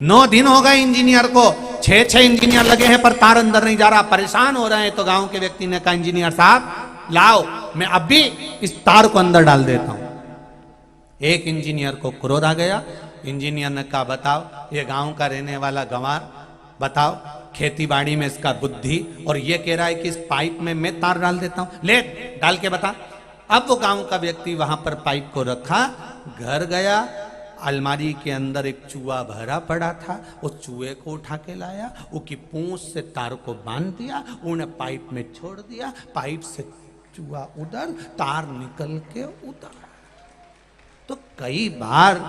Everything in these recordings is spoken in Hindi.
9 दिन हो गए इंजीनियर को, 6 इंजीनियर लगे हैं पर तार अंदर नहीं जा रहा, परेशान हो रहे हैं। तो गांव के व्यक्ति ने कहा इंजीनियर साहब लाओ, मैं अब भी इस तार को अंदर डाल देता हूं। एक इंजीनियर को क्रोध आ गया। इंजीनियर ने कहा बताओ, ये गांव का रहने वाला गंवार, बताओ खेती बाड़ी में इसका बुद्धि, और ये कह रहा है कि इस पाइप में मैं तार डाल देता हूं, ले डाल के बता। अब वो गांव का व्यक्ति वहां पर पाइप को रखा, घर गया, अलमारी के अंदर एक चूहा भरा पड़ा था, उस चूहे को उठा के लाया, उसकी पूंछ से तार को बांध दिया, उन्हें पाइप में छोड़ दिया, पाइप से चूहा उधर, तार निकल के उधर। तो कई बार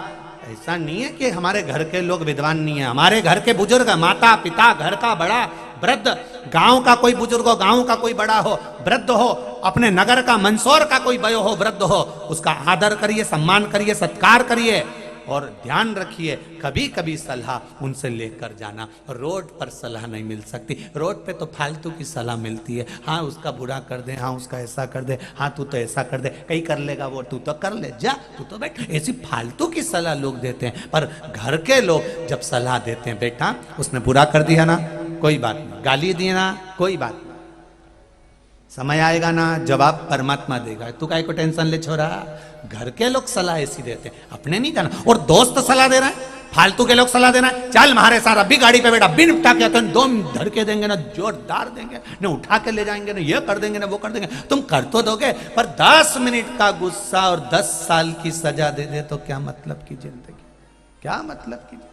ऐसा नहीं है कि हमारे घर के लोग विद्वान नहीं है, हमारे घर के बुजुर्ग, माता पिता, घर का बड़ा वृद्ध, गांव का कोई बुजुर्ग हो, गांव का कोई बड़ा हो, वृद्ध हो, अपने नगर का मंदसौर का कोई बयो हो, वृद्ध हो, उसका आदर करिए, सम्मान करिए, सत्कार करिए। और ध्यान रखिए कभी कभी सलाह उनसे लेकर जाना, रोड पर सलाह नहीं मिल सकती। रोड पे तो फालतू की सलाह मिलती है, हाँ उसका बुरा कर दे, हाँ उसका ऐसा कर दे, हाँ तू तो ऐसा कर दे, कहीं कर लेगा वो, तू तो कर ले, जा तू तो बैठ, ऐसी फालतू की सलाह लोग देते हैं। पर घर के लोग जब सलाह देते हैं, बेटा उसने बुरा कर दिया ना, कोई बात नहीं, गाली दी ना, कोई बात नहीं, समय आएगा ना जवाब परमात्मा देगा, तू काहे को टेंशन ले छोरा। घर के लोग सलाह ऐसी देते हैं, अपने नहीं करना। और दोस्त सलाह दे रहा है, फालतू के लोग सलाह दे रहा है, चल हमारे साथ अभी गाड़ी पे बैठा, बिन उठा के तो 2 धड़के देंगे ना, जोरदार देंगे ना, उठा के ले जाएंगे ना, ये कर देंगे ना, वो कर देंगे। तुम कर तो दोगे, पर 10 मिनट का गुस्सा और 10 साल की सजा दे दे तो क्या मतलब की जिंदगी, क्या मतलब की।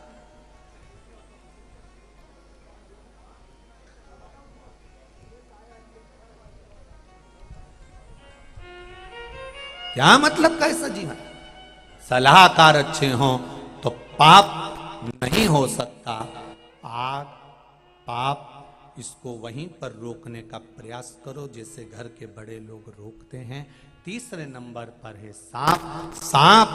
क्या मतलब कैसा जीवन। सलाहकार अच्छे हों तो पाप नहीं हो सकता। आग पाप इसको वहीं पर रोकने का प्रयास करो जैसे घर के बड़े लोग रोकते हैं। तीसरे नंबर पर है सांप। सांप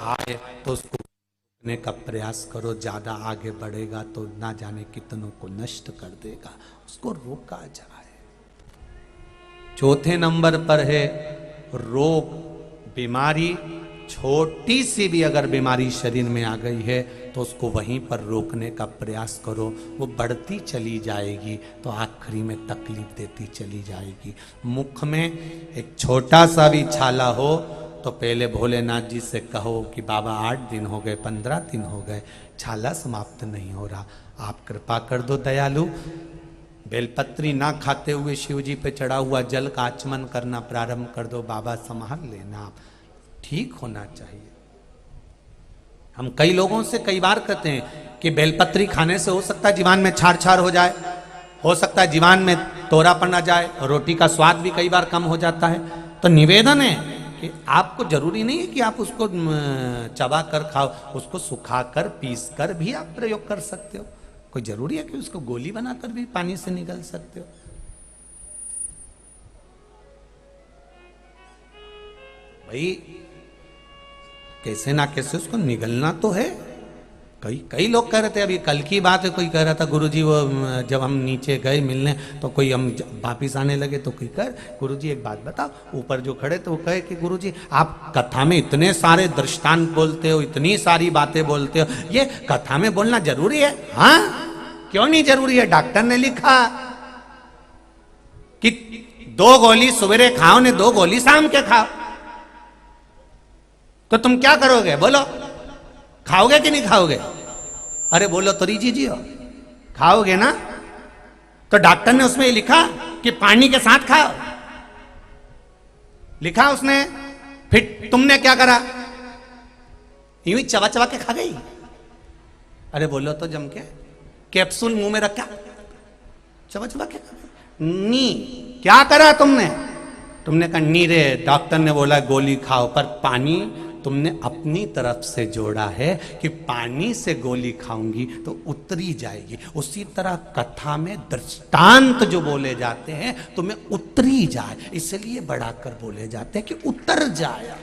आए तो उसको रोकने का प्रयास करो, ज्यादा आगे बढ़ेगा तो ना जाने कितनों को नष्ट कर देगा, उसको रोका जाए। चौथे नंबर पर है रोग, बीमारी। छोटी सी भी अगर बीमारी शरीर में आ गई है तो उसको वहीं पर रोकने का प्रयास करो, वो बढ़ती चली जाएगी तो आखिरी में तकलीफ देती चली जाएगी। मुख में एक छोटा सा भी छाला हो तो पहले भोलेनाथ जी से कहो कि बाबा 8 दिन हो गए, 15 दिन हो गए, छाला समाप्त नहीं हो रहा, आप कृपा कर दो दयालु। बेलपत्री ना खाते हुए शिव जी पे चढ़ा हुआ जल का आचमन करना प्रारंभ कर दो, बाबा संभाल लेना, आप ठीक होना चाहिए। हम कई लोगों से कई बार कहते हैं कि बेलपत्री खाने से हो सकता है जीवान में छार छार हो जाए, हो सकता है जीवान में तोरापन आ जाए, रोटी का स्वाद भी कई बार कम हो जाता है। तो निवेदन है कि आपको जरूरी नहीं है कि आप उसको चबा कर खाओ, उसको सुखा कर पीस कर भी आप प्रयोग कर सकते हो। कोई जरूरी है कि उसको गोली बनाकर भी पानी से निगल सकते हो। भाई कैसे ना कैसे उसको निगलना तो है। कई लोग कह रहे थे, अभी कल की बात है, कोई कह रहा था गुरुजी वो जब हम नीचे गए मिलने तो कोई हम वापिस आने लगे तो कोई कह गुरुजी एक बात बताओ, ऊपर जो खड़े थे वो कहे कि गुरुजी आप कथा में इतने सारे दृष्टांत बोलते हो, इतनी सारी बातें बोलते हो, ये कथा में बोलना जरूरी है? हाँ क्यों नहीं जरूरी है, डॉक्टर ने लिखा कि 2 गोली सवेरे खाओ ने 2 गोली शाम के खाओ। तो तुम क्या करोगे बोलो, खाओगे कि नहीं खाओगे? अरे बोलो तो रीजी जी हो, खाओगे ना? तो डॉक्टर ने उसमें लिखा कि पानी के साथ खाओ, लिखा उसने, फिर तुमने क्या करा, यूं ही चबा चबा के खा गई। अरे बोलो तो जम के, कैप्सूल मुंह में रखा चबा चबा के नी, क्या करा तुमने? तुमने कहा नी रे, डॉक्टर ने बोला गोली खाओ, पर पानी तुमने अपनी तरफ से जोड़ा है कि पानी से गोली खाऊंगी तो उतरी जाएगी। उसी तरह कथा में दृष्टांत जो बोले जाते हैं तुम्हें उतरी जाए, इसलिए बढ़ाकर बोले जाते हैं कि उतर जाए।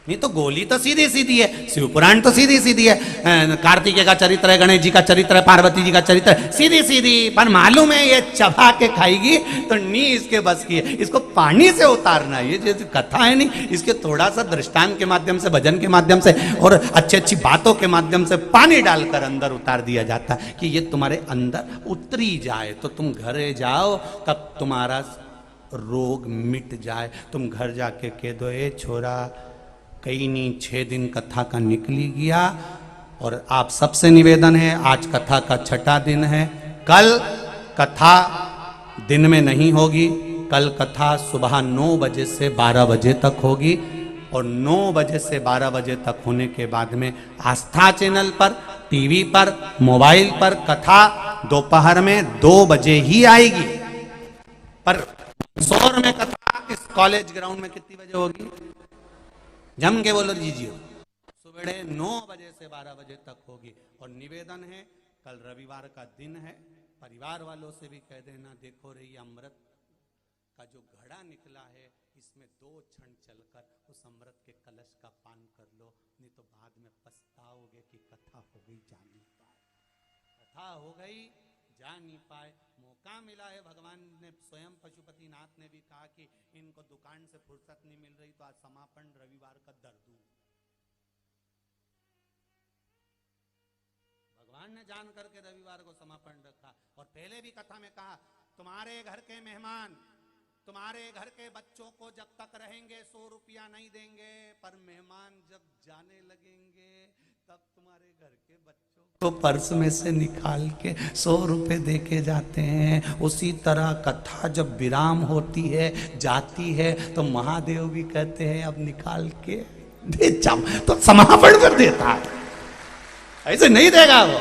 नहीं तो गोली तो सीधी सीधी है, शिव पुराण तो सीधी सीधी है, कार्तिकेय का चरित्र है, गणेश जी का चरित्र है, पार्वती जी का चरित्र है, सीधी सीधी। पर मालूम है ये चबा के खाएगी तो नी इसके बस की है, इसको पानी से उतारना। ये जो कथा है नहीं, इसके थोड़ा सा दृष्टांत के माध्यम से, भजन के माध्यम से और अच्छी अच्छी बातों के माध्यम से पानी डालकर अंदर उतार दिया जाता है कि ये तुम्हारे अंदर उतरी जाए तो तुम घरे जाओ, तब तुम्हारा रोग मिट जाए। तुम घर जाके कह दो, ए छोरा कहीं नहीं 6 दिन कथा का निकली गया। और आप सबसे निवेदन है, आज कथा का 6ठा दिन है, कल कथा दिन में नहीं होगी, कल कथा सुबह 9 बजे से 12 बजे तक होगी। और 9 बजे से 12 बजे तक होने के बाद में आस्था चैनल पर, टीवी पर, मोबाइल पर कथा दोपहर में 2 बजे ही आएगी। पर मंदसौर में कथा इस कॉलेज ग्राउंड में कितनी बजे होगी? जम के बोलो जीजिए, सुबह 9 बजे से 12 बजे तक होगी। और निवेदन है, कल रविवार का दिन है, परिवार वालों से भी कह देना, देखो रही अमृत का जो घड़ा निकला है, इसमें 2 क्षण चलकर उस अमृत के कलश का पान कर लो, नहीं तो बाद में पछताओगे कि कथा हो गई जा नहीं पाए, कथा हो गई जा नहीं पाए। मौका मिला है, भगवान ने स्वयं पशुपतिनाथ ने भी कहा कि इनको दुकान से फुर्सत नहीं मिल रही तो आज समापन रविवार का दर दूं। भगवान ने जान करके रविवार को समापन रखा। और पहले भी कथा में कहा, तुम्हारे घर के मेहमान तुम्हारे घर के बच्चों को जब तक रहेंगे 100 रुपया नहीं देंगे, पर मेहमान जब जाने लगेंगे तब तुम्हारे घर के बच्चों को पर्स में से निकाल के 100 रुपए दे के जाते हैं। उसी तरह कथा जब विराम होती है, जाती है, तो महादेव भी कहते हैं अब निकाल के दे जाओ, तो समापन कर देता है। ऐसे नहीं देगा वो,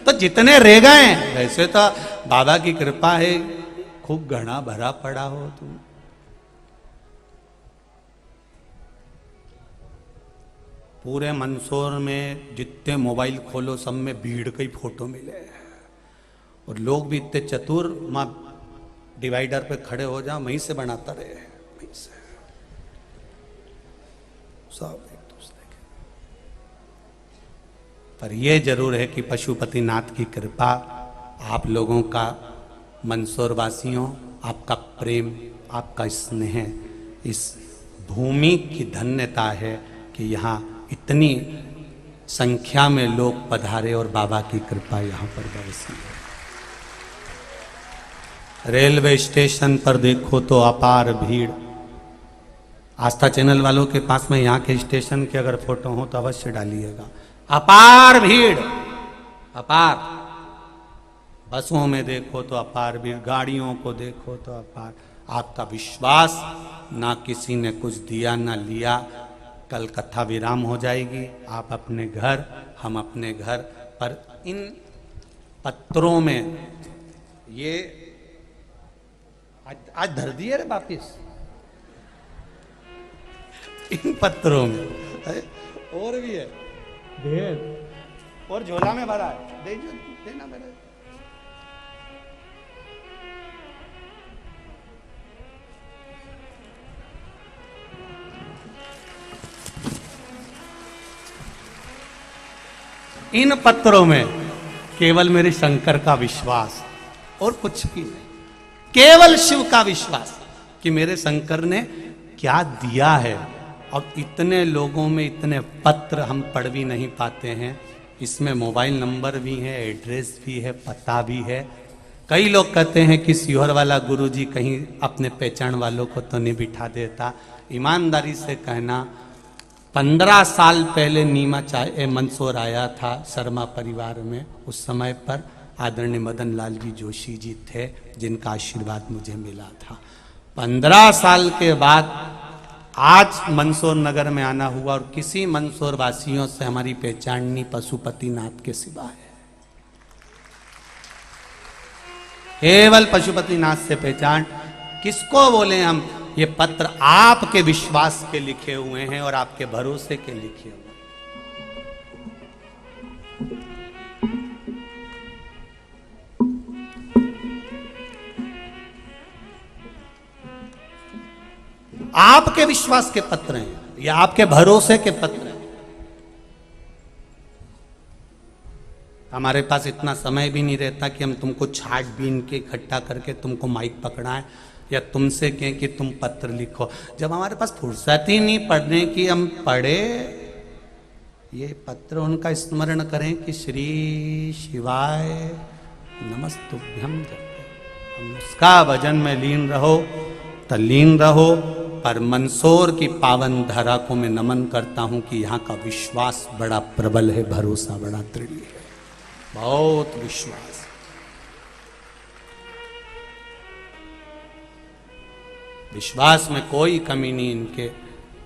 तो जितने रह गए, वैसे तो बाबा की कृपा है, खूब घना भरा पड़ा हो तुम। पूरे मंदसौर में जितने मोबाइल खोलो सब में भीड़ की फोटो मिले। और लोग भी इतने चतुर, मां डिवाइडर पे खड़े हो जाओ, वहीं से बनाता रहे, वहीं से सब एक दूसरे के। पर यह जरूर है कि पशुपतिनाथ की कृपा, आप लोगों का, मंदसौर वासियों, आपका प्रेम, आपका स्नेह, इस भूमि की धन्यता है कि यहाँ इतनी संख्या में लोग पधारे और बाबा की कृपा यहाँ पर बरसी है। रेलवे स्टेशन पर देखो तो अपार भीड़। आस्था चैनल वालों के पास में यहाँ के स्टेशन के अगर फोटो हो तो अवश्य डालिएगा। अपार भीड़, अपार। बसों में देखो तो अपार भीड़, गाड़ियों को देखो तो अपार। आपका विश्वास, ना किसी ने कुछ दिया ना लिया। कल कथा विराम हो जाएगी, आप अपने घर, हम अपने घर। पर इन पत्रों में ये आज धर दिए रे वापिस, इन पत्रों में और भी है ढेर, और झोला में भरा है, देना मेरा। इन पत्रों में केवल मेरे शंकर का विश्वास और कुछ भी नहीं, केवल शिव का विश्वास कि मेरे शंकर ने क्या दिया है। और इतने लोगों में इतने पत्र हम पढ़ भी नहीं पाते हैं। इसमें मोबाइल नंबर भी है, एड्रेस भी है, पता भी है। कई लोग कहते हैं कि सीहोर वाला गुरुजी कहीं अपने पहचान वालों को तो नहीं बिठा देता। ईमानदारी से कहना, 15 साल पहले नीमा मंदसौर आया था शर्मा परिवार में। उस समय पर आदरणीय मदन लाल जी जोशी जी थे, जिनका आशीर्वाद मुझे मिला था। 15 साल के बाद आज मंदसौर नगर में आना हुआ, और किसी मंदसौर वासियों से हमारी पहचान नहीं पशुपतिनाथ के सिवा है। केवल पशुपतिनाथ से पहचान। किसको बोले हम? ये पत्र आपके विश्वास के लिखे हुए हैं और आपके भरोसे के लिखे हुए हैं। आपके विश्वास के पत्र हैं। ये आपके भरोसे के पत्र हैं। हमारे पास इतना समय भी नहीं रहता कि हम तुमको छाट बीन के इकट्ठा करके तुमको माइक पकड़ाएं या तुमसे कहें कि तुम पत्र लिखो। जब हमारे पास फुर्सत ही नहीं पढ़ने की, हम पढ़े ये पत्र, उनका स्मरण करें कि श्री शिवाय नमस्तुभ्यम जपे, हम उसका भजन में लीन रहो, तल्लीन रहो। पर मंदसौर की पावन धरा को मैं नमन करता हूं कि यहाँ का विश्वास बड़ा प्रबल है, भरोसा बड़ा दृढ़ है, बहुत विश्वास। विश्वास में कोई कमी नहीं इनके,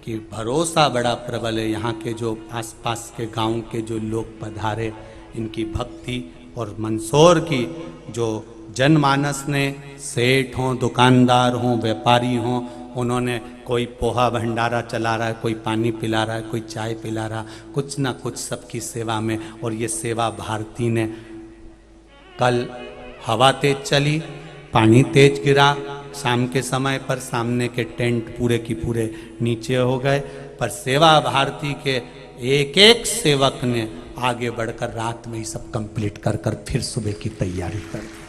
कि भरोसा बड़ा प्रबल है। यहाँ के जो आसपास के गांव के जो लोग पधारे, इनकी भक्ति और मंदसौर की जो जनमानस ने, सेठ हों, दुकानदार हों, व्यापारी हों, उन्होंने कोई पोहा भंडारा चला रहा है, कोई पानी पिला रहा है, कोई चाय पिला रहा, कुछ ना कुछ सबकी सेवा में। और ये सेवा भारती ने, कल हवा तेज चली, पानी तेज गिरा, शाम के समय पर सामने के टेंट पूरे की पूरे नीचे हो गए, पर सेवा भारती के एक एक सेवक ने आगे बढ़कर रात में ही सब कंप्लीट कर फिर सुबह की तैयारी कर दी।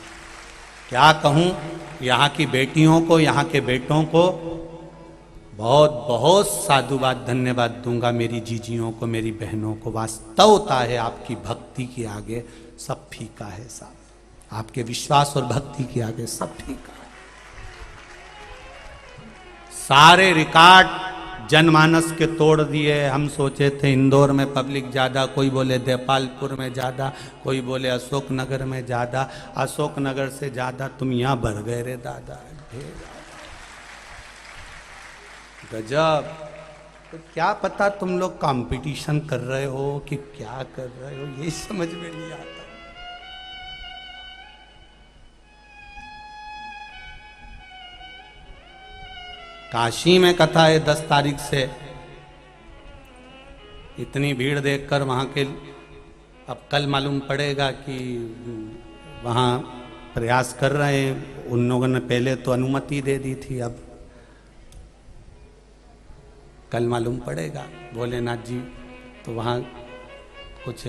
क्या कहूँ, यहाँ की बेटियों को, यहाँ के बेटों को बहुत बहुत साधुवाद धन्यवाद दूंगा, मेरी जीजियों को, मेरी बहनों को। वास्तवता है आपकी भक्ति के आगे सब फीका है साहब, आपके विश्वास और भक्ति के आगे सब फीका है। सारे रिकॉर्ड जनमानस के तोड़ दिए। हम सोचे थे इंदौर में पब्लिक ज़्यादा, कोई बोले देपालपुर में ज़्यादा, कोई बोले अशोक नगर में ज़्यादा, अशोक नगर से ज़्यादा तुम यहाँ बढ़ गए रे दादा, गजब। तो क्या पता तुम लोग कंपटीशन कर रहे हो कि क्या कर रहे हो, ये समझ में नहीं आता। काशी में कथा है 10 तारीख से। इतनी भीड़ देखकर वहाँ के, अब कल मालूम पड़ेगा कि वहाँ प्रयास कर रहे हैं। उन लोगों ने पहले तो अनुमति दे दी थी, अब कल मालूम पड़ेगा। भोलेनाथ जी तो वहाँ कुछ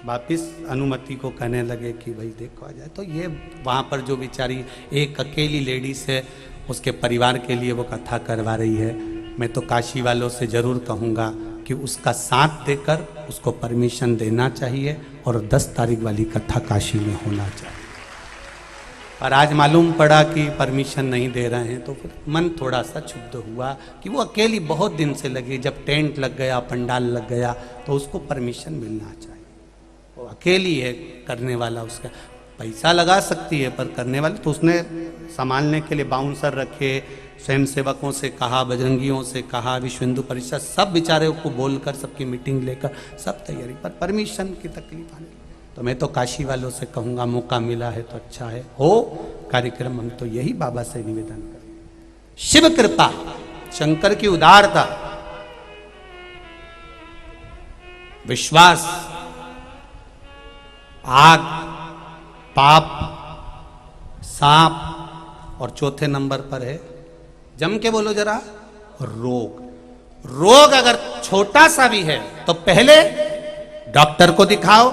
वापिस अनुमति को कहने लगे कि भाई देखो आ जाए। तो ये वहाँ पर जो बेचारी एक अकेली लेडीज है, उसके परिवार के लिए वो कथा करवा रही है। मैं तो काशी वालों से ज़रूर कहूँगा कि उसका साथ देकर उसको परमिशन देना चाहिए और 10 तारीख वाली कथा काशी में होना चाहिए। और आज मालूम पड़ा कि परमिशन नहीं दे रहे हैं, तो फिर मन थोड़ा सा क्षुब्ध हुआ कि वो अकेली बहुत दिन से लगी। जब टेंट लग गया, पंडाल लग गया, तो उसको परमिशन मिलना चाहिए। वो अकेली है करने वाला, उसका पैसा लगा सकती है पर करने वाले तो उसने संभालने के लिए बाउंसर रखे, स्वयं सेवकों से कहा, बजरंगियों से कहा, विश्व हिंदू परिषद, सब बेचारे को बोलकर सबकी मीटिंग लेकर सब तैयारी, पर परमिशन की तकलीफ आने। तो मैं तो काशी वालों से कहूँगा मौका मिला है तो अच्छा है, हो कार्यक्रम। हम तो यही बाबा से निवेदन करें। शिव कृपा, शंकर की उदारता, विश्वास, आग, पाप, सांप, और चौथे नंबर पर है, जम के बोलो जरा, रोग। रोग अगर छोटा सा भी है तो पहले डॉक्टर को दिखाओ,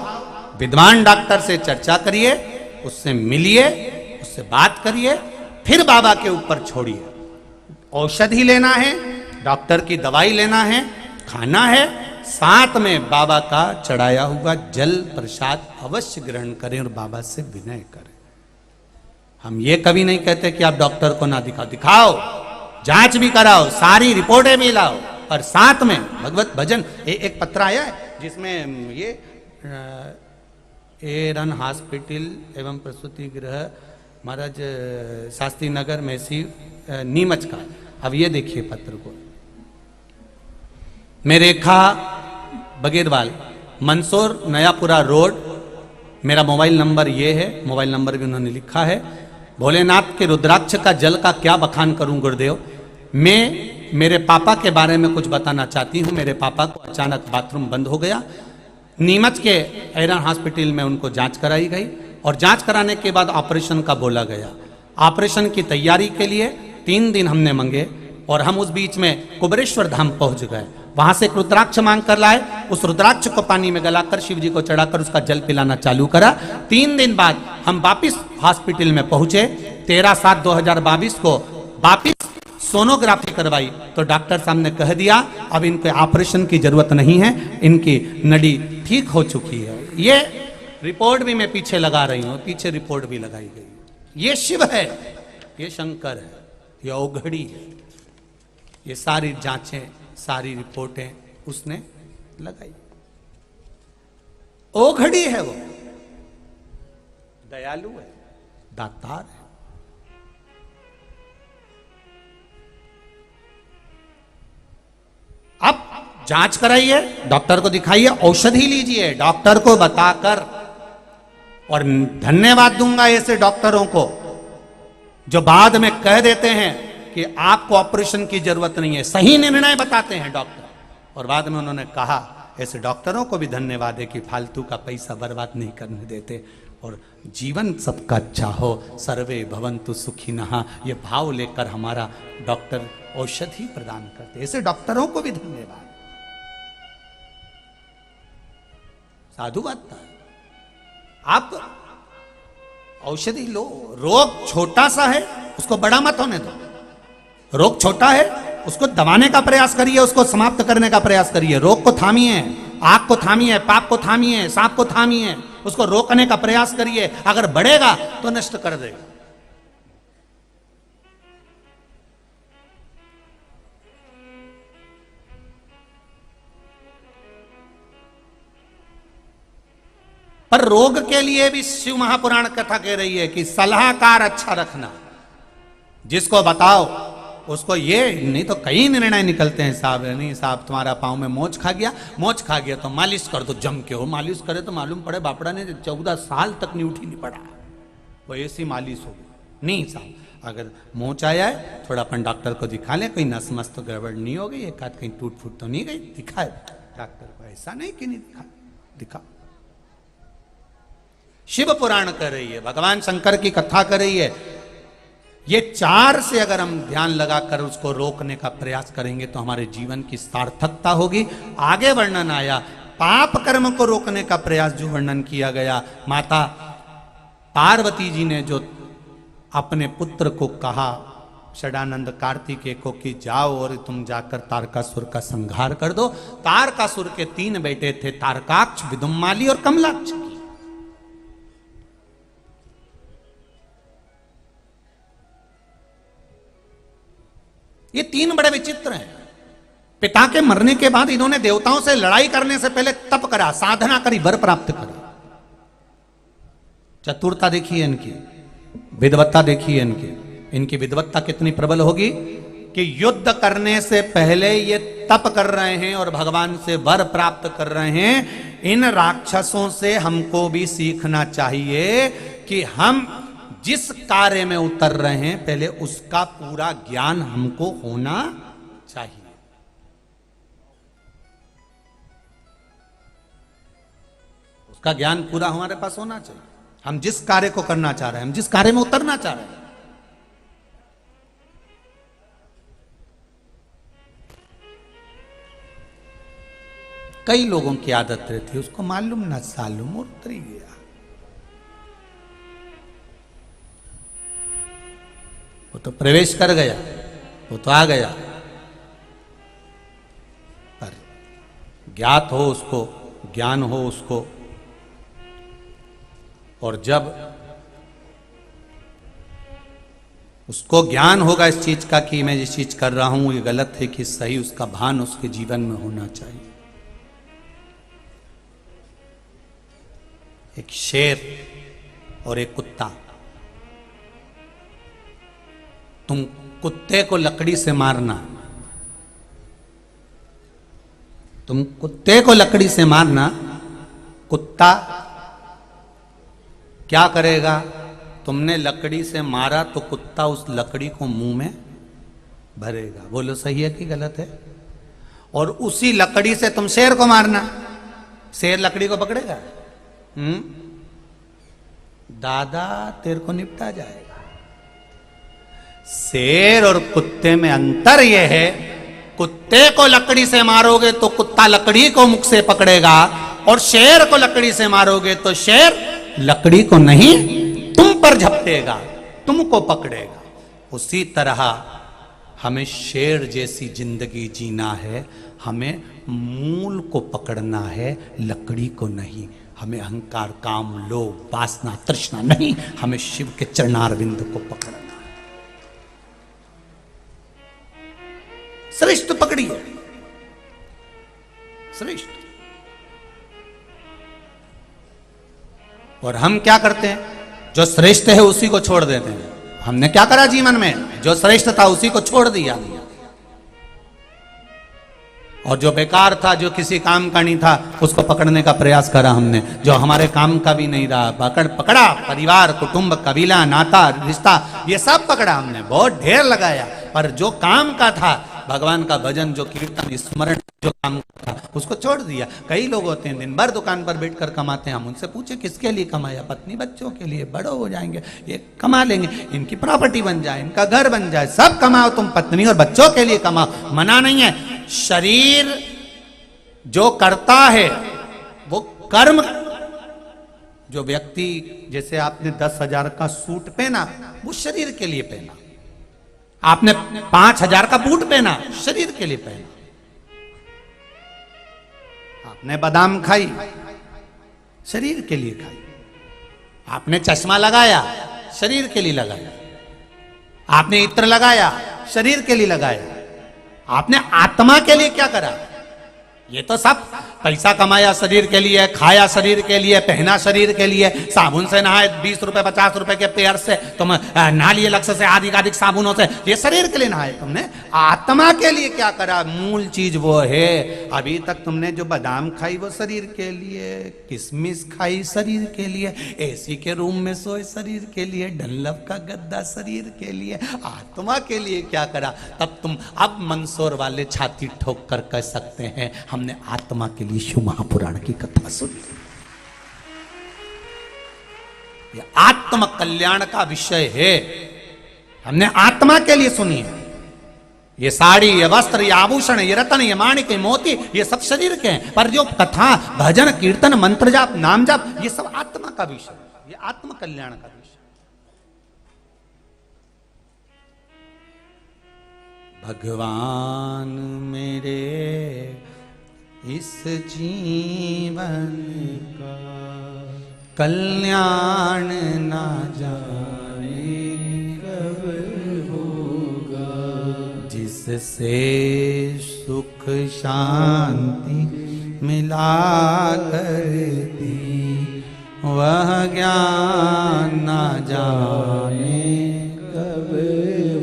विद्वान डॉक्टर से चर्चा करिए, उससे मिलिए, उससे बात करिए, फिर बाबा के ऊपर छोड़िए। औषधि लेना है, डॉक्टर की दवाई लेना है, खाना है, साथ में बाबा का चढ़ाया हुआ जल प्रसाद अवश्य ग्रहण करें और बाबा से विनय करें। हम ये कभी नहीं कहते कि आप डॉक्टर को ना दिखाओ, दिखाओ, जांच भी कराओ, सारी रिपोर्टें भी लाओ, और साथ में भगवत भजन। एक पत्र आया है जिसमें ये एरन हॉस्पिटल एवं प्रसूति गृह महाराज शास्त्री नगर मैसी नीमच का। अब ये देखिए पत्र को, मैं रेखा बगेरवाल, मंदसौर नयापुरा रोड, मेरा मोबाइल नंबर ये है, मोबाइल नंबर भी उन्होंने लिखा है। भोलेनाथ के रुद्राक्ष का जल का क्या बखान करूं गुरुदेव। मैं मेरे पापा के बारे में कुछ बताना चाहती हूं। मेरे पापा को अचानक बाथरूम बंद हो गया। नीमच के एरन हॉस्पिटल में उनको जांच कराई गई और जांच कराने के बाद ऑपरेशन का बोला गया। ऑपरेशन की तैयारी के लिए 3 दिन हमने मंगे और हम उस बीच में कुबेरेश्वर धाम पहुंच गए। वहां से एक रुद्राक्ष मांग कर लाए, उस रुद्राक्ष को पानी में गलाकर शिव जी को चढ़ाकर उसका जल पिलाना चालू करा। 3 दिन बाद हम वापिस हॉस्पिटल में पहुंचे। 13/7/2022 को वापिस सोनोग्राफी करवाई तो डॉक्टर साहब ने कह दिया अब इनके ऑपरेशन की जरूरत नहीं है, इनकी नली ठीक हो चुकी है। ये रिपोर्ट भी मैं पीछे लगा रही हूं, पीछे रिपोर्ट भी लगाई गई। ये शिव है, ये शंकर है, ये औघड़ी है। ये सारी जांचें, सारी रिपोर्टें उसने लगाई। औघड़ी है वो, दयालु है, दातार है। अब जांच कराइए, डॉक्टर को दिखाइए, औषधि लीजिए डॉक्टर को बताकर। और धन्यवाद दूंगा ऐसे डॉक्टरों को जो बाद में कह देते हैं कि आपको ऑपरेशन की जरूरत नहीं है, सही निर्णय बताते हैं डॉक्टर। और बाद में उन्होंने कहा, ऐसे डॉक्टरों को भी धन्यवाद है कि फालतू का पैसा बर्बाद नहीं करने देते और जीवन सबका अच्छा हो, सर्वे भवन्तु सुखिनः, ये भाव लेकर हमारा डॉक्टर औषधि प्रदान करते। ऐसे डॉक्टरों को भी धन्यवाद। साधु बात है। आप औषधि लो, रोग छोटा सा है उसको बड़ा मत होने दो। रोग छोटा है उसको दबाने का प्रयास करिए, उसको समाप्त करने का प्रयास करिए। रोग को थामिए, आग को थामिए, पाप को थामिए, सांप को थामिए, उसको रोकने का प्रयास करिए। अगर बढ़ेगा तो नष्ट कर देगा। पर रोग के लिए भी शिव महापुराण कथा कह रही है कि सलाहकार अच्छा रखना। जिसको बताओ उसको, ये नहीं तो कई निर्णय निकलते हैं साहब, नहीं साहब तुम्हारा पांव में मोच खा गया, मोच खा गया तो मालिश कर दो जम के। हो मालिश करे तो मालूम पड़े बापड़ा ने 14 साल तक नहीं उठी नहीं पड़ा, वो ऐसी मालिश होगी। नहीं साहब, अगर मोच आया है थोड़ा अपन डॉक्टर को दिखा ले, कोई नस मस तो गड़बड़ नहीं हो गई, एक हाथ कहीं टूट फूट तो नहीं गई, दिखाए डॉक्टर को। ऐसा नहीं कि नहीं दिखा। शिव पुराण कर रही है, भगवान शंकर की कथा कर रही है। ये 4 से अगर हम ध्यान लगाकर उसको रोकने का प्रयास करेंगे तो हमारे जीवन की सार्थकता होगी। आगे वर्णन आया पाप कर्म को रोकने का प्रयास, जो वर्णन किया गया। माता पार्वती जी ने जो अपने पुत्र को कहा षडानंद कार्तिकेय को कि जाओ और तुम जाकर तारकासुर का संहार कर दो। तारकासुर के 3 बेटे थे, तारकाक्ष, विदुम्माली और कमलाक्ष। ये 3 बड़े विचित्र हैं। पिता के मरने के बाद इन्होंने देवताओं से लड़ाई करने से पहले तप करा, साधना करी, वर प्राप्त करी। चतुरता देखिए इनकी, विद्वत्ता देखिए इनकी विद्वत्ता कितनी प्रबल होगी कि युद्ध करने से पहले ये तप कर रहे हैं और भगवान से वर प्राप्त कर रहे हैं। इन राक्षसों से हमको भी सीखना चाहिए कि हम जिस कार्य में उतर रहे हैं पहले उसका पूरा ज्ञान हमको होना चाहिए। उसका ज्ञान पूरा हमारे पास होना चाहिए। हम जिस कार्य को करना चाह रहे हैं, हम जिस कार्य में उतरना चाह रहे हैं। कई लोगों की आदत रहती है, उसको मालूम ना सालूम और उतर ही गया। वो तो प्रवेश कर गया, वो तो आ गया, पर ज्ञात हो उसको, ज्ञान हो उसको। और जब उसको ज्ञान होगा इस चीज का कि मैं जिस चीज कर रहा हूं ये गलत है कि सही, उसका भान उसके जीवन में होना चाहिए। एक शेर और एक कुत्ता, तुम कुत्ते को लकड़ी से मारना, तुम कुत्ते को लकड़ी से मारना, कुत्ता क्या करेगा? तुमने लकड़ी से मारा तो कुत्ता उस लकड़ी को मुंह में भरेगा। बोलो सही है कि गलत है? और उसी लकड़ी से तुम शेर को मारना, शेर लकड़ी को पकड़ेगा? दादा तेरे को निपटा जाएगा। शेर और कुत्ते में अंतर यह है, कुत्ते को लकड़ी से मारोगे तो कुत्ता लकड़ी को मुख से पकड़ेगा, और शेर को लकड़ी से मारोगे तो शेर लकड़ी को नहीं तुम पर झपटेगा, तुमको पकड़ेगा। उसी तरह हमें शेर जैसी जिंदगी जीना है, हमें मूल को पकड़ना है, लकड़ी को नहीं। हमें अहंकार, काम, लोभ, वासना, तृष्णा नहीं, हमें शिव के चरणारविंद को पकड़ना है। श्रेष्ठ पकड़िए, श्रेष्ठ। और हम क्या करते हैं, जो श्रेष्ठ है उसी को छोड़ देते हैं। हमने क्या करा जीवन में, जो श्रेष्ठ था उसी को छोड़ दिया, और जो बेकार था, जो किसी काम का नहीं था, उसको पकड़ने का प्रयास करा हमने, जो हमारे काम का भी नहीं रहा। पकड़ा, परिवार, कुटुंब, कबीला, नाता, रिश्ता, ये सब पकड़ा हमने, बहुत ढेर लगाया। पर जो काम का था, भगवान का भजन, जो कीर्तन, स्मरण, जो काम था, उसको छोड़ दिया। कई लोग होते हैं दिन भर दुकान पर बैठकर कमाते हैं, हम उनसे पूछे किसके लिए कमाया, पत्नी बच्चों के लिए, बड़ो हो जाएंगे ये कमा लेंगे, इनकी प्रॉपर्टी बन जाए, इनका घर बन जाए, सब कमाओ, तुम पत्नी और बच्चों के लिए कमाओ, मना नहीं है। शरीर जो करता है वो कर्म, जो व्यक्ति, जैसे आपने 10,000 का सूट पहना, वो शरीर के लिए पहना, आपने 5,000 का बूट पहना, शरीर के लिए पहना, आपने बादाम खाई, शरीर के लिए खाई, आपने चश्मा लगाया, शरीर के लिए लगाया, आपने इत्र लगाया, शरीर के लिए लगाया, आपने आत्मा के लिए क्या करा? ये तो सब पैसा कमाया शरीर के लिए, खाया शरीर के लिए, पहना शरीर के लिए, साबुन से नहाए 20 रुपए 50 रुपए के पेयर से तुम नहा लिए, लक्ष्य से अधिक साबुनों से, ये शरीर के लिए नहाए तुमने। आत्मा के लिए क्या करा? मूल चीज वो है। अभी तक तुमने जो बादाम खाई वो शरीर के लिए, किशमिश खाई शरीर के लिए, एसी के रूम में सोए शरीर के लिए, डनलप का गद्दा शरीर के लिए, आत्मा के लिए क्या करा? तब तुम अब मंदसौर वाले छाती ठोक कर कह सकते हैं हमने आत्मा के लिए शिव महापुराण की कथा सुनी। यह आत्म कल्याण का विषय है, हमने आत्मा के लिए सुनी है। ये साड़ी, ये वस्त्र, ये आभूषण, ये रत्न, ये माणिक, ये मोती, ये सब शरीर के हैं, पर जो कथा, भजन, कीर्तन, मंत्र जाप, नाम जाप, ये सब आत्मा का विषय, ये आत्म कल्याण का विषय। भगवान मेरे इस जीवन का कल्याण ना जाने कब होगा, जिससे सुख शांति मिला करती वह ज्ञान ना जाने कब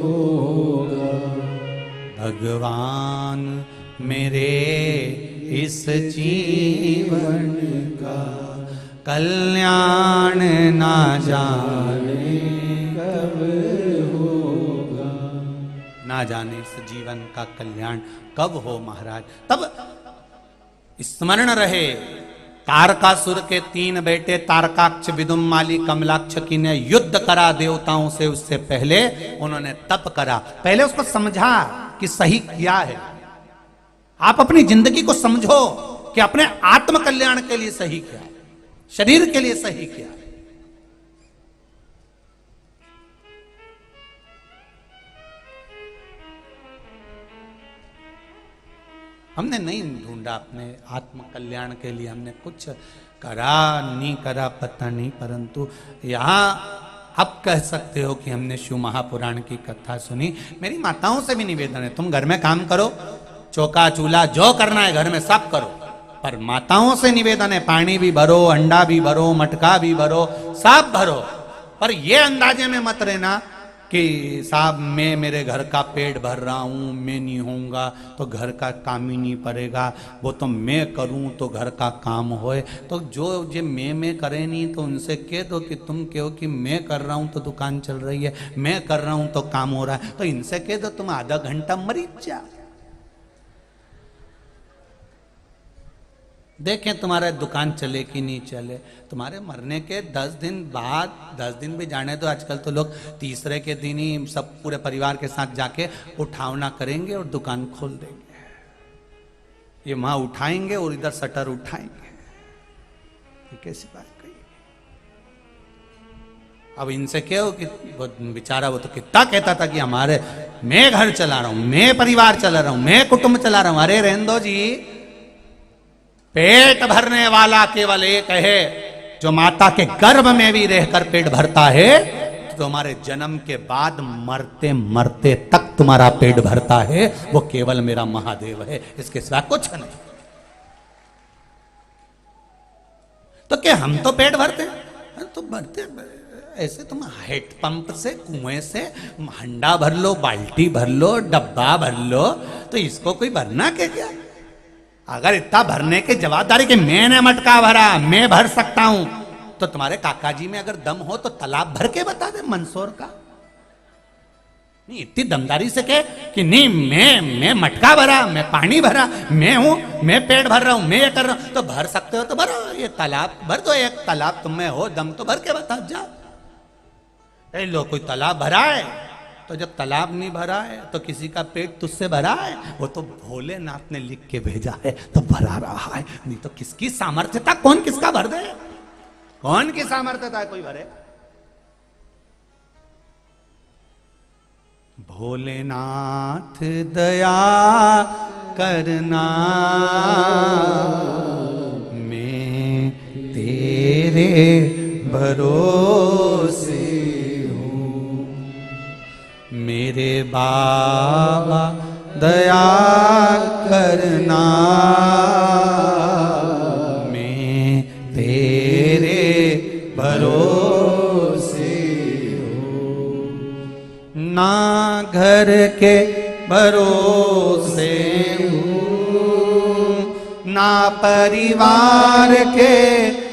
होगा। भगवान मेरे इस जीवन का कल्याण ना जाने कब होगा। ना जाने इस जीवन का कल्याण कब हो महाराज। तब स्मरण रहे, तारकासुर के 3 बेटे तारकाक्ष, विदुम्माली, कमलाक्ष की ने युद्ध करा देवताओं से, उससे पहले उन्होंने तप करा। पहले उसको समझा कि सही क्या है। आप अपनी जिंदगी को समझो कि अपने आत्म कल्याण के लिए सही क्या है, शरीर के लिए सही क्या है। हमने नहीं ढूंढा अपने आत्म कल्याण के लिए, हमने कुछ करा नहीं करा पता नहीं, परंतु यहां अब कह सकते हो कि हमने शिव महापुराण की कथा सुनी। मेरी माताओं से भी निवेदन है, तुम घर में काम करो, चौका चूल्हा जो करना है घर में सब करो, पर माताओं से निवेदन है पानी भी भरो, अंडा भी भरो, मटका भी भरो, सब भरो, पर ये अंदाजे में मत रहना कि साहब मैं मेरे घर का पेट भर रहा हूँ, मैं नहीं होऊंगा तो घर का काम ही नहीं पड़ेगा, वो तो मैं करूँ तो घर का काम होए। तो जो मैं करे नहीं तो उनसे कह दो कि तुम कहो कि मैं कर रहा हूँ तो दुकान चल रही है, मैं कर रहा हूँ तो काम हो रहा है, तो इनसे कह दो तुम आधा घंटा मरीज जा। देखें तुम्हारा दुकान चले कि नहीं चले। तुम्हारे मरने के 10 दिन बाद, 10 दिन भी जाने दो, आजकल तो लोग तीसरे के दिन ही सब पूरे परिवार के साथ जाके उठावना करेंगे और दुकान खोल देंगे। ये वहां उठाएंगे और इधर शटर उठाएंगे। ये कैसी बात कही। अब इनसे क्या हो कि वो बेचारा वो तो कितना कहता था कि हमारे, मैं घर चला रहा हूं, मैं परिवार चला रहा हूं, मैं कुटुंब चला रहा हूं। अरे रहने दो जी, पेट भरने वाला केवल एक है जो माता के गर्भ में भी रहकर पेट भरता है। तो तुम्हारे जन्म के बाद मरते मरते तक तुम्हारा पेट भरता है, वो केवल मेरा महादेव है, इसके सिवा कुछ नहीं। तो क्या हम तो पेट भरते हैं? तो भरते ऐसे तुम हेड पंप से, कुएं से हंडा भर लो, बाल्टी भर लो, डब्बा भर लो, तो इसको कोई भरना क्या? अगर इतना भरने की जवाबदारी कि मैंने मटका भरा, मैं भर सकता हूं, तो तुम्हारे काका जी में अगर दम हो तो तालाब भर के बता दे मंदसौर का। नहीं, इतनी दमदारी से कहे कि नहीं मैं मटका भरा, मैं पानी भरा, मैं हूं, मैं पेट भर रहा हूं, मैं ये कर रहा हूं। तो भर सकते हो तो भरो, ये तालाब भर दो, एक तालाब तुम में हो दम तो भर के बता जाओ। लो कोई तालाब भरा है, तो जब तालाब नहीं भरा है तो किसी का पेट तुझसे भरा है, वो तो भोलेनाथ ने लिख के भेजा है तो भरा रहा है। नहीं तो किसकी सामर्थ्यता, कौन किसका भर दे? कौन की सामर्थ्यता है कोई भरे? भोलेनाथ दया करना, मैं तेरे भरोसे मेरे बाबा दया करना, मैं तेरे भरोसे हूँ। ना घर के भरोसे हूँ, ना परिवार के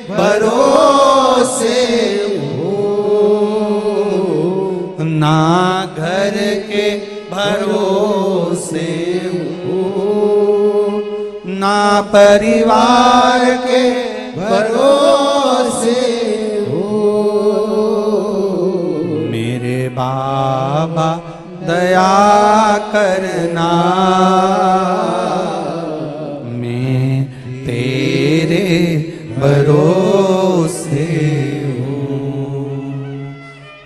भरोसे ना घर के भरोसे हूँ, ना परिवार के भरोसे हूँ। मेरे बाबा दया करना, मैं तेरे भरोसे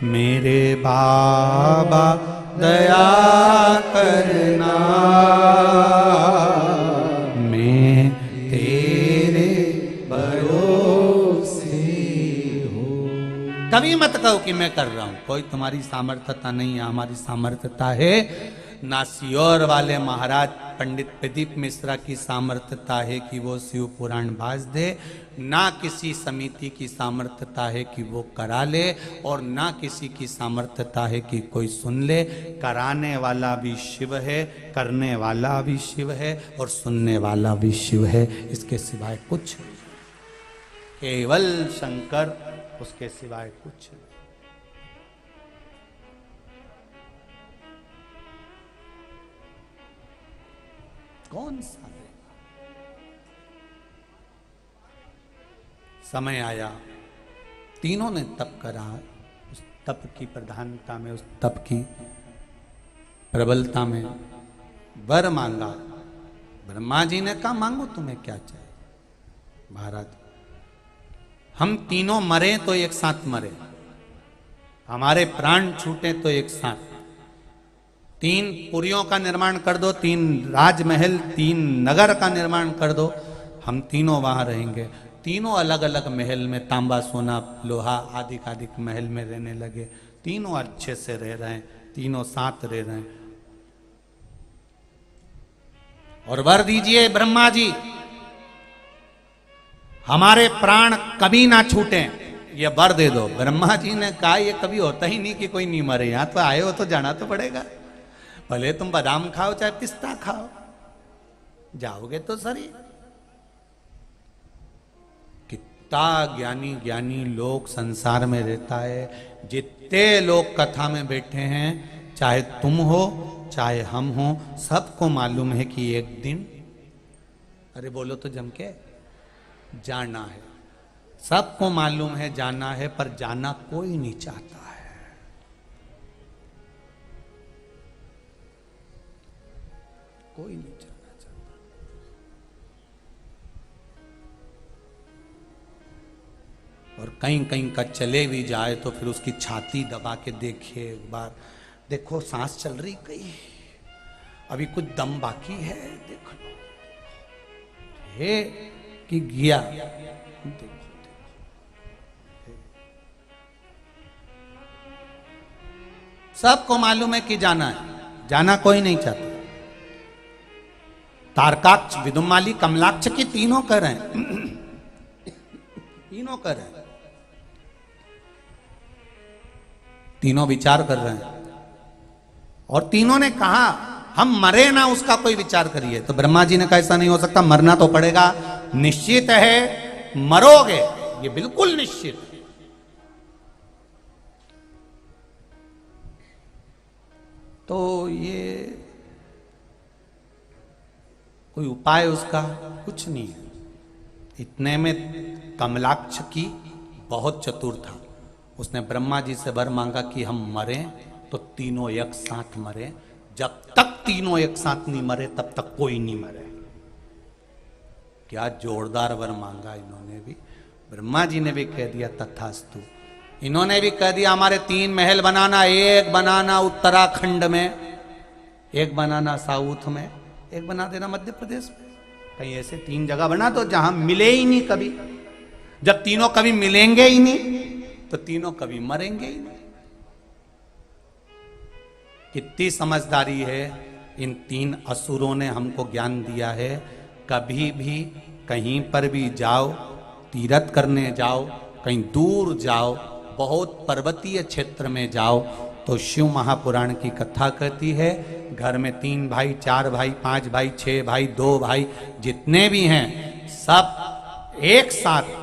मेरे बाबा दया करना, मैं तेरे भरोसे हूँ। कभी मत कहो कि मैं कर रहा हूं, कोई तुम्हारी सामर्थ्यता नहीं है, हमारी सामर्थ्यता है। ना सियोर वाले महाराज पंडित प्रदीप मिश्रा की सामर्थ्यता है कि वो शिव पुराण भाज दे, ना किसी समिति की सामर्थ्यता है कि वो करा ले, और ना किसी की सामर्थ्यता है कि कोई सुन ले। कराने वाला भी शिव है, करने वाला भी शिव है, और सुनने वाला भी शिव है। इसके सिवाय कुछ नहीं, केवल शंकर, उसके सिवाय कुछ नहीं। कौन सा देगा? समय आया, तीनों ने तप करा, उस तप की प्रधानता में, उस तप की प्रबलता में वर मांगा। ब्रह्मा जी ने कहा मांगो तुम्हें क्या चाहिए। महाराज हम तीनों मरे तो एक साथ मरे, हमारे प्राण छूटे तो एक साथ। 3 पुरियों का निर्माण कर दो, 3 राजमहल, 3 नगर का निर्माण कर दो, हम तीनों वहां रहेंगे। तीनों अलग अलग महल में, तांबा सोना लोहा आदि आदिक महल में रहने लगे। तीनों अच्छे से रह रहे हैं, तीनों साथ रह रहे हैं। और वर दीजिए ब्रह्मा जी, हमारे प्राण कभी ना छूटे, ये वर दे दो। ब्रह्मा जी ने कहा ये कभी होता ही नहीं कि कोई नहीं मरे, यहां तो आए हो तो जाना तो पड़ेगा। भले तुम बादाम खाओ चाहे पिस्ता खाओ, जाओगे तो सही। कितना ज्ञानी ज्ञानी लोग संसार में रहता है। जितने लोग कथा में बैठे हैं, चाहे तुम हो चाहे हम हो, सबको मालूम है कि एक दिन, अरे बोलो तो जम के, जाना है, सबको मालूम है जाना है, पर जाना कोई नहीं चाहता है। कोई नहीं जाना चाहता। और कहीं कहीं का चले भी जाए तो फिर उसकी छाती दबा के देखिए एक बार, देखो सांस चल रही कहीं, अभी कुछ दम बाकी है, देखो है कि गया। देखो सबको मालूम है कि जाना है, जाना कोई नहीं चाहता। तारकाक्ष, विदुमाली, कमलाक्ष की तीनों कर रहे हैं, तीनों कर रहे हैं, तीनों विचार कर रहे हैं। और तीनों ने कहा हम मरे ना उसका कोई विचार करिए। तो ब्रह्मा जी ने कहा ऐसा नहीं हो सकता, मरना तो पड़ेगा, निश्चित है मरोगे, ये बिल्कुल निश्चित है। तो ये कोई उपाय उसका कुछ नहीं है। इतने में कमलाक्ष की बहुत चतुर था, उसने ब्रह्मा जी से वर मांगा कि हम मरें तो तीनों एक साथ मरे, जब तक तीनों एक साथ नहीं मरे तब तक कोई नहीं मरे। क्या जोरदार वर मांगा इन्होंने भी, ब्रह्मा जी ने भी कह दिया तथास्तु। इन्होंने भी कह दिया हमारे 3 महल बनाना, एक बनाना उत्तराखंड में, एक बनाना साउथ में, एक बना देना मध्य प्रदेश में, कहीं ऐसे 3 जगह बना दो जहां मिले ही नहीं कभी। जब तीनों कभी मिलेंगे ही नहीं तो तीनों कभी मरेंगे ही नहीं। कितनी समझदारी है इन 3 असुरों ने हमको ज्ञान दिया है। कभी भी कहीं पर भी जाओ, तीर्थ करने जाओ, कहीं दूर जाओ, बहुत पर्वतीय क्षेत्र में जाओ, तो शिव महापुराण की कथा कहती है घर में 3 भाई, 4 भाई, 5 भाई, 6 भाई, 2 भाई, जितने भी हैं सब एक साथ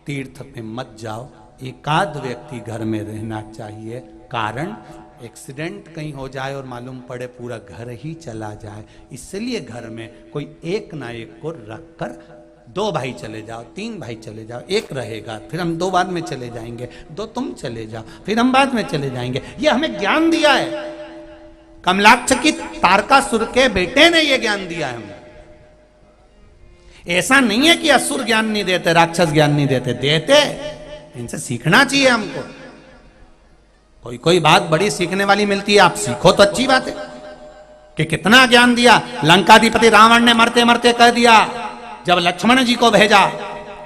तीर्थ पे मत जाओ, एकाध व्यक्ति घर में रहना चाहिए। कारण एक्सीडेंट कहीं हो जाए और मालूम पड़े पूरा घर ही चला जाए, इसलिए घर में कोई एक ना एक को रखकर 2 भाई चले जाओ, 3 भाई चले जाओ, एक रहेगा, फिर हम 2 बाद में चले जाएंगे, 2 तुम चले जाओ, फिर हम बाद में चले जाएंगे। ये हमें ज्ञान दिया है, कमलाक्ष की तारकासुर के बेटे ने ये ज्ञान दिया है हमें। ऐसा नहीं है कि असुर ज्ञान नहीं देते, राक्षस ज्ञान नहीं देते, देते, इनसे सीखना चाहिए हमको। कोई कोई बात बड़ी सीखने वाली मिलती है, आप सीखो तो अच्छी बात है कि कितना ज्ञान दिया। लंकाधिपति रावण ने मरते मरते कह दिया, जब लक्ष्मण जी को भेजा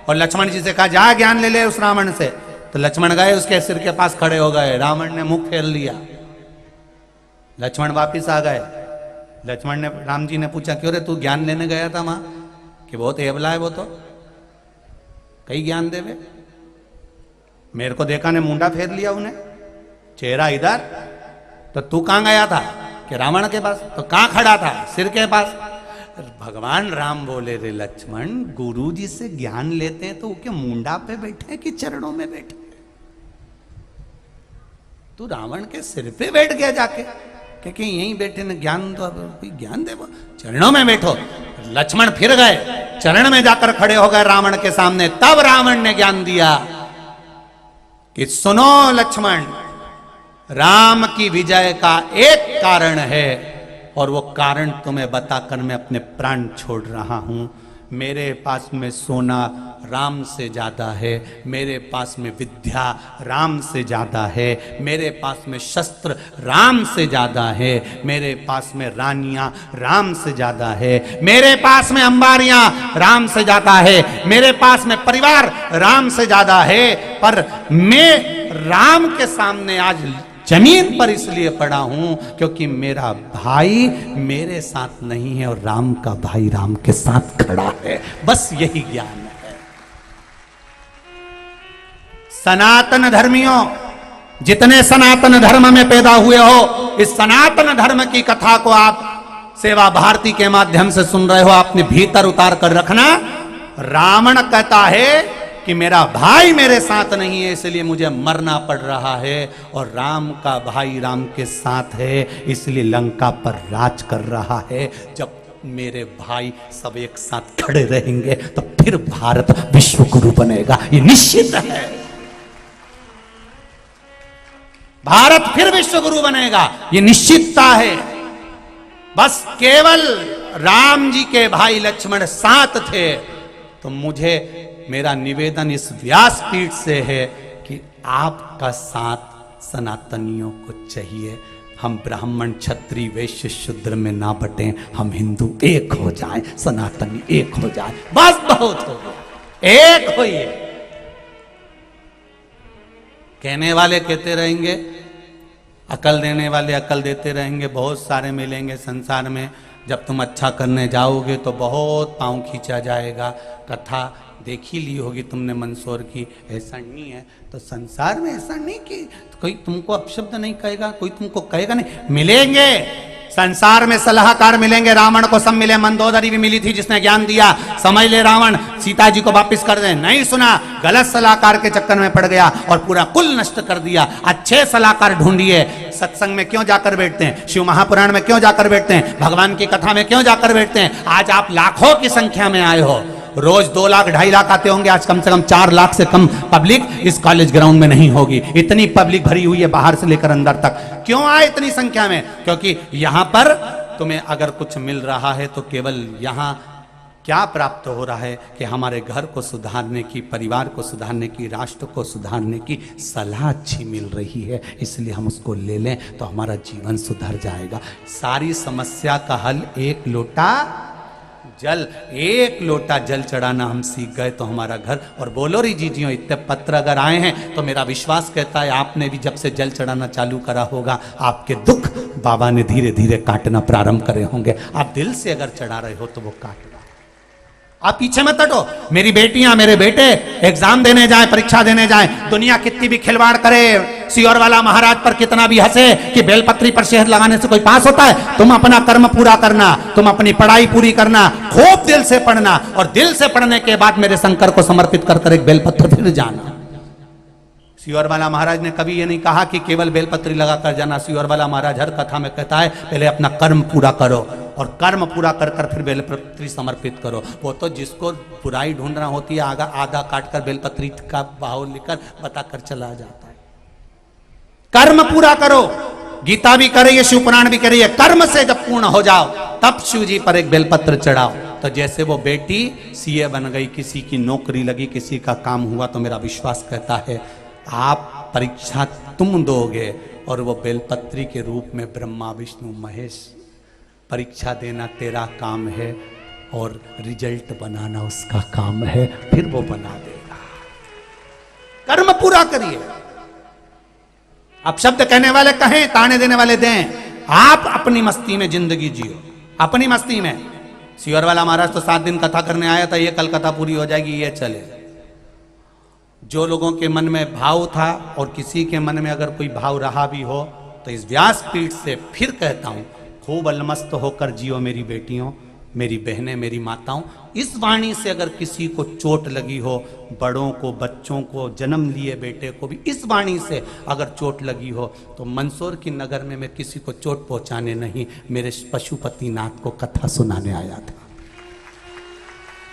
और लक्ष्मण जी से कहा जा ज्ञान ले ले उस रावण से, तो लक्ष्मण गए उसके सिर के पास खड़े हो गए, रावण ने मुंह फेर लिया, लक्ष्मण वापिस आ गए। लक्ष्मण ने, राम जी ने पूछा क्यों रे तू ज्ञान लेने गया था वहां, कि बहुत एबला है वो तो कई ज्ञान देवे, मेरे को देखा ने मुंडा फेर लिया उन्हें, चेहरा इधर, तो तू कहां गया था, कि रावण के पास, तो कहां खड़ा था, सिर के पास। भगवान राम बोले रे लक्ष्मण, गुरु जी से ज्ञान लेते हैं तो वो क्या मुंडा पे बैठे कि चरणों में बैठे, तू रावण के सिर पे बैठ गया जाके, क्योंकि यहीं बैठे न ज्ञान तो कोई ज्ञान दे, चरणों में बैठो। लक्ष्मण फिर गए, चरण में जाकर खड़े हो गए रावण के सामने, तब रावण ने ज्ञान दिया कि सुनो लक्ष्मण, राम की विजय का एक कारण है और वो कारण तुम्हें बताकर मैं अपने प्राण छोड़ रहा हूं। मेरे पास में सोना राम से ज्यादा है, मेरे पास में विद्या राम से ज्यादा है, मेरे पास में शस्त्र राम से ज्यादा है, मेरे पास में रानियां राम से ज्यादा है, मेरे पास में अंबारियां राम से ज्यादा है, मेरे पास में परिवार राम से ज्यादा है, पर मैं राम के सामने आज जमीन पर इसलिए पड़ा हूं क्योंकि मेरा भाई मेरे साथ नहीं है और राम का भाई राम के साथ खड़ा है। बस यही ज्ञान है। सनातन धर्मियों, जितने सनातन धर्म में पैदा हुए हो, इस सनातन धर्म की कथा को आप सेवा भारती के माध्यम से सुन रहे हो, अपने भीतर उतार कर रखना। रावण कहता है कि मेरा भाई मेरे साथ नहीं है इसलिए मुझे मरना पड़ रहा है, और राम का भाई राम के साथ है इसलिए लंका पर राज कर रहा है। जब मेरे भाई सब एक साथ खड़े रहेंगे तो फिर भारत विश्व गुरु बनेगा, ये निश्चित है। भारत फिर विश्व गुरु बनेगा, ये निश्चितता है। बस केवल राम जी के भाई लक्ष्मण साथ थे। तो मुझे मेरा निवेदन इस व्यासपीठ से है कि आपका साथ सनातनियों को चाहिए। हम ब्राह्मण क्षत्रिय वैश्य शूद्र में ना बटें, हम हिंदू एक हो जाएं, सनातनी एक हो जाए, बस बहुत हो गया, एक होइए। कहने वाले कहते रहेंगे, अकल देने वाले अकल देते रहेंगे, बहुत सारे मिलेंगे संसार में। जब तुम अच्छा करने जाओगे तो बहुत पांव खींचा जाएगा। कथा देखी ली होगी तुमने मंदसौर की, ऐसा नहीं है तो संसार में ऐसा नहीं कि कोई तुमको अपशब्द नहीं कहेगा, कोई तुमको कहेगा नहीं। मिलेंगे संसार में सलाहकार मिलेंगे, रावण को सब मिले, मंदोदरी भी मिली थी जिसने ज्ञान दिया, समझ ले रावण सीता जी को वापस कर दे, नहीं सुना, गलत सलाहकार के चक्कर में पड़ गया और पूरा कुल नष्ट कर दिया। अच्छे सलाहकार ढूंढिए। सत्संग में क्यों जाकर बैठते हैं, शिव महापुराण में क्यों जाकर बैठते हैं, भगवान की कथा में क्यों जाकर बैठते हैं। आज आप लाखों की संख्या में आए हो, रोज 2 लाख 2.5 लाख आते होंगे, आज कम से कम 4 लाख से कम पब्लिक इस कॉलेज ग्राउंड में नहीं होगी। इतनी पब्लिक भरी हुई है बाहर से लेकर अंदर तक। क्यों आए इतनी संख्या में? क्योंकि यहां पर तुम्हें अगर कुछ मिल रहा है तो केवल यहां क्या प्राप्त हो रहा है कि हमारे घर को सुधारने की, परिवार को सुधारने की, राष्ट्र को सुधारने की सलाह अच्छी मिल रही है, इसलिए हम उसको ले लें तो हमारा जीवन सुधर जाएगा। सारी समस्या का हल एक लोटा जल, एक लोटा जल चढ़ाना हम सीख गए तो हमारा घर। और बोलो री जीजियों, इतने पत्र अगर आए हैं तो मेरा विश्वास कहता है आपने भी जब से जल चढ़ाना चालू करा होगा, आपके दुख बाबा ने धीरे धीरे काटना प्रारंभ करे होंगे। आप दिल से अगर चढ़ा रहे हो तो वो काट, आप पीछे मत हटो। मेरी बेटियां मेरे बेटे एग्जाम देने जाएं, परीक्षा देने जाएं, दुनिया कितनी भी खिलवाड़ करे, सियोर वाला महाराज पर कितना भी हंसे कि बेलपत्री पर शहद लगाने से कोई पास होता है, तुम अपना कर्म पूरा करना, तुम अपनी पढ़ाई पूरी करना, खूब दिल से पढ़ना, और दिल से पढ़ने के बाद मेरे शंकर को समर्पित कर एक बेलपत्र फिर जाना। सियोर वाला महाराज ने कभी ये नहीं कहा कि केवल बेलपत्री लगा कर जाना। सियोर वाला महाराज हर कथा में कहता है पहले अपना कर्म पूरा करो, और कर्म पूरा कर कर फिर बेलपत्री समर्पित करो। वो तो जिसको बुराई ढूंढना होती है आगा आधा काट कर बेलपत्री का भाव लेकर बताकर चला जाता है। कर्म पूरा करो। गीता भी करिए, शिव पुराण भी करिए, कर्म से जब पूर्ण हो जाओ तब शिव जी पर एक बेलपत्र चढ़ाओ। तो जैसे वो बेटी सीए बन गई, किसी की नौकरी लगी, किसी का काम हुआ, तो मेरा विश्वास कहता है आप परीक्षा तुम दोगे और वो बेलपत्री के रूप में ब्रह्मा विष्णु महेश, परीक्षा देना तेरा काम है और रिजल्ट बनाना उसका काम है, फिर वो बना देगा। कर्म पूरा करिए। आप शब्द कहने वाले कहें, ताने देने वाले दें, आप अपनी मस्ती में जिंदगी जियो, अपनी मस्ती में। सियोर वाला महाराज तो 7 दिन कथा करने आया था, ये कल कथा पूरी हो जाएगी, ये चले। जो लोगों के मन में भाव था और किसी के मन में अगर कोई भाव रहा भी हो तो इस व्यासपीठ से फिर कहता हूं, खूब अलमस्त होकर जियो मेरी बेटियों, मेरी बहनें, मेरी माताओं। इस वाणी से अगर किसी को चोट लगी हो, बड़ों को, बच्चों को, जन्म लिए बेटे को भी इस वाणी से अगर चोट लगी हो, तो मंदसौर की नगर में मैं किसी को चोट पहुंचाने नहीं, मेरे पशुपतिनाथ को कथा सुनाने आया था।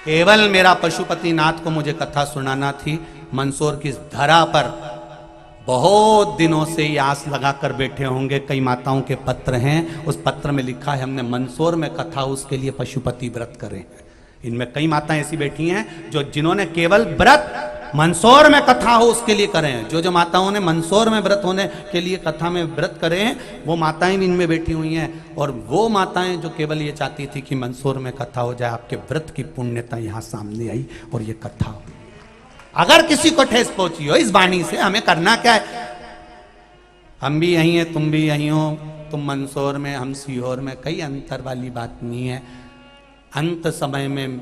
केवल मेरा पशुपतिनाथ को मुझे कथा सुनाना थी। मंदसौर की धरा पर बहुत दिनों से ये आस लगाकर बैठे होंगे, कई माताओं के पत्र हैं, उस पत्र में लिखा है हमने मंदसौर में कथा उसके लिए पशुपति व्रत करे। इनमें कई माताएं ऐसी बैठी हैं जो जिन्होंने केवल व्रत मंदसौर में कथा हो उसके लिए करे हैं। जो माताओं ने मंदसौर में व्रत होने के लिए कथा में व्रत करे हैं, वो माताएं भी इनमें बैठी हुई हैं। और वो माताएं जो केवल ये चाहती थी कि मंदसौर में कथा हो जाए, आपके व्रत की पुण्यता यहाँ सामने आई और ये कथा हुई। अगर किसी को ठेस पहुंची हो इस वाणी से, हमें करना क्या है? हम भी यहीं हैं, तुम भी यहीं हो, तुम मंदसौर में, हम सीहोर में, कई अंतर वाली बात नहीं है। अंत समय में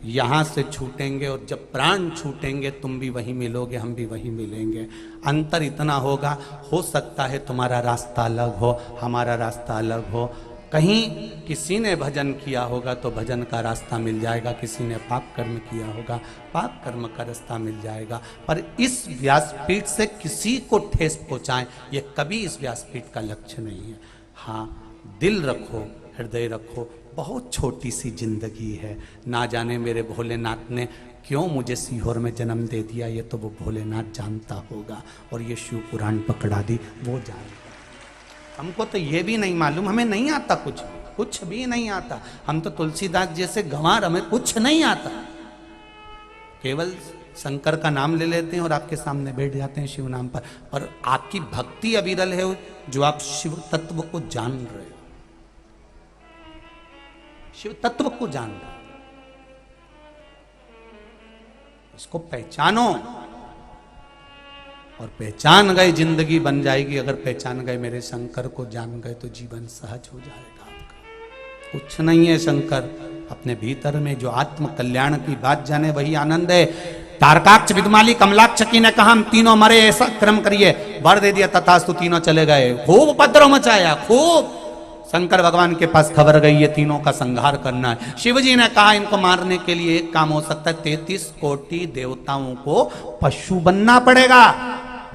यहाँ से छूटेंगे और जब प्राण छूटेंगे तुम भी वहीं मिलोगे, हम भी वहीं मिलेंगे। अंतर इतना होगा, हो सकता है तुम्हारा रास्ता अलग हो, हमारा रास्ता अलग हो। कहीं किसी ने भजन किया होगा तो भजन का रास्ता मिल जाएगा, किसी ने पाप कर्म किया होगा, पाप कर्म का रास्ता मिल जाएगा। पर इस व्यासपीठ से किसी को ठेस पहुंचाएं, ये कभी इस व्यासपीठ का लक्ष्य नहीं है। हाँ, दिल रखो, हृदय रखो, बहुत छोटी सी जिंदगी है, ना जाने मेरे भोलेनाथ ने क्यों मुझे सीहोर में जन्म दे दिया, ये तो वो भोलेनाथ जानता होगा। और ये शिव पुराण पकड़ा दी, वो जानता। हमको तो ये भी नहीं मालूम, हमें नहीं आता कुछ भी नहीं आता। हम तो तुलसीदास जैसे गंवार, हमें कुछ नहीं आता, केवल शंकर का नाम ले लेते हैं और आपके सामने बैठ जाते हैं शिव नाम पर आपकी भक्ति अविरल है जो आप शिव तत्व को जान रहे हो, शिव तत्व को जान रहे हो, इसको पहचानो। और पहचान गए जिंदगी बन जाएगी। अगर पहचान गए मेरे शंकर को जान गए तो जीवन सहज हो जाएगा आपका। कुछ नहीं है शंकर, अपने भीतर में जो आत्म कल्याण की बात जाने वही आनंद है। तारकाक्ष, विदुमाली, कमलाक्ष की ने कहा हम तीनों मरे, ऐसा क्रम करिए, वर दे दिया, तथास्तु तीनों चले गए। खूब उपद्रव मचाया, खूब। शंकर भगवान के पास खबर गई ये तीनों का संहार करना है। शिवजी ने कहा इनको मारने के लिए एक काम हो सकता है, 33 कोटि देवताओं को पशु बनना पड़ेगा।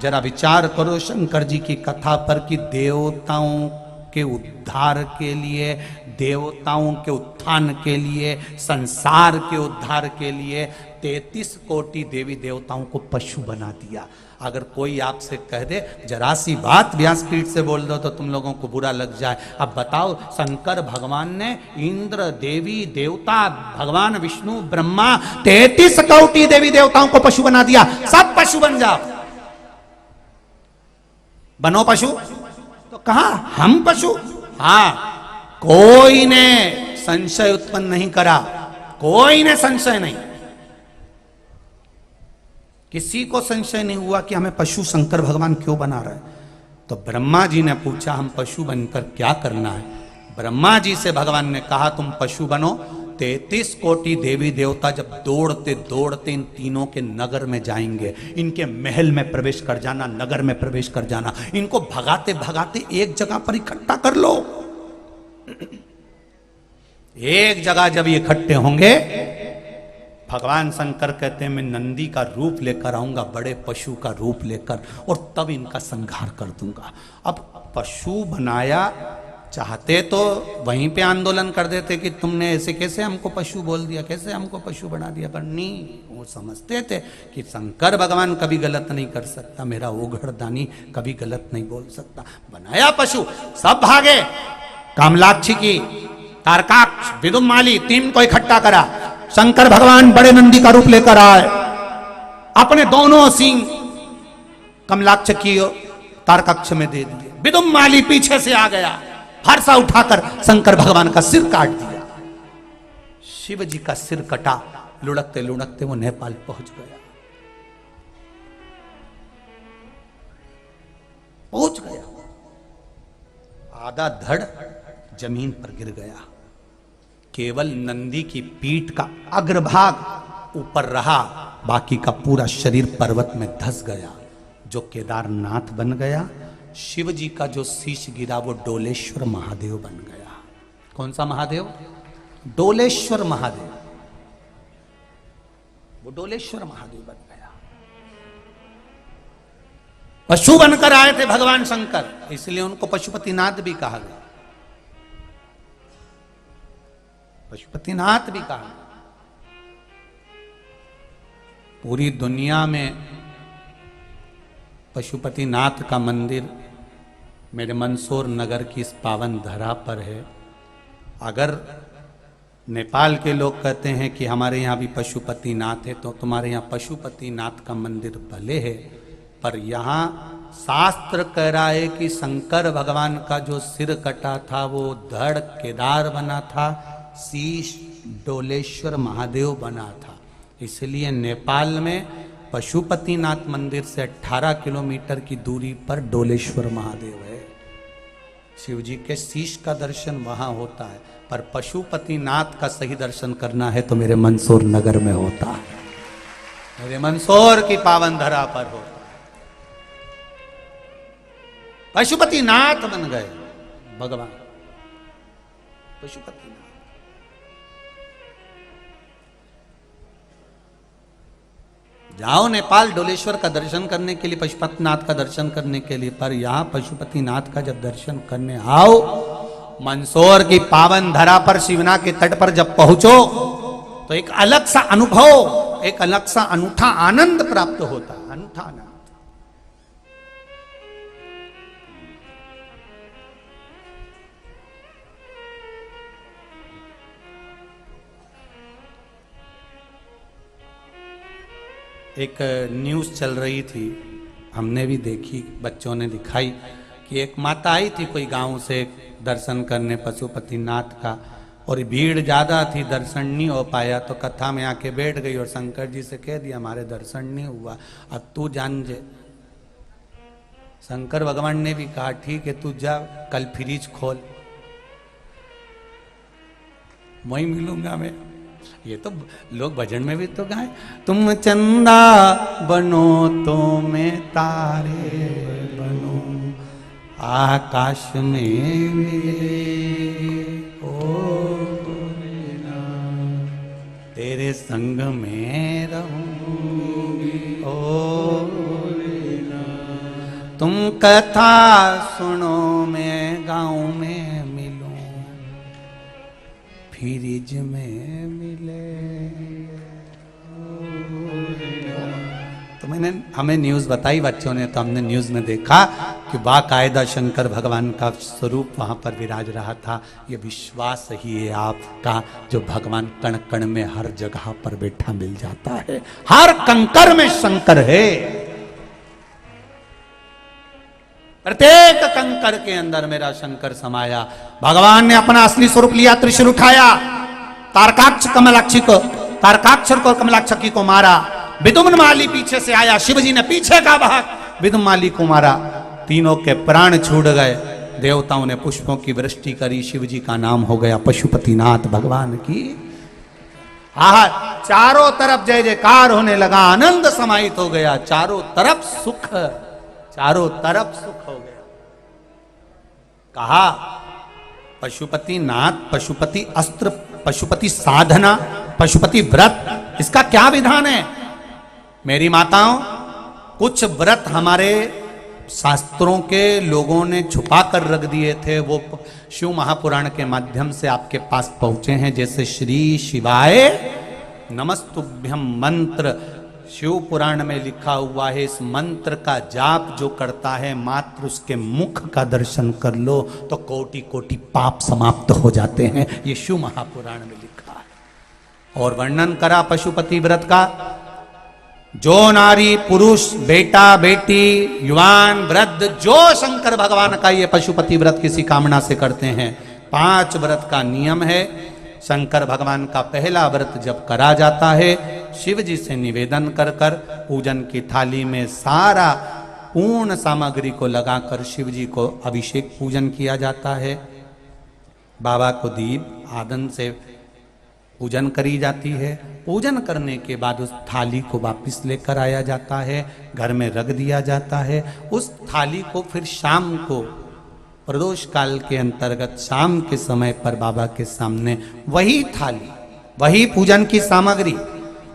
जरा विचार करो शंकर जी की कथा पर कि देवताओं के उद्धार के लिए, देवताओं के उत्थान के लिए, संसार के उद्धार के लिए 33 कोटि देवी देवताओं को पशु बना दिया। अगर कोई आपसे कह दे जरा सी बात व्यासपीठ से बोल दो तो तुम लोगों को बुरा लग जाए। अब बताओ, शंकर भगवान ने इंद्र, देवी देवता, भगवान विष्णु, ब्रह्मा, 33 कोटि देवी देवताओं को पशु बना दिया। सब पशु बन जाओ, बनो पशु। तो कहा हम पशु? हाँ, कोई ने संशय उत्पन्न नहीं करा, कोई ने संशय नहीं, किसी को संशय नहीं हुआ कि हमें पशु शंकर भगवान क्यों बना रहे। तो ब्रह्मा जी ने पूछा हम पशु बनकर क्या करना है। ब्रह्मा जी से भगवान ने कहा तुम पशु बनो। 33 कोटि देवी देवता जब दौड़ते दौड़ते इन तीनों के नगर में जाएंगे, इनके महल में प्रवेश कर जाना, नगर में प्रवेश कर जाना, इनको भगाते भगाते एक जगह पर इकट्ठा कर लो। एक जगह जब ये इकट्ठे होंगे, भगवान शंकर कहते हैं मैं नंदी का रूप लेकर आऊंगा, बड़े पशु का रूप लेकर, और तब इनका संहार कर दूंगा। अब पशु बनाया, चाहते तो वहीं पे आंदोलन कर देते कि तुमने ऐसे कैसे हमको पशु बोल दिया, कैसे हमको पशु बना दिया, पर नहीं, वो समझते थे कि शंकर भगवान कभी गलत नहीं कर सकता, मेरा ओघड़दानी कभी गलत नहीं बोल सकता। बनाया पशु, सब भागे। कामलाक्षी की, तारकाक्ष, विदुमाली, तीन को इकट्ठा करा। शंकर भगवान बड़े नंदी का रूप लेकर आए, अपने दोनों सींग कमलाक्ष की तारकाक्ष में दे दिए। विदुमाली पीछे से आ गया, फरसा उठाकर शंकर भगवान का सिर काट दिया। शिव जी का सिर कटा, लुढ़कते लुढ़कते वो नेपाल पहुंच गया, पहुंच गया। आधा धड़ जमीन पर गिर गया, केवल नंदी की पीठ का अग्रभाग ऊपर रहा, बाकी का पूरा शरीर पर्वत में धंस गया, जो केदारनाथ बन गया। शिव जी का जो शीश गिरा वो डोलेश्वर महादेव बन गया। कौन सा महादेव? डोलेश्वर महादेव, वो डोलेश्वर महादेव बन गया। पशु बनकर आए थे भगवान शंकर, इसलिए उनको पशुपतिनाथ भी कहा गया, पशुपतिनाथ भी कहा। पूरी दुनिया में पशुपतिनाथ का मंदिर मेरे मंदसौर नगर की इस पावन धरा पर है। अगर नेपाल के लोग कहते हैं कि हमारे यहाँ भी पशुपतिनाथ है, तो तुम्हारे यहाँ पशुपतिनाथ का मंदिर भले है, पर यहाँ शास्त्र कह रहा है कि शंकर भगवान का जो सिर कटा था वो धड़ केदार बना था, शीश डोलेश्वर महादेव बना था। इसलिए नेपाल में पशुपतिनाथ मंदिर से 18 किलोमीटर की दूरी पर डोलेश्वर महादेव है। शिव जी के शीश का दर्शन वहां होता है, पर पशुपतिनाथ का सही दर्शन करना है तो मेरे मंदसौर नगर में होता है, मेरे मंदसौर की पावन धरा पर होता है। पशुपतिनाथ बन गए भगवान, पशुपतिनाथ। जाओ नेपाल डोलेश्वर का दर्शन करने के लिए, पशुपतिनाथ का दर्शन करने के लिए, पर यहां पशुपतिनाथ का जब दर्शन करने आओ मंदसौर की पावन धरा पर शिवना के तट पर जब पहुंचो तो एक अलग सा अनुभव, एक अलग सा अनूठा आनंद प्राप्त होता, अनूठा आनंद। एक न्यूज़ चल रही थी, हमने भी देखी, बच्चों ने दिखाई कि एक माता आई थी कोई गांव से दर्शन करने पशुपतिनाथ का, और भीड़ ज़्यादा थी, दर्शन नहीं हो पाया, तो कथा में आके बैठ गई और शंकर जी से कह दिया हमारे दर्शन नहीं हुआ, अब तू जान जे। शंकर भगवान ने भी कहा ठीक है तू जा, कल फ्रिज खोल, वहीं मिलूंगा मैं। ये तो लोग भजन में भी तो गाए, तुम चंदा बनो तो मैं तारे बनो आकाश में मिले, ओ तेरे संग में रहूंगी, ओ तुम कथा सुनो मैं गाँव में मिलूं, फ्रिज में मिले। तो हमें न्यूज़ बताई बच्चों ने, तो हमने न्यूज़ में देखा कि बाकायदा शंकर भगवान का स्वरूप वहाँ पर विराज रहा था। ये विश्वास ही है आपका, जो भगवान कण कण में हर जगह पर बैठा मिल जाता है, हर कंकर में शंकर है, प्रत्येक कंकर के अंदर मेरा शंकर समाया। भगवान ने अपना असली स्वरूप लिया, त्रिशूल उठाया, तारकाक्ष तारकाक्षर को कमलाक्षकी को मारा, विदुम्न माली पीछे से आया, शिवजी ने पीछे का भाग विदुम माली को मारा, तीनों के प्राण छूट गए, देवताओं ने पुष्पों की वृष्टि करी, शिवजी का नाम हो गया पशुपतिनाथ भगवान की। आहा, चारों तरफ जय जयकार होने लगा, आनंद समाहित हो गया, चारों तरफ सुख, चारों तरफ सुख हो गया। कहा पशुपति नाथ, पशुपति अस्त्र, पशुपति साधना, पशुपति व्रत, इसका क्या विधान है? मेरी माताओं, कुछ व्रत हमारे शास्त्रों के लोगों ने छुपा कर रख दिए थे, वो शिव महापुराण के माध्यम से आपके पास पहुंचे हैं। जैसे श्री शिवाय नमस्तुभ्यम मंत्र शिव पुराण में लिखा हुआ है, इस मंत्र का जाप जो करता है मात्र उसके मुख का दर्शन कर लो तो कोटि कोटि पाप समाप्त हो जाते हैं, ये शिव महापुराण में लिखा है। और वर्णन करा पशुपति व्रत का, जो नारी पुरुष बेटा बेटी युवान वृद्ध जो शंकर भगवान का ये पशुपति व्रत किसी कामना से करते हैं, 5 व्रत का नियम है। शंकर भगवान का पहला व्रत जब करा जाता है, शिव जी से निवेदन कर कर पूजन की थाली में सारा पूर्ण सामग्री को लगाकर शिव जी को अभिषेक पूजन किया जाता है। बाबा को दीप आदन से पूजन करी जाती है। पूजन करने के बाद उस थाली को वापस लेकर आया जाता है, घर में रख दिया जाता है। उस थाली को फिर शाम को प्रदोष काल के अंतर्गत शाम के समय पर बाबा के सामने वही थाली, वही पूजन की सामग्री,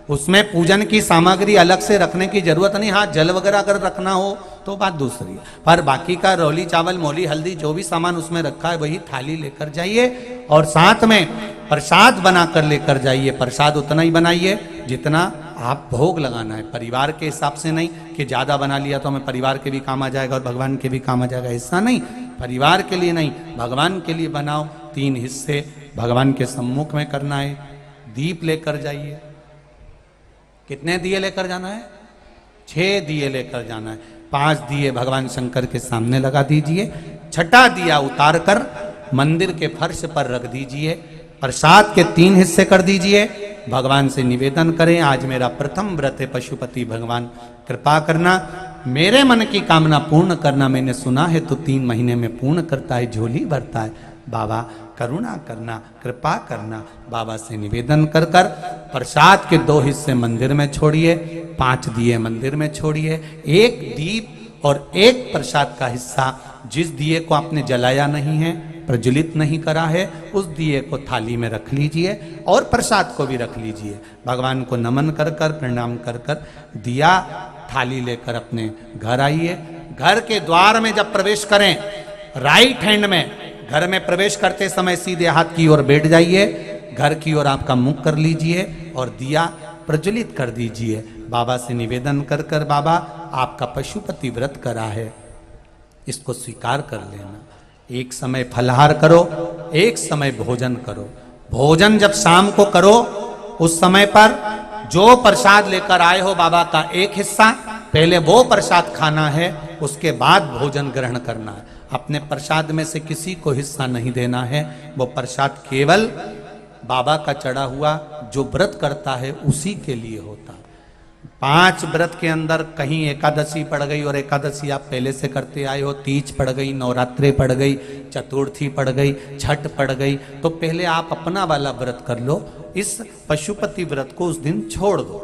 उसमें पूजन की सामग्री अलग से रखने की जरूरत नहीं। हाँ, जल वगैरह अगर रखना हो तो बात दूसरी है, पर बाकी का रोली चावल मोली हल्दी जो भी सामान उसमें रखा है वही थाली लेकर जाइए और साथ में प्रसाद बनाकर लेकर जाइए। प्रसाद उतना ही बनाइए जितना आप भोग लगाना है, परिवार के हिसाब से नहीं कि ज़्यादा बना लिया तो हमें परिवार के भी काम आ जाएगा और भगवान के भी काम आ जाएगा, ऐसा नहीं। परिवार के लिए नहीं, भगवान के लिए बनाओ। 3 हिस्से भगवान के सम्मुख में करना है। दीप लेकर जाइए। कितने दिए लेकर जाना है? 6 दिए लेकर जाना है। 5 दिए भगवान शंकर के सामने लगा दीजिए। छठा दिया उतार कर मंदिर के फर्श पर रख दीजिए। प्रसाद के 3 हिस्से कर दीजिए। भगवान से निवेदन करें, आज मेरा प्रथम व्रत है, पशुपति भगवान कृपा करना, मेरे मन की कामना पूर्ण करना। मैंने सुना है तो 3 महीने में पूर्ण करता है, झोली भरता है। बाबा करुणा करना, कृपा करना। बाबा से निवेदन कर कर प्रसाद के 2 हिस्से मंदिर में छोड़िए, 5 दिए मंदिर में छोड़िए। 1 दीप और 1 प्रसाद का हिस्सा जिस दिए को आपने जलाया नहीं है, प्रज्वलित नहीं करा है, उस दिए को थाली में रख लीजिए और प्रसाद को भी रख लीजिए। भगवान को नमन कर कर प्रणाम कर कर दिया थाली लेकर अपने घर आइए। घर के द्वार में जब प्रवेश करें, राइट हैंड में घर में प्रवेश करते समय सीधे हाथ की ओर बैठ जाइए, घर की ओर आपका मुख कर लीजिए और दिया प्रज्वलित कर दीजिए। बाबा से निवेदन कर कर, बाबा आपका पशुपति व्रत करा है, इसको स्वीकार कर लेना। एक समय फलाहार करो, एक समय भोजन करो। भोजन जब शाम को करो, उस समय पर जो प्रसाद लेकर आए हो बाबा का एक हिस्सा पहले वो प्रसाद खाना है, उसके बाद भोजन ग्रहण करना है। अपने प्रसाद में से किसी को हिस्सा नहीं देना है। वो प्रसाद केवल बाबा का चढ़ा हुआ जो व्रत करता है उसी के लिए होता है। 5 व्रत के अंदर कहीं एकादशी पड़ गई और एकादशी आप पहले से करते आए हो, तीज पड़ गई, नवरात्रे पड़ गई, चतुर्थी पड़ गई, छठ पड़ गई, तो पहले आप अपना वाला व्रत कर लो। इस पशुपति व्रत को उस दिन छोड़ दो,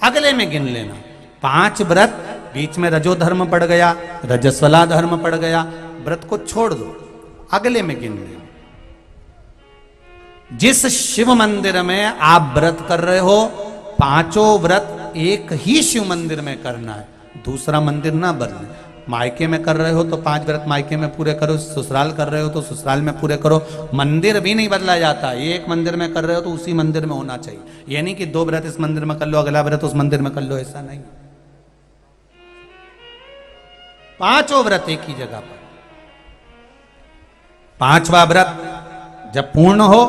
अगले में गिन लेना। 5 व्रत, बीच में रजो धर्म पड़ गया, रजस्वला धर्म पड़ गया, व्रत को छोड़ दो, अगले में गिन लेना। जिस शिव मंदिर में आप व्रत कर रहे हो, 5 व्रत एक ही शिव मंदिर में करना है, दूसरा मंदिर ना बदले। मायके में कर रहे हो तो 5 व्रत मायके में पूरे करो, ससुराल कर रहे हो तो ससुराल में पूरे करो। मंदिर भी नहीं बदला जाता, एक मंदिर में कर रहे हो तो उसी मंदिर में होना चाहिए। ये नहीं कि 2 व्रत इस मंदिर में कर लो, अगला व्रत उस मंदिर में कर लो, ऐसा नहीं। 5 व्रत एक ही जगह पर। 5वां व्रत जब पूर्ण हो,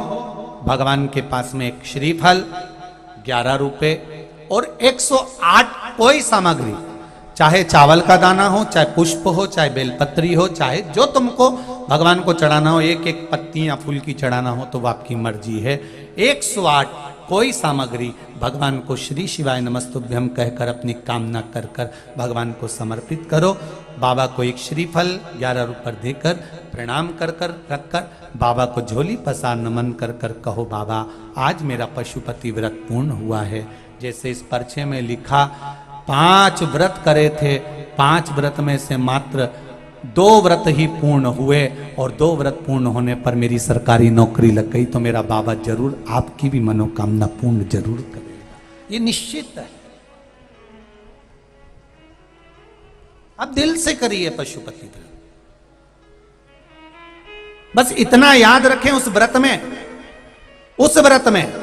भगवान के पास में एक श्रीफल, 11 रुपए और 108 कोई सामग्री, चाहे चावल का दाना हो, चाहे पुष्प हो, चाहे बेलपत्री हो, चाहे जो तुमको भगवान को चढ़ाना हो, एक एक पत्ती या फूल की चढ़ाना हो तो वो आपकी मर्जी है। 108 कोई सामग्री भगवान को श्री शिवाय नमस्तुभ्यम कहकर अपनी कामना कर कर भगवान को समर्पित करो। बाबा को एक श्रीफल 11 रुपये देकर प्रणाम कर कर रख कर बाबा को झोली पसार नमन कर कर कहो, बाबा आज मेरा पशुपति व्रत पूर्ण हुआ है। जैसे इस पर्चे में लिखा 5 व्रत करे थे, 5 व्रत में से मात्र 2 व्रत ही पूर्ण हुए और 2 व्रत पूर्ण होने पर मेरी सरकारी नौकरी लग गई, तो मेरा बाबा जरूर आपकी भी मनोकामना पूर्ण जरूर करेगा, ये निश्चित है। अब दिल से करिए पशुपति व्रत, बस इतना याद रखें उस व्रत में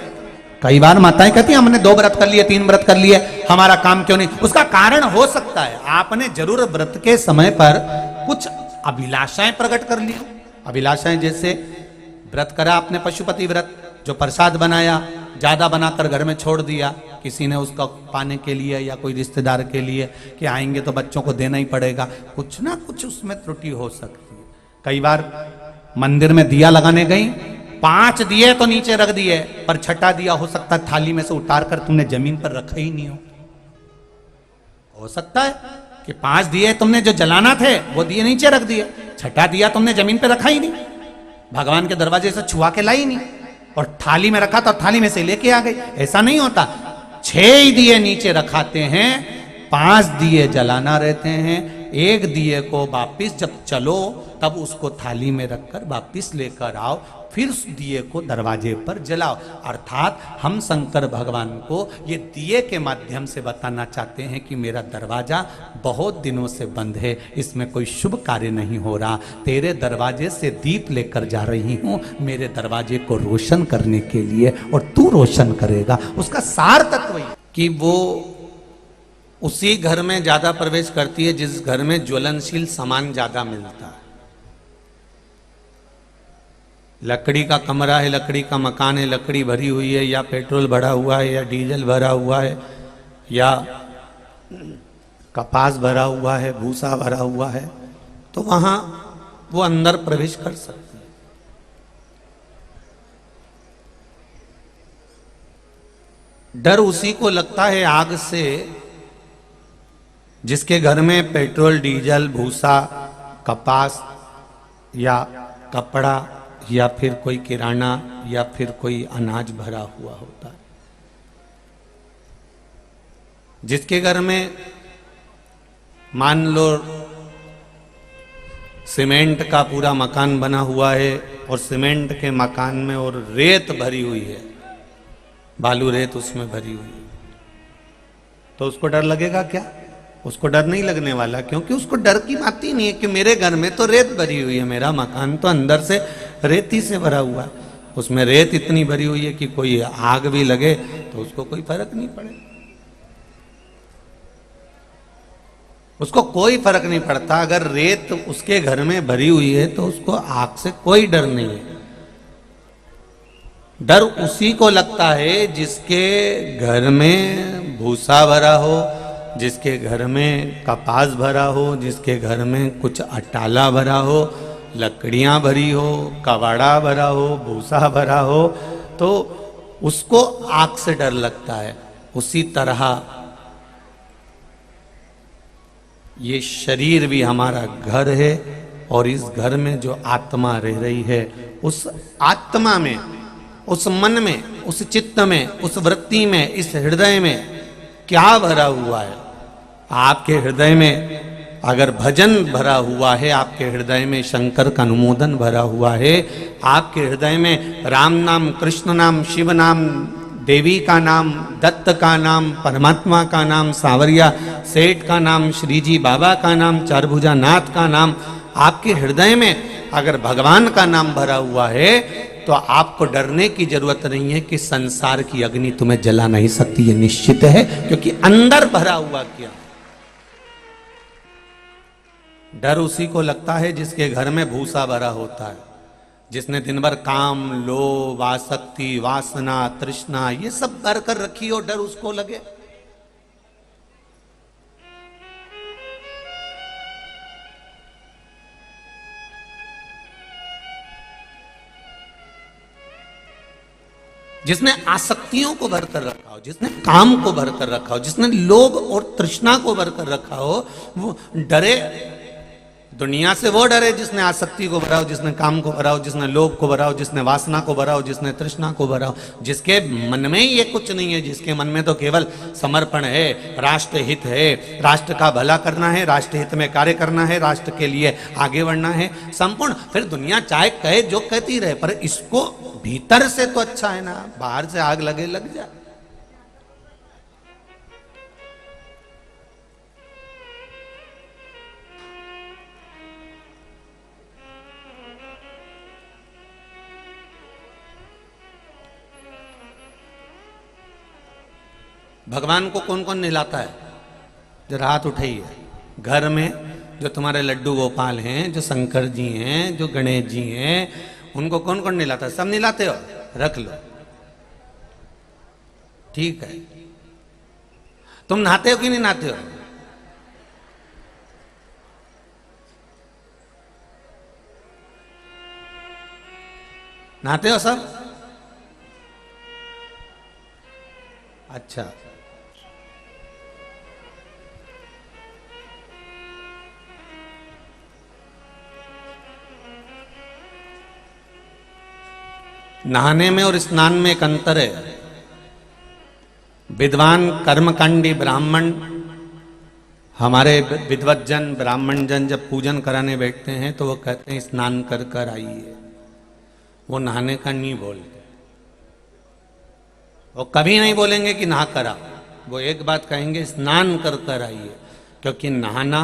कई बार माताएं कहती हैं हमने 2 व्रत कर लिए, 3 व्रत कर लिए, हमारा काम क्यों नहीं। उसका कारण हो सकता है आपने जरूर व्रत के समय पर कुछ अभिलाषाएं प्रकट कर ली। अभिलाषाएं जैसे व्रत करा आपने पशुपति व्रत, जो प्रसाद बनाया ज्यादा बनाकर घर में छोड़ दिया, किसी ने उसका पाने के लिए या कोई रिश्तेदार के लिए कि आएंगे तो बच्चों को देना ही पड़ेगा, कुछ ना कुछ उसमें त्रुटि हो सकती है। कई बार मंदिर में दिया लगाने गई, 5 दिए तो नीचे रख दिए, पर छठा दिया हो सकता है थाली में से उतार कर तुमने जमीन पर रखा ही नहीं हो सकता है कि 5 दिए तुमने जो जलाना थे वो दिए नीचे रख दिए, छठा दिया तुमने जमीन पे रखा ही नहीं, भगवान के दरवाजे से छुआ के लाई नहीं, और थाली में रखा तो थाली में से लेके आ गई। ऐसा नहीं होता, 6 दिए नीचे रखाते हैं, 5 दिए जलाना रहते हैं। एक दिए को वापिस जब चलो तब उसको थाली में रखकर वापिस लेकर आओ, फिर उस दिए को दरवाजे पर जलाओ। अर्थात हम शंकर भगवान को ये दिए के माध्यम से बताना चाहते हैं कि मेरा दरवाजा बहुत दिनों से बंद है, इसमें कोई शुभ कार्य नहीं हो रहा, तेरे दरवाजे से दीप लेकर जा रही हूँ मेरे दरवाजे को रोशन करने के लिए, और तू रोशन करेगा। उसका सार तत्व ही कि वो उसी घर में ज्यादा प्रवेश करती है जिस घर में ज्वलनशील सामान ज्यादा मिलता है। लकड़ी का कमरा है, लकड़ी का मकान है, लकड़ी भरी हुई है, या पेट्रोल भरा हुआ है, या डीजल भरा हुआ है, या कपास भरा हुआ है, भूसा भरा हुआ है, तो वहां वो अंदर प्रवेश कर सकते हैं। डर उसी को लगता है आग से जिसके घर में पेट्रोल, डीजल, भूसा, कपास या कपड़ा या फिर कोई किराना या फिर कोई अनाज भरा हुआ होता है। जिसके घर में मान लो सीमेंट का पूरा मकान बना हुआ है और सीमेंट के मकान में और रेत भरी हुई है, बालू रेत उसमें भरी हुई है, तो उसको डर लगेगा क्या? उसको डर नहीं लगने वाला, क्योंकि उसको डर की बात ही नहीं है कि मेरे घर में तो रेत भरी हुई है, मेरा मकान तो अंदर से रेती से भरा हुआ है, उसमें रेत इतनी भरी हुई है कि कोई आग भी लगे तो उसको कोई फर्क नहीं पड़ेगा। उसको कोई फर्क नहीं पड़ता, अगर रेत उसके घर में भरी हुई है तो उसको आग से कोई डर नहीं है। डर उसी को लगता है जिसके घर में भूसा भरा हो, जिसके घर में कपास भरा हो, जिसके घर में कुछ अटाला भरा हो, लकड़ियां भरी हो, कबाड़ा भरा हो, भूसा भरा हो, तो उसको आग से डर लगता है। उसी तरह ये शरीर भी हमारा घर है, और इस घर में जो आत्मा रह रही है, उस आत्मा में, उस मन में, उस चित्त में, उस वृत्ति में, इस हृदय में क्या भरा हुआ है। आपके हृदय में अगर भजन भरा हुआ है, आपके हृदय में शंकर का अनुमोदन भरा हुआ है, आपके हृदय में राम नाम, कृष्ण नाम, शिव नाम, देवी का नाम, दत्त का नाम, परमात्मा का नाम, सांवरिया सेठ का नाम, श्री जी बाबा का नाम, चारभुजा नाथ का नाम, आपके हृदय में अगर भगवान का नाम भरा हुआ है, तो आपको डरने की जरूरत नहीं है कि संसार की अग्नि तुम्हें जला नहीं सकती, ये निश्चित है, क्योंकि अंदर भरा हुआ क्या। डर उसी को लगता है जिसके घर में भूसा भरा होता है, जिसने दिन भर काम, लोभ, आसक्ति, वासना, तृष्णा ये सब भर कर रखी हो, डर उसको लगे। जिसने आसक्तियों को भरकर रखा हो, जिसने काम को भरकर रखा हो, जिसने लोभ और तृष्णा को भरकर रखा हो, वो डरे। दुनिया से वो डरे जिसने आसक्ति को भरा हो, जिसने काम को भरा हो, जिसने लोभ को भरा हो, जिसने वासना को भरा हो, जिसने तृष्णा को भरा हो। जिसके मन में ये कुछ नहीं है, जिसके मन में तो केवल समर्पण है, राष्ट्र हित है, राष्ट्र का भला करना है, राष्ट्र हित में कार्य करना है, राष्ट्र के लिए आगे बढ़ना है संपूर्ण, फिर दुनिया चाहे कहे जो कहती रहे, पर इसको भीतर से तो अच्छा है ना, बाहर से आग लगे लग जाए। भगवान को कौन कौन नहलाता है? जरा हाथ उठाइए। घर में जो तुम्हारे लड्डू गोपाल हैं, जो शंकर जी हैं, जो गणेश जी हैं, उनको कौन कौन नहलाता है? सब नहलाते हो? रख लो, ठीक है। तुम नहाते हो कि नहीं नहाते हो? नहाते हो सब? अच्छा, नहाने में और स्नान में एक अंतर है। विद्वान कर्मकांडी ब्राह्मण, हमारे विद्वत जन, ब्राह्मण जन जब पूजन कराने बैठते हैं तो वो कहते हैं स्नान कर कर आइए। वो नहाने का नहीं बोलते, वो कभी नहीं बोलेंगे कि नहा कर आओ, वो एक बात कहेंगे स्नान कर कर आइए। क्योंकि नहाना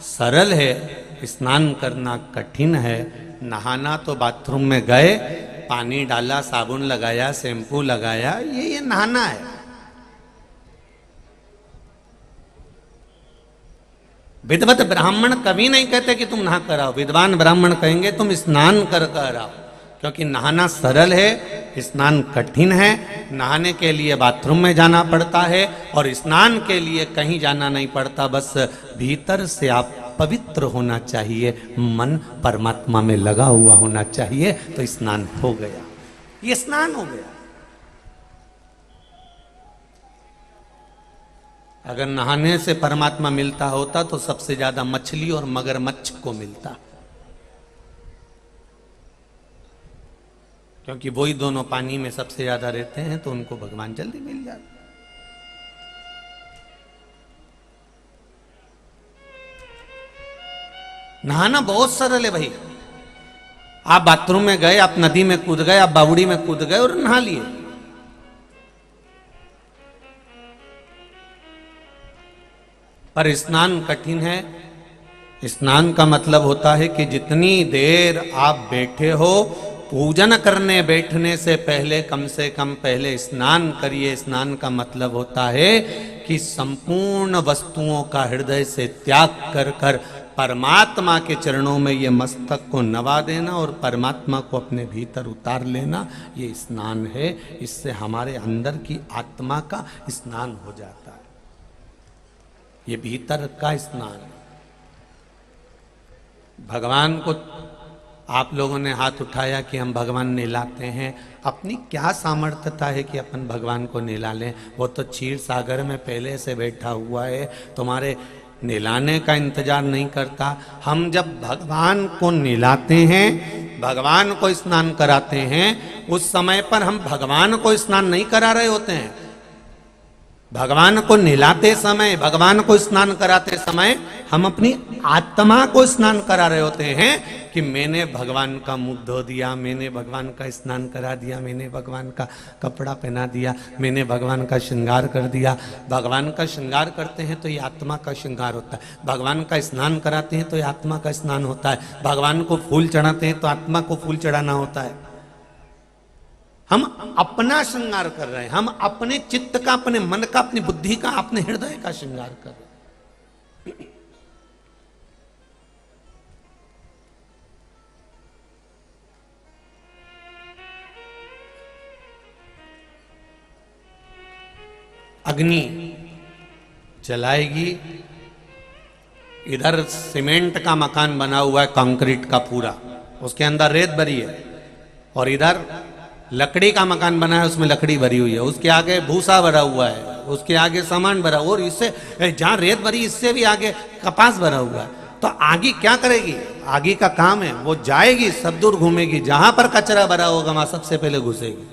सरल है, स्नान करना कठिन है। नहाना तो बाथरूम में गए, पानी डाला, साबुन लगाया, शैम्पू लगाया, ये नहाना है। विद्वत ब्राह्मण कभी नहीं कहते कि तुम नहा कर आओ, विद्वान ब्राह्मण कहेंगे तुम स्नान कर कर आओ। क्योंकि नहाना सरल है, स्नान कठिन है। नहाने के लिए बाथरूम में जाना पड़ता है और स्नान के लिए कहीं जाना नहीं पड़ता, बस भीतर से आप पवित्र होना चाहिए, मन परमात्मा में लगा हुआ होना चाहिए, तो स्नान हो गया। ये स्नान हो गया। अगर नहाने से परमात्मा मिलता होता तो सबसे ज्यादा मछली और मगरमच्छ को मिलता, क्योंकि वही दोनों पानी में सबसे ज्यादा रहते हैं, तो उनको भगवान जल्दी मिल जाते। नहाना बहुत सरल है भाई। आप बाथरूम में गए, आप नदी में कूद गए, आप बावड़ी में कूद गए और नहा लिए। पर स्नान कठिन है। स्नान का मतलब होता है कि जितनी देर आप बैठे हो, पूजन करने बैठने से कम पहले स्नान करिए। स्नान का मतलब होता है कि संपूर्ण वस्तुओं का हृदय से त्याग कर कर परमात्मा के चरणों में ये मस्तक को नवा देना और परमात्मा को अपने भीतर उतार लेना, ये स्नान है। इससे हमारे अंदर की आत्मा का स्नान हो जाता है। ये भीतर का स्नान है। भगवान को आप लोगों ने हाथ उठाया कि हम भगवान नहलाते हैं। अपनी क्या सामर्थ्यता है कि अपन भगवान को नहला लें? वो तो क्षीर सागर में पहले से बैठा हुआ है, तुम्हारे नहलाने का इंतजार नहीं करता। हम जब भगवान को नहलाते हैं, भगवान को स्नान कराते हैं, उस समय पर हम भगवान को स्नान नहीं करा रहे होते हैं। भगवान को नहलाते समय, भगवान को स्नान कराते समय हम अपनी आत्मा को स्नान करा रहे होते हैं कि मैंने भगवान का मुंह धो दिया, मैंने भगवान का स्नान करा दिया, मैंने भगवान का कपड़ा पहना दिया, मैंने भगवान का श्रृंगार कर दिया। भगवान का श्रृंगार करते हैं तो ये आत्मा का श्रृंगार होता है। भगवान का स्नान कराते हैं तो ये आत्मा का स्नान होता है। भगवान को फूल चढ़ाते हैं तो आत्मा को फूल चढ़ाना होता है। हम अपना श्रृंगार कर रहे हैं, हम अपने चित्त का, अपने मन का, अपनी बुद्धि का, अपने हृदय का श्रृंगार कर रहे हैं। अग्नि जलाएगी, इधर सीमेंट का मकान बना हुआ है, कंक्रीट का पूरा, उसके अंदर रेत भरी है, और इधर लकड़ी का मकान बना है, उसमें लकड़ी भरी हुई है, उसके आगे भूसा भरा हुआ है, उसके आगे सामान भरा, और इससे जहां रेत भरी इससे भी आगे कपास भरा हुआ है। तो आगी क्या करेगी? आगी का काम है, वो जाएगी, सब दूर घूमेगी, जहां पर कचरा भरा होगा वहां सबसे पहले घुसेगी।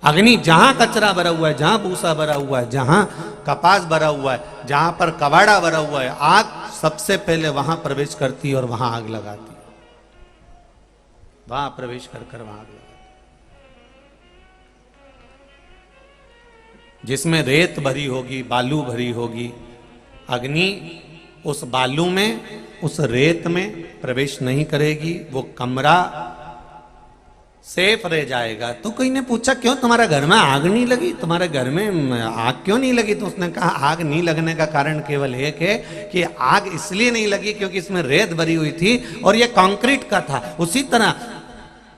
अग्नि जहां कचरा भरा हुआ है, जहां भूसा भरा हुआ है, जहां कपास भरा हुआ है, जहां पर कबाड़ा भरा हुआ है, आग सबसे पहले वहां प्रवेश करती है और वहां आग लगाती है। वहां प्रवेश कर कर वहां आग लगाती है। जिसमें रेत भरी होगी, बालू भरी होगी, अग्नि उस बालू में, उस रेत में प्रवेश नहीं करेगी, वो कमरा सेफ रह जाएगा। तो कोई ने पूछा क्यों तुम्हारे घर में आग नहीं लगी, तुम्हारे घर में आग क्यों नहीं लगी? तो उसने कहा आग नहीं लगने का कारण केवल एक है कि आग इसलिए नहीं लगी क्योंकि इसमें रेत भरी हुई थी और ये कंक्रीट का था। उसी तरह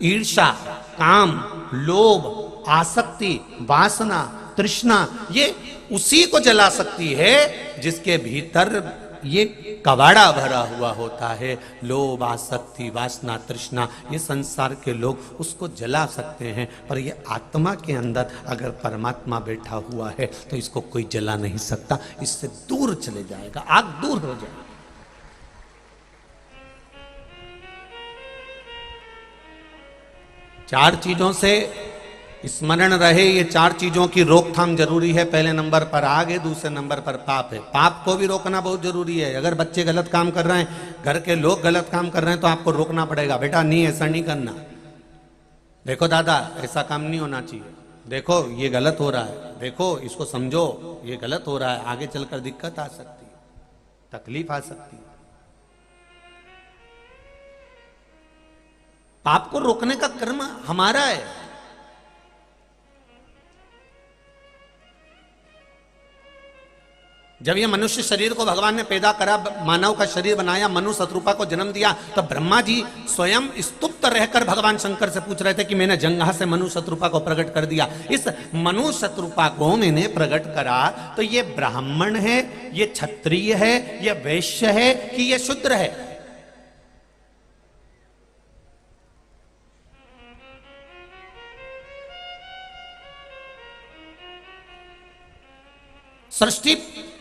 ईर्ष्या, काम, लोभ, आसक्ति, वासना, तृष्णा, ये उसी को जला सकती है जिसके भीतर ये कबाड़ा भरा हुआ होता है। लोभ, आसक्ति, वासना, तृष्णा, ये संसार के लोग उसको जला सकते हैं, पर ये आत्मा के अंदर अगर परमात्मा बैठा हुआ है तो इसको कोई जला नहीं सकता, इससे दूर चले जाएगा, आग दूर हो जाएगी। चार चीजों से स्मरण रहे, ये चार चीजों की रोकथाम जरूरी है। पहले नंबर पर आग है, दूसरे नंबर पर पाप है। पाप को भी रोकना बहुत जरूरी है। अगर बच्चे गलत काम कर रहे हैं, घर के लोग गलत काम कर रहे हैं, तो आपको रोकना पड़ेगा, बेटा नहीं, ऐसा नहीं करना, देखो दादा ऐसा काम नहीं होना चाहिए, देखो ये गलत हो रहा है, देखो इसको समझो ये गलत हो रहा है, आगे चलकर दिक्कत आ सकती है, तकलीफ आ सकती है। पाप को रोकने का कर्म हमारा है। जब ये मनुष्य शरीर को भगवान ने पैदा करा, मानव का शरीर बनाया, मनु शत्रुपा को जन्म दिया, तो ब्रह्मा जी स्वयं स्तुप्त रहकर भगवान शंकर से पूछ रहे थे कि मैंने जंघा से मनु शत्रुपा को प्रकट कर दिया। इस मनु शत्रुपा को मैंने प्रकट करा तो ये ब्राह्मण है, ये क्षत्रिय है, ये वैश्य है कि ये शूद्र है? सृष्टि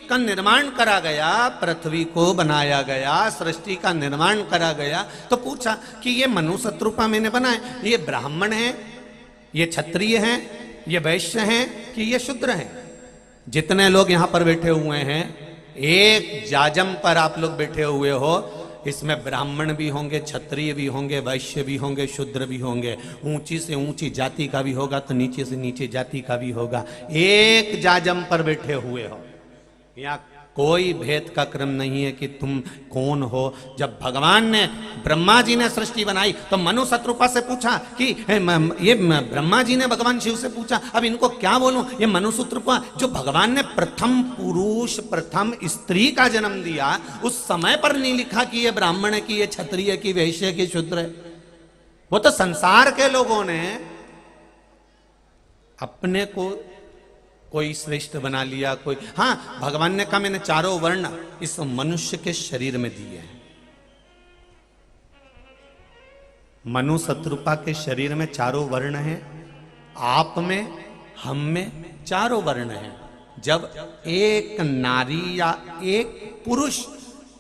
का निर्माण करा गया, पृथ्वी को बनाया गया, सृष्टि का निर्माण करा गया, तो पूछा कि ये मनु शत्रुपा मैंने बनाए, ये ब्राह्मण है, ये क्षत्रिय हैं, ये वैश्य हैं कि ये शूद्र हैं? जितने लोग यहां पर बैठे हुए हैं, एक जाजम पर आप लोग बैठे हुए हो, इसमें ब्राह्मण भी होंगे, क्षत्रिय भी होंगे, वैश्य भी होंगे, शूद्र भी होंगे, ऊंची से ऊंची जाति का भी होगा तो नीचे से नीचे जाति का भी होगा। एक जाजम पर बैठे हुए हो, यहाँ कोई भेद का क्रम नहीं है कि तुम कौन हो। जब भगवान ने ब्रह्मा जी ने सृष्टि बनाई तो मनु शत्रुपा से पूछा कि ये ब्रह्मा जी ने भगवान शिव से पूछा, अब इनको क्या बोलूं? ये मनु शत्रुपा जो भगवान ने प्रथम पुरुष प्रथम स्त्री का जन्म दिया, उस समय पर नहीं लिखा कि ये ब्राह्मण है, कि ये क्षत्रिय, कि वैश्य, कि शूद्र है। वो तो संसार के लोगों ने अपने को कोई श्रेष्ठ बना लिया, कोई। हां, भगवान ने कहा मैंने चारों वर्ण इस मनुष्य के शरीर में दिए हैं। मनु शत्रुपा के शरीर में चारों वर्ण हैं, आप में, हम में चारों वर्ण हैं। जब एक नारी या एक पुरुष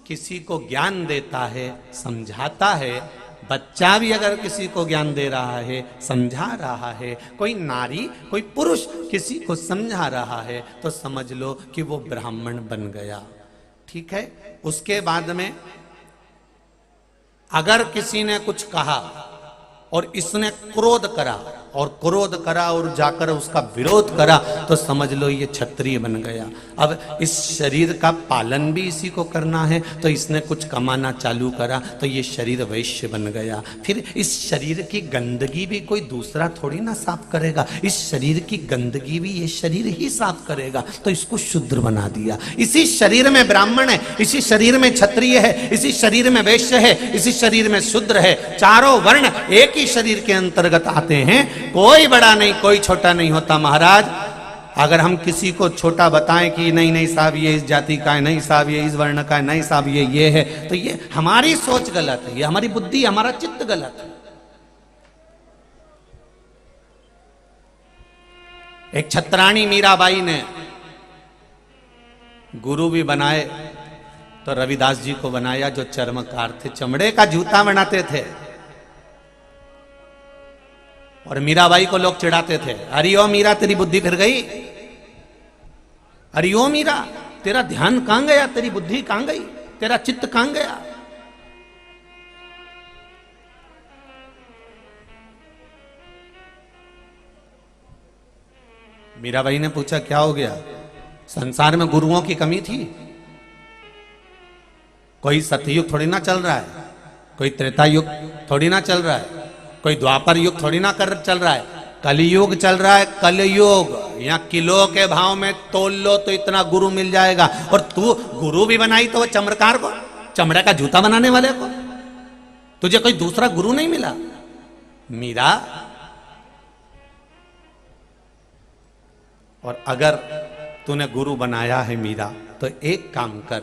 किसी को ज्ञान देता है, समझाता है, बच्चा भी अगर किसी को ज्ञान दे रहा है, समझा रहा है, कोई नारी कोई पुरुष किसी को समझा रहा है, तो समझ लो कि वो ब्राह्मण बन गया। ठीक है। उसके बाद में अगर किसी ने कुछ कहा और इसने क्रोध करा और जाकर उसका विरोध करा, तो समझ लो ये क्षत्रिय बन गया। अब इस शरीर का पालन भी इसी को करना है, तो इसने कुछ कमाना चालू करा तो ये शरीर वैश्य बन गया। फिर इस शरीर की गंदगी भी कोई दूसरा थोड़ी ना साफ करेगा, इस शरीर की गंदगी भी ये शरीर ही साफ करेगा, तो इसको शूद्र बना दिया। इसी शरीर में ब्राह्मण है, इसी शरीर में क्षत्रिय है, इसी शरीर में वैश्य है, इसी शरीर में शूद्र है। चारों वर्ण एक ही शरीर के अंतर्गत आते हैं। कोई बड़ा नहीं, कोई छोटा नहीं होता महाराज। अगर हम किसी को छोटा बताएं कि नहीं नहीं साहब ये इस जाति का है, नहीं साहब ये इस वर्ण का है, नहीं साहब ये है, तो ये हमारी सोच गलत है, ये हमारी बुद्धि, हमारा चित्त गलत है। एक छत्राणी मीराबाई ने गुरु भी बनाए, तो रविदास जी को बनाया जो चर्मकार थे, चमड़े का जूता बनाते थे। और मीराबाई को लोग चिढ़ाते थे, अरे ओ मीरा तेरी बुद्धि फिर गई, अरे ओ मीरा तेरा ध्यान कहां गया, तेरी बुद्धि कहां गई, तेरा चित्त कहां गया। मीराबाई ने पूछा क्या हो गया? संसार में गुरुओं की कमी थी? कोई सतयुग थोड़ी ना चल रहा है, कोई त्रेता युग थोड़ी ना चल रहा है, कोई द्वापर युग थोड़ी ना कर चल रहा है, कलयुग चल रहा है। कलयुग यहाँ किलो के भाव में तोल लो तो इतना गुरु मिल जाएगा। और तू गुरु भी बनाई तो वो चमड़कार को, चमड़े का जूता बनाने वाले को, तुझे कोई दूसरा गुरु नहीं मिला। मीरा, और अगर तूने गुरु बनाया है मीरा, तो एक काम कर,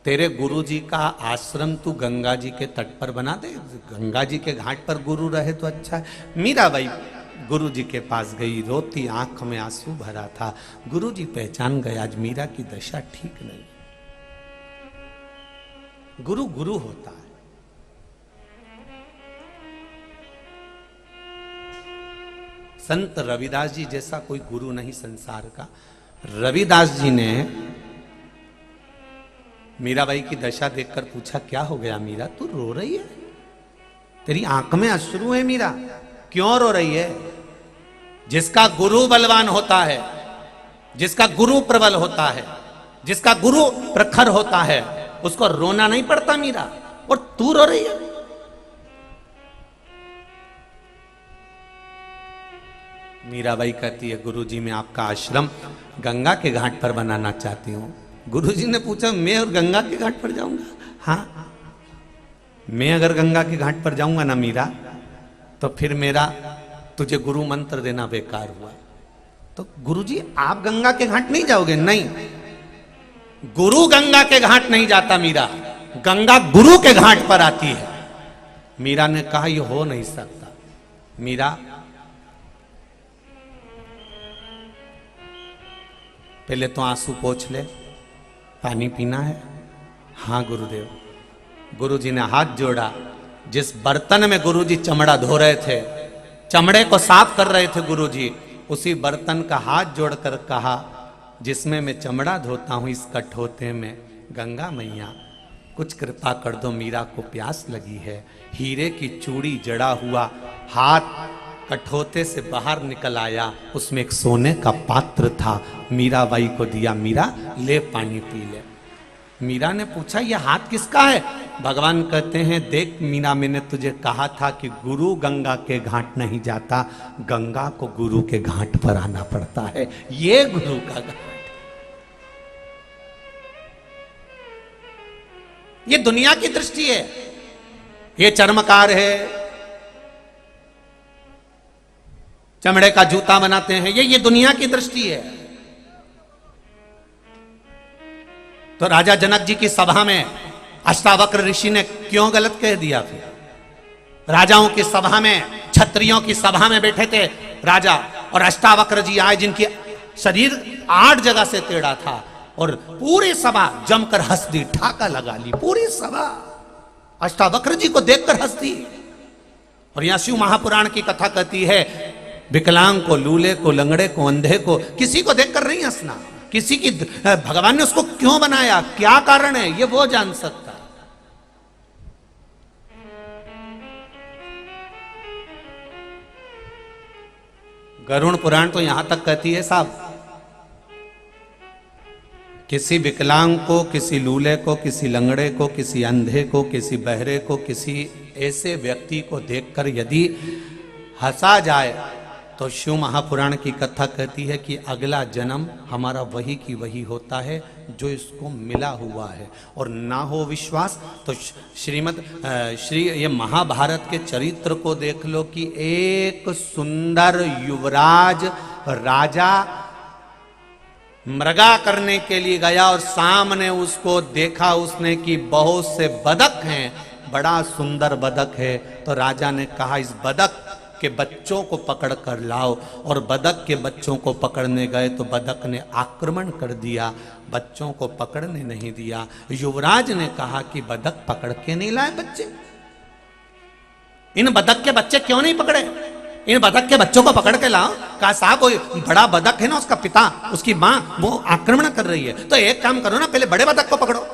तेरे गुरु जी का आश्रम तू गंगा जी के तट पर बना दे, गंगा जी के घाट पर गुरु रहे तो अच्छा है। मीराबाई गुरु जी के पास गई, रोती आंख में आंसू भरा था। गुरु जी पहचान गए आज मीरा की दशा ठीक नहीं। गुरु गुरु होता है। संत रविदास जी जैसा कोई गुरु नहीं संसार का। रविदास जी ने मीराबाई की दशा देखकर पूछा क्या हो गया मीरा, तू रो रही है, तेरी आंख में अश्रु है मीरा, क्यों रो रही है? जिसका गुरु बलवान होता है, जिसका गुरु प्रबल होता है, जिसका गुरु प्रखर होता है, उसको रोना नहीं पड़ता मीरा, और तू रो रही है। मीराबाई कहती है गुरु जी मैं आपका आश्रम गंगा के घाट पर बनाना चाहती हूं। गुरुजी ने पूछा मैं और गंगा के घाट पर जाऊंगा? हाँ, मैं अगर गंगा के घाट पर जाऊंगा ना मीरा, तो फिर मेरा तुझे गुरु मंत्र देना बेकार हुआ। तो गुरुजी आप गंगा के घाट नहीं जाओगे? नहीं, गुरु गंगा के घाट नहीं जाता मीरा, गंगा गुरु के घाट पर आती है। मीरा ने कहा यह हो नहीं सकता। मीरा, पहले तो आंसू पोंछ ले, पानी पीना है? हाँ गुरुदेव। गुरुजी ने हाथ जोड़ा। जिस बर्तन में गुरुजी चमड़ा धो रहे थे, चमड़े को साफ कर रहे थे गुरुजी, उसी बर्तन का हाथ जोड़कर कहा जिसमें मैं चमड़ा धोता हूं इस कठोते में, गंगा मैया कुछ कृपा कर दो, मीरा को प्यास लगी है। हीरे की चूड़ी जड़ा हुआ हाथ कठोते से बाहर निकल आया, उसमें एक सोने का पात्र था, मीराबाई को दिया, मीरा ले पानी पी ले। मीरा ने पूछा ये हाथ किसका है? भगवान कहते हैं देख मीरा, मैंने तुझे कहा था कि गुरु गंगा के घाट नहीं जाता, गंगा को गुरु के घाट पर आना पड़ता है, ये गुरु का घाट। ये दुनिया की दृष्टि है, ये चर्मकार है, चमड़े का जूता बनाते हैं, ये दुनिया की दृष्टि है। तो राजा जनक जी की सभा में अष्टावक्र ऋषि ने क्यों गलत कह दिया? फिर राजाओं की सभा में, क्षत्रियों की सभा में बैठे थे राजा, और अष्टावक्र जी आए जिनकी शरीर 8 जगह से टेढ़ा था, और पूरी सभा जमकर हंस दी, ठाका लगा ली पूरी सभा, अष्टावक्र जी को देखकर हंस दी। और यहां शिव महापुराण की कथा कहती है विकलांग को, लूले को, लंगड़े को, अंधे को, किसी को देखकर नहीं हंसना, किसी की, भगवान ने उसको क्यों बनाया, क्या कारण है, ये वो जान सकता है। गरुड़ पुराण तो यहां तक कहती है साहब, किसी विकलांग को, किसी लूले को, किसी लंगड़े को, किसी अंधे को, किसी बहरे को, किसी ऐसे व्यक्ति को देखकर यदि हंसा जाए तो शिव महापुराण की कथा कहती है कि अगला जन्म हमारा वही की वही होता है जो इसको मिला हुआ है। और ना हो विश्वास तो ये महाभारत के चरित्र को देख लो कि एक सुंदर युवराज राजा मृगा करने के लिए गया और सामने उसको देखा उसने कि बहुत से बदक हैं, बड़ा सुंदर बदक है। तो राजा ने कहा इस बदक के बच्चों को पकड़ कर लाओ, और बदक के बच्चों को पकड़ने गए तो बदक ने आक्रमण कर दिया, बच्चों को पकड़ने नहीं दिया। युवराज ने कहा कि बदक पकड़ के नहीं लाए बच्चे, इन बदक के बच्चे क्यों नहीं पकड़े, इन बदक के बच्चों को पकड़ के लाओ। कहा साहब कोई बड़ा बदक है ना, उसका पिता, उसकी मां, वो आक्रमण कर रही है, तो एक काम करो ना, पहले बड़े बदक को पकड़ो।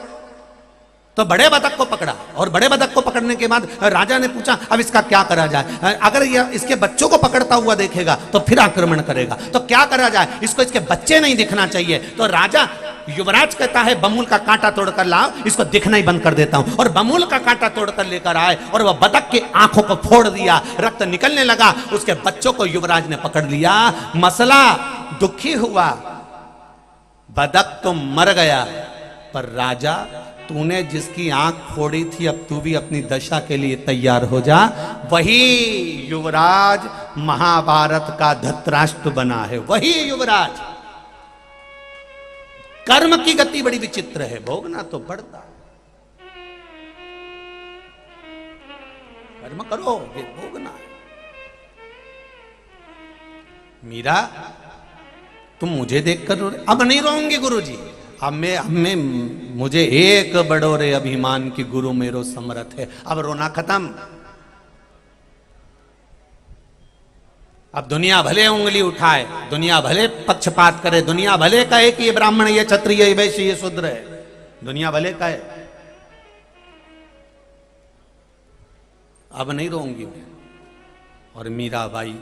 तो बड़े बदक को पकड़ा, और बड़े बदक को पकड़ने के बाद राजा ने पूछा अब इसका क्या करा जाए, अगर ये इसके बच्चों को पकड़ता हुआ देखेगा तो फिर आक्रमण करेगा, तो क्या करा जाए, इसको इसके बच्चे नहीं दिखना चाहिए। तो राजा युवराज कहता है बमूल का कांटा तोड़कर लाओ, इसको दिखना ही बंद कर देता हूं। और बमूल का कांटा तोड़कर लेकर आए और वह बदक की आंखों को फोड़ दिया, रक्त निकलने लगा, उसके बच्चों को युवराज ने पकड़ लिया। मसला दुखी हुआ, बदक तो मर गया, पर राजा तूने जिसकी आंख फोड़ी थी अब तू भी अपनी दशा के लिए तैयार हो जा। वही युवराज महाभारत का धृतराष्ट्र बना है, वही युवराज। कर्म की गति बड़ी विचित्र है, भोगना तो पड़ता, कर्म करो ये भोगना है। मीरा तुम मुझे देखकर रो रहे? अब नहीं रोऊंगी गुरुजी, अब मैं मुझे एक बड़ोरे अभिमान की गुरु मेरो समर्थ है, अब रोना खत्म। अब दुनिया भले उंगली उठाए, दुनिया भले पक्षपात करे, दुनिया भले कहे कि ये ब्राह्मण, ये क्षत्रिय, ये वैश्य, ये शूद्र है, दुनिया भले कहे, अब नहीं रोऊंगी मैं। और मीराबाई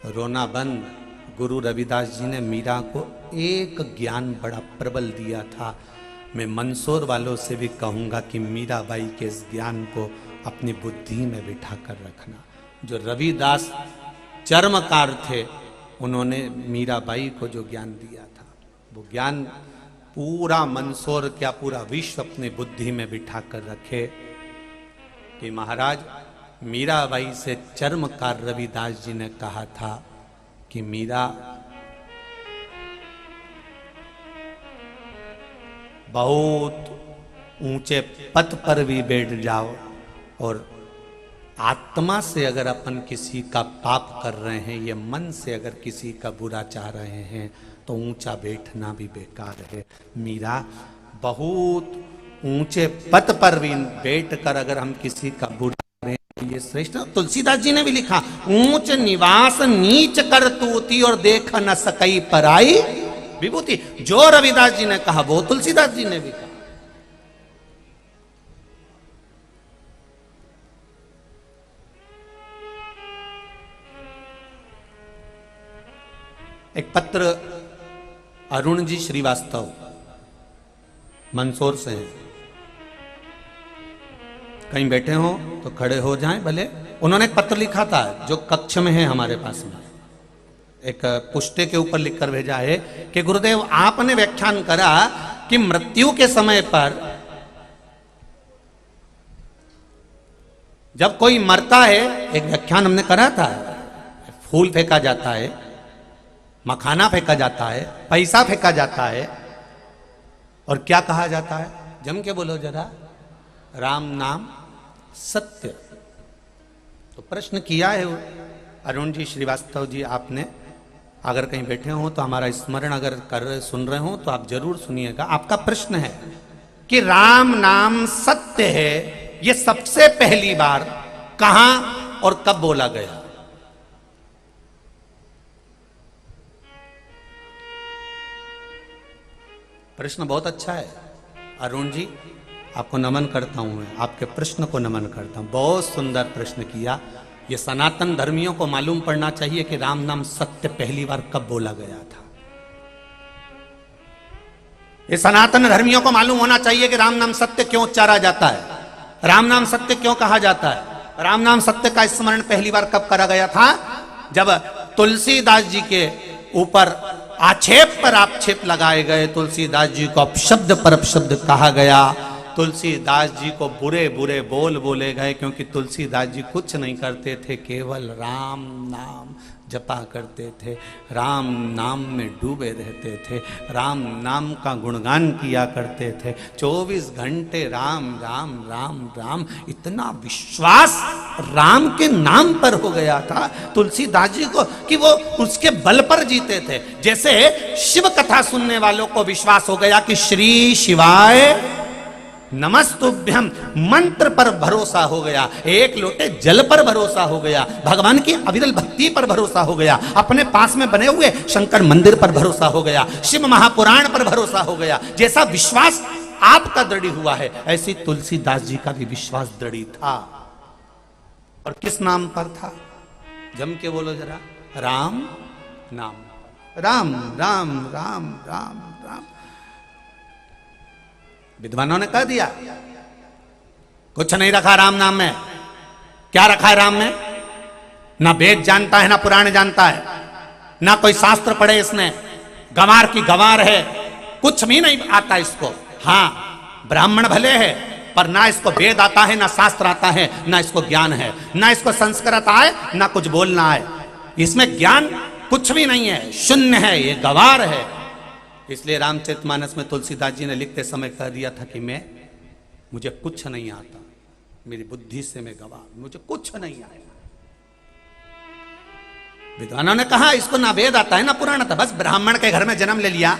रोना बंद। गुरु रविदास जी ने मीरा को एक ज्ञान बड़ा प्रबल दिया था। मैं मंदसौर वालों से भी कहूँगा कि मीराबाई के इस ज्ञान को अपनी बुद्धि में बिठा कर रखना। जो रविदास चर्मकार थे, उन्होंने मीराबाई को जो ज्ञान दिया था, वो ज्ञान पूरा मंदसौर क्या पूरा विश्व अपनी बुद्धि में बिठा कर रखे कि महाराज मीराबाई से चर्मकार रविदास जी ने कहा था कि मीरा बहुत ऊंचे पद पर भी बैठ जाओ, और आत्मा से अगर अपन किसी का पाप कर रहे हैं, ये मन से अगर किसी का बुरा चाह रहे हैं, तो ऊंचा बैठना भी बेकार है। मीरा बहुत ऊंचे पद पर भी बैठकर अगर हम किसी का बुरा करें, ये श्रेष्ठ। तुलसीदास जी ने भी लिखा, ऊंच निवास नीच कर तूती और देख न सकई पराई विभूति। जो रविदास जी ने कहा वो तुलसीदास जी ने भी कहा। एक पत्र अरुण जी श्रीवास्तव, मंदसौर से हैं, कहीं बैठे हो तो खड़े हो जाएं भले। उन्होंने एक पत्र लिखा था जो कक्ष में है हमारे पास में, एक पुष्टे के ऊपर लिखकर भेजा है कि गुरुदेव आपने व्याख्यान करा कि मृत्यु के समय पर जब कोई मरता है, एक व्याख्यान हमने करा था, फूल फेंका जाता है, मखाना फेंका जाता है, पैसा फेंका जाता है, और क्या कहा जाता है, जम के बोलो जरा, राम नाम सत्य। तो प्रश्न किया है अरुण जी श्रीवास्तव जी आपने, अगर कहीं बैठे हो तो हमारा स्मरण अगर सुन रहे हो तो आप जरूर सुनिएगा। आपका प्रश्न है कि राम नाम सत्य है, ये सबसे पहली बार कहां और कब बोला गया? प्रश्न बहुत अच्छा है अरुण जी, आपको नमन करता हूं, मैं आपके प्रश्न को नमन करता हूं, बहुत सुंदर प्रश्न किया। ये सनातन धर्मियों को मालूम पड़ना चाहिए कि राम नाम सत्य पहली बार कब बोला गया था। ये सनातन धर्मियों को मालूम होना चाहिए कि राम नाम सत्य क्यों उच्चारा जाता है, राम नाम सत्य क्यों कहा जाता है, राम नाम सत्य का स्मरण पहली बार कब करा गया था? जब तुलसीदास जी के ऊपर आक्षेप पर आक्षेप लगाए गए, तुलसीदास जी को अपशब्द पर अपशब्द कहा गया, तुलसीदास जी को बुरे बुरे बोल बोले गए, क्योंकि तुलसीदास जी कुछ नहीं करते थे, केवल राम नाम जपा करते थे, राम नाम में डूबे रहते थे, राम नाम का गुणगान किया करते थे, 24 घंटे राम राम राम राम। इतना विश्वास राम के नाम पर हो गया था तुलसीदास जी को कि वो उसके बल पर जीते थे। जैसे शिव कथा सुनने वालों को विश्वास हो गया कि श्री शिवाय नमस्तुभ्यम, मंत्र पर भरोसा हो गया, एक लोटे जल पर भरोसा हो गया, भगवान की अविरल भक्ति पर भरोसा हो गया, अपने पास में बने हुए शंकर मंदिर पर भरोसा हो गया, शिव महापुराण पर भरोसा हो गया। जैसा विश्वास आपका दृढ़ हुआ है, ऐसी तुलसीदास जी का भी विश्वास दृढ़ था। और किस नाम पर था? जम के बोलो जरा, राम नाम, राम राम राम राम राम। विद्वानों ने कह दिया कुछ नहीं रखा राम नाम में। क्या रखा है राम में? ना वेद जानता है, ना पुराण जानता है, ना कोई शास्त्र पढ़े इसने, गंवार की गंवार है, कुछ भी नहीं आता इसको। हाँ, ब्राह्मण भले है पर ना इसको वेद आता है, ना शास्त्र आता है, ना इसको ज्ञान है, ना इसको संस्कृत आए, ना कुछ बोलना आए, इसमें ज्ञान कुछ भी नहीं है, शून्य है, ये गंवार है। इसलिए रामचरितमानस में तुलसीदास जी ने लिखते समय कह दिया था कि मुझे कुछ नहीं आता, मेरी बुद्धि से मैं गवाह, मुझे कुछ नहीं आएगा। विद्वानों ने कहा इसको ना वेद आता है ना पुराण आता, बस ब्राह्मण के घर में जन्म ले लिया,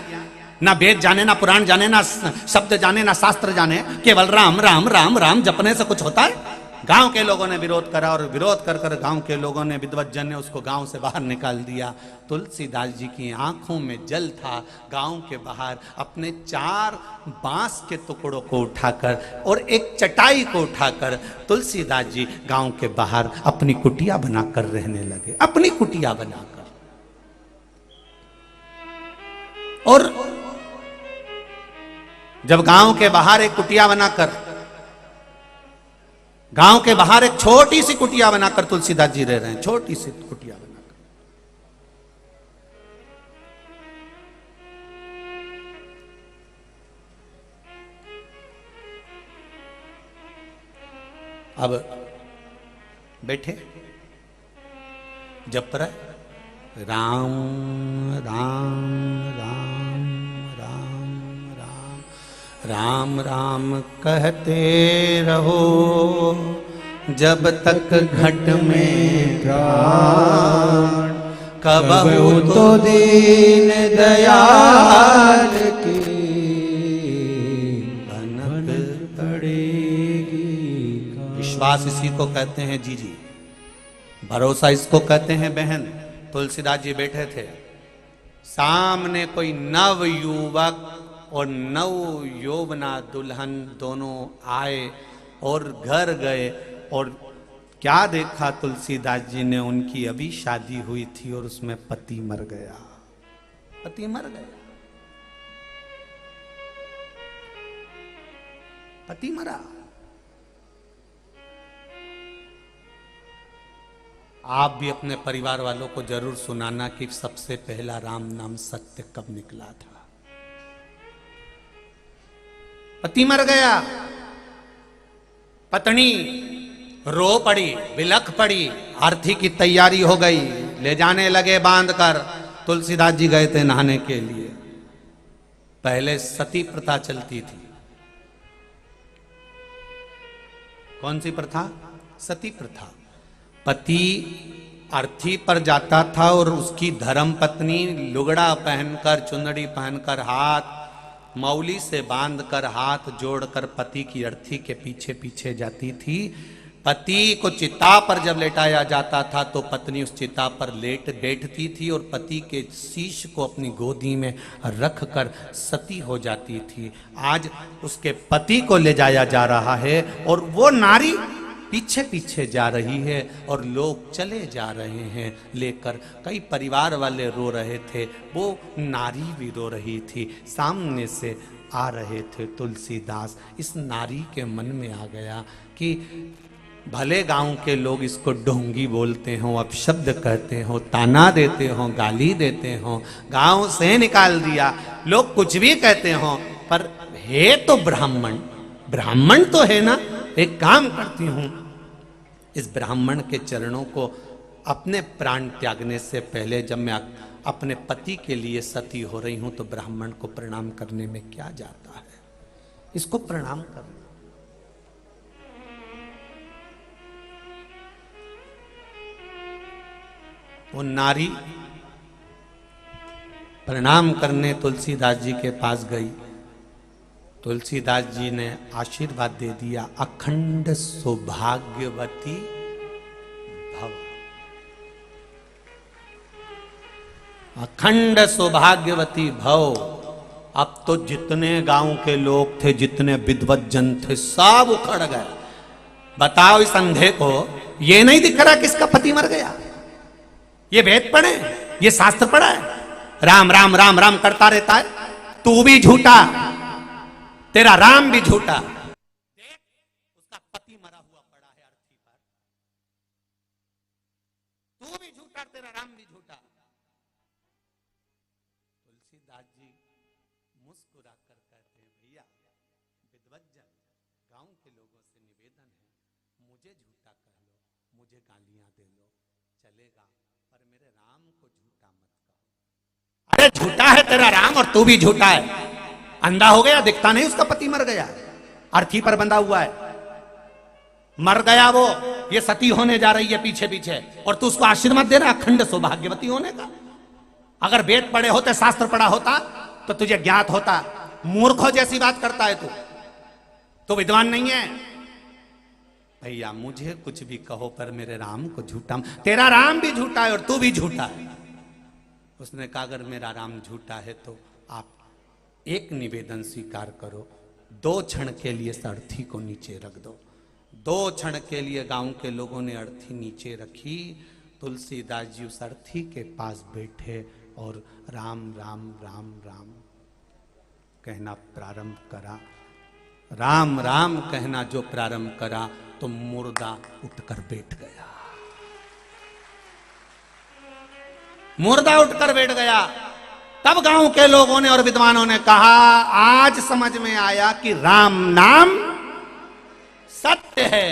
ना वेद जाने, ना पुराण जाने, ना शब्द जाने, ना शास्त्र जाने, केवल राम राम राम राम जपने से कुछ होता है? गांव के लोगों ने विरोध करा और विरोध कर कर गांव के लोगों ने, विद्वज्जन ने उसको गांव से बाहर निकाल दिया। तुलसीदास जी की आंखों में जल था। गांव के बाहर अपने 4 बांस के टुकड़ों को उठाकर और एक चटाई को उठाकर तुलसीदास जी गांव के बाहर अपनी कुटिया बनाकर रहने लगे, अपनी कुटिया बनाकर। और जब गांव के बाहर एक कुटिया बनाकर, गांव के बाहर एक छोटी सी कुटिया बनाकर तुलसीदास जी रह रहे हैं, छोटी सी कुटिया बनाकर। अब बैठे जप रहे राम राम राम राम राम राम राम कहते रहो जब तक घट में प्राण, कबहू तो दीन दयाल की भनक पड़ेगी। विश्वास इसी को कहते हैं जी, भरोसा इसको कहते हैं बहन। तुलसीदास जी बैठे थे, सामने कोई नव युवक और नव यौवना दुल्हन दोनों आए और घर गए, और क्या देखा तुलसीदास जी ने, उनकी अभी शादी हुई थी और उसमें पति मर गया, पति मर गया। पति मरा। आप भी अपने परिवार वालों को जरूर सुनाना कि सबसे पहला राम नाम सत्य कब निकला था। पति मर गया, पत्नी रो पड़ी, बिलख पड़ी, आरती की तैयारी हो गई, ले जाने लगे बांध कर। तुलसीदास जी गए थे नहाने के लिए। पहले सती प्रथा चलती थी। कौन सी प्रथा? सती प्रथा। पति अर्थी पर जाता था और उसकी धर्म पत्नी लुगड़ा पहनकर, चुंदड़ी पहनकर, हाथ मौली से बांधकर, हाथ जोड़कर पति की अर्थी के पीछे पीछे जाती थी। पति को चिता पर जब लेटाया जाता था तो पत्नी उस चिता पर लेट बैठती थी और पति के शीश को अपनी गोदी में रखकर सती हो जाती थी। आज उसके पति को ले जाया जा रहा है और वो नारी पीछे पीछे जा रही है और लोग चले जा रहे हैं लेकर। कई परिवार वाले रो रहे थे, वो नारी भी रो रही थी। सामने से आ रहे थे तुलसीदास। इस नारी के मन में आ गया कि भले गांव के लोग इसको ढोंगी बोलते हो, अपशब्द कहते हो, ताना देते हो, गाली देते हो, गांव से निकाल दिया, लोग कुछ भी कहते हो, पर है तो ब्राह्मण, ब्राह्मण तो है ना। एक काम करती हूं, इस ब्राह्मण के चरणों को अपने प्राण त्यागने से पहले, जब मैं अपने पति के लिए सती हो रही हूं, तो ब्राह्मण को प्रणाम करने में क्या जाता है, इसको प्रणाम करना। वो नारी प्रणाम करने तुलसीदास जी के पास गई। तुलसीदास जी ने आशीर्वाद दे दिया, अखंड सौभाग्यवती भव, अखंड सौभाग्यवती भव। अब तो जितने गांव के लोग थे, जितने विद्वत जन थे, सब उखड़ गए। बताओ इस अंधे को ये नहीं दिख रहा किसका पति मर गया? ये वेद पढ़े, ये शास्त्र पढ़ा है, राम राम राम राम करता रहता है। तू भी झूठा, तेरा राम भी झूठा। देख उसका पति मरा हुआ पड़ा है अर्थी पर, तू भी झूठा, तेरा राम भी झूठा। तुलसीदास जी मुस्कुरा कर कहते हैं, भैया विद्वज्जन, गांव के लोगों से निवेदन है, मुझे झूठा कह लो, मुझे गालियां दे लो, चलेगा, पर मेरे राम को झूठा मत कहो। अरे झूठा है तेरा राम और तू भी झूठा है। अंधा हो गया, दिखता नहीं उसका पति मर गया, अर्थी पर बंधा हुआ है, मर गया वो। ये सती होने जा रही है पीछे पीछे, और तू उसको आशीर्वाद दे रहा अखंड सौभाग्यवती होने का। अगर वेद पढ़े होते, शास्त्र पढ़ा होता तो तुझे ज्ञात होता। मूर्खों जैसी बात करता है तू, तो विद्वान नहीं है। भैया मुझे कुछ भी कहो, पर मेरे राम को झूठा, तेरा राम भी झूठा है और तू भी झूठा है। उसने कहा अगर मेरा राम झूठा है तो आप एक निवेदन स्वीकार करो, 2 क्षण के लिए इस अर्थी को नीचे रख दो। 2 क्षण के लिए गांव के लोगों ने अर्थी नीचे रखी। तुलसीदास जी उस अर्थी के पास बैठे और राम राम राम राम कहना प्रारंभ करा। राम राम कहना जो प्रारंभ करा तो मुर्दा उठकर बैठ गया, मुर्दा उठकर बैठ गया। तब गांव के लोगों ने और विद्वानों ने कहा, आज समझ में आया कि राम नाम सत्य है।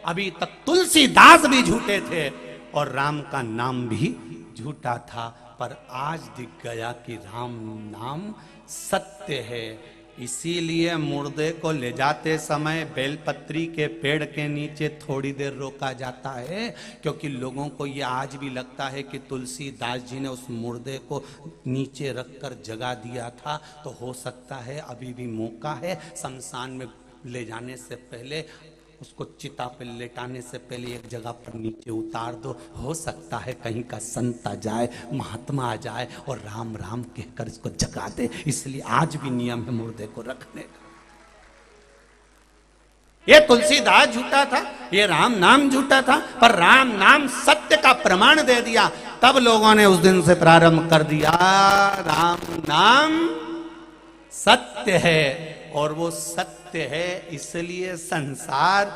अभी तक तुलसीदास भी झूठे थे और राम का नाम भी झूठा था, पर आज दिख गया कि राम नाम सत्य है। इसीलिए मुर्दे को ले जाते समय बेलपत्री के पेड़ के नीचे थोड़ी देर रोका जाता है, क्योंकि लोगों को ये आज भी लगता है कि तुलसीदास जी ने उस मुर्दे को नीचे रखकर जगा दिया था। तो हो सकता है अभी भी मौका है, शमशान में ले जाने से पहले, उसको चिता पे लेटाने से पहले एक जगह पर नीचे उतार दो। हो सकता है कहीं का संत आ जाए, महात्मा आ जाए और राम राम कहकर इसको जगा दे। इसलिए आज भी नियम है मुर्दे को रखने का। ये तुलसीदास झूठा था, ये राम नाम झूठा था, पर राम नाम सत्य का प्रमाण दे दिया। तब लोगों ने उस दिन से प्रारंभ कर दिया, राम नाम सत्य है और वो सत्य सत्य है, इसलिए संसार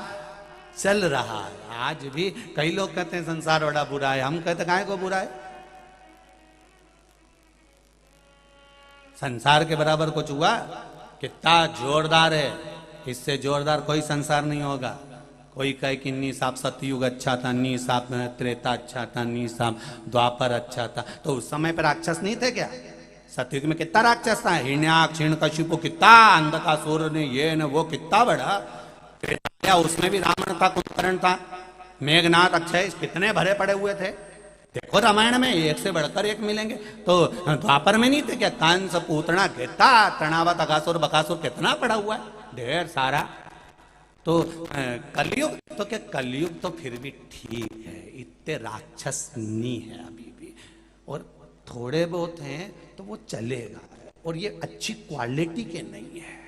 चल रहा है। आज भी कई लोग कहते हैं संसार बड़ा बुरा है, हम कहते काहे को बुरा है? संसार के बराबर कुछ हुआ? कितना जोरदार है, इससे जोरदार कोई संसार नहीं होगा। कोई कहे कि नी साहब सतयुग अच्छा था, नी साहब त्रेता अच्छा था, नी साहब द्वापर अच्छा था। तो उस समय पर राक्षस नहीं थे क्या? सतयुग में कितना राक्षस था, हिरण्याक्ष हिरण्यकशिपु, कितना अंधकासुर ने ये न वो, कितना बड़ा। उसमें भी रावण था, कुंभकर्ण था, मेघनाथ, अक्षय, कितने भरे पड़े हुए थे। देखो रामायण में एक से बढ़कर एक मिलेंगे। तो द्वापर में नहीं थे क्या? कंस, पूतना, कितना तृणावत, अगासुर, बकासुर, कितना पड़ा हुआ है, ढेर सारा। तो कलयुग, तो क्या कलयुग तो फिर भी ठीक है, इतने राक्षस नहीं है अभी भी, और थोड़े बहुत हैं तो वो चलेगा। और ये अच्छी क्वालिटी के नहीं है,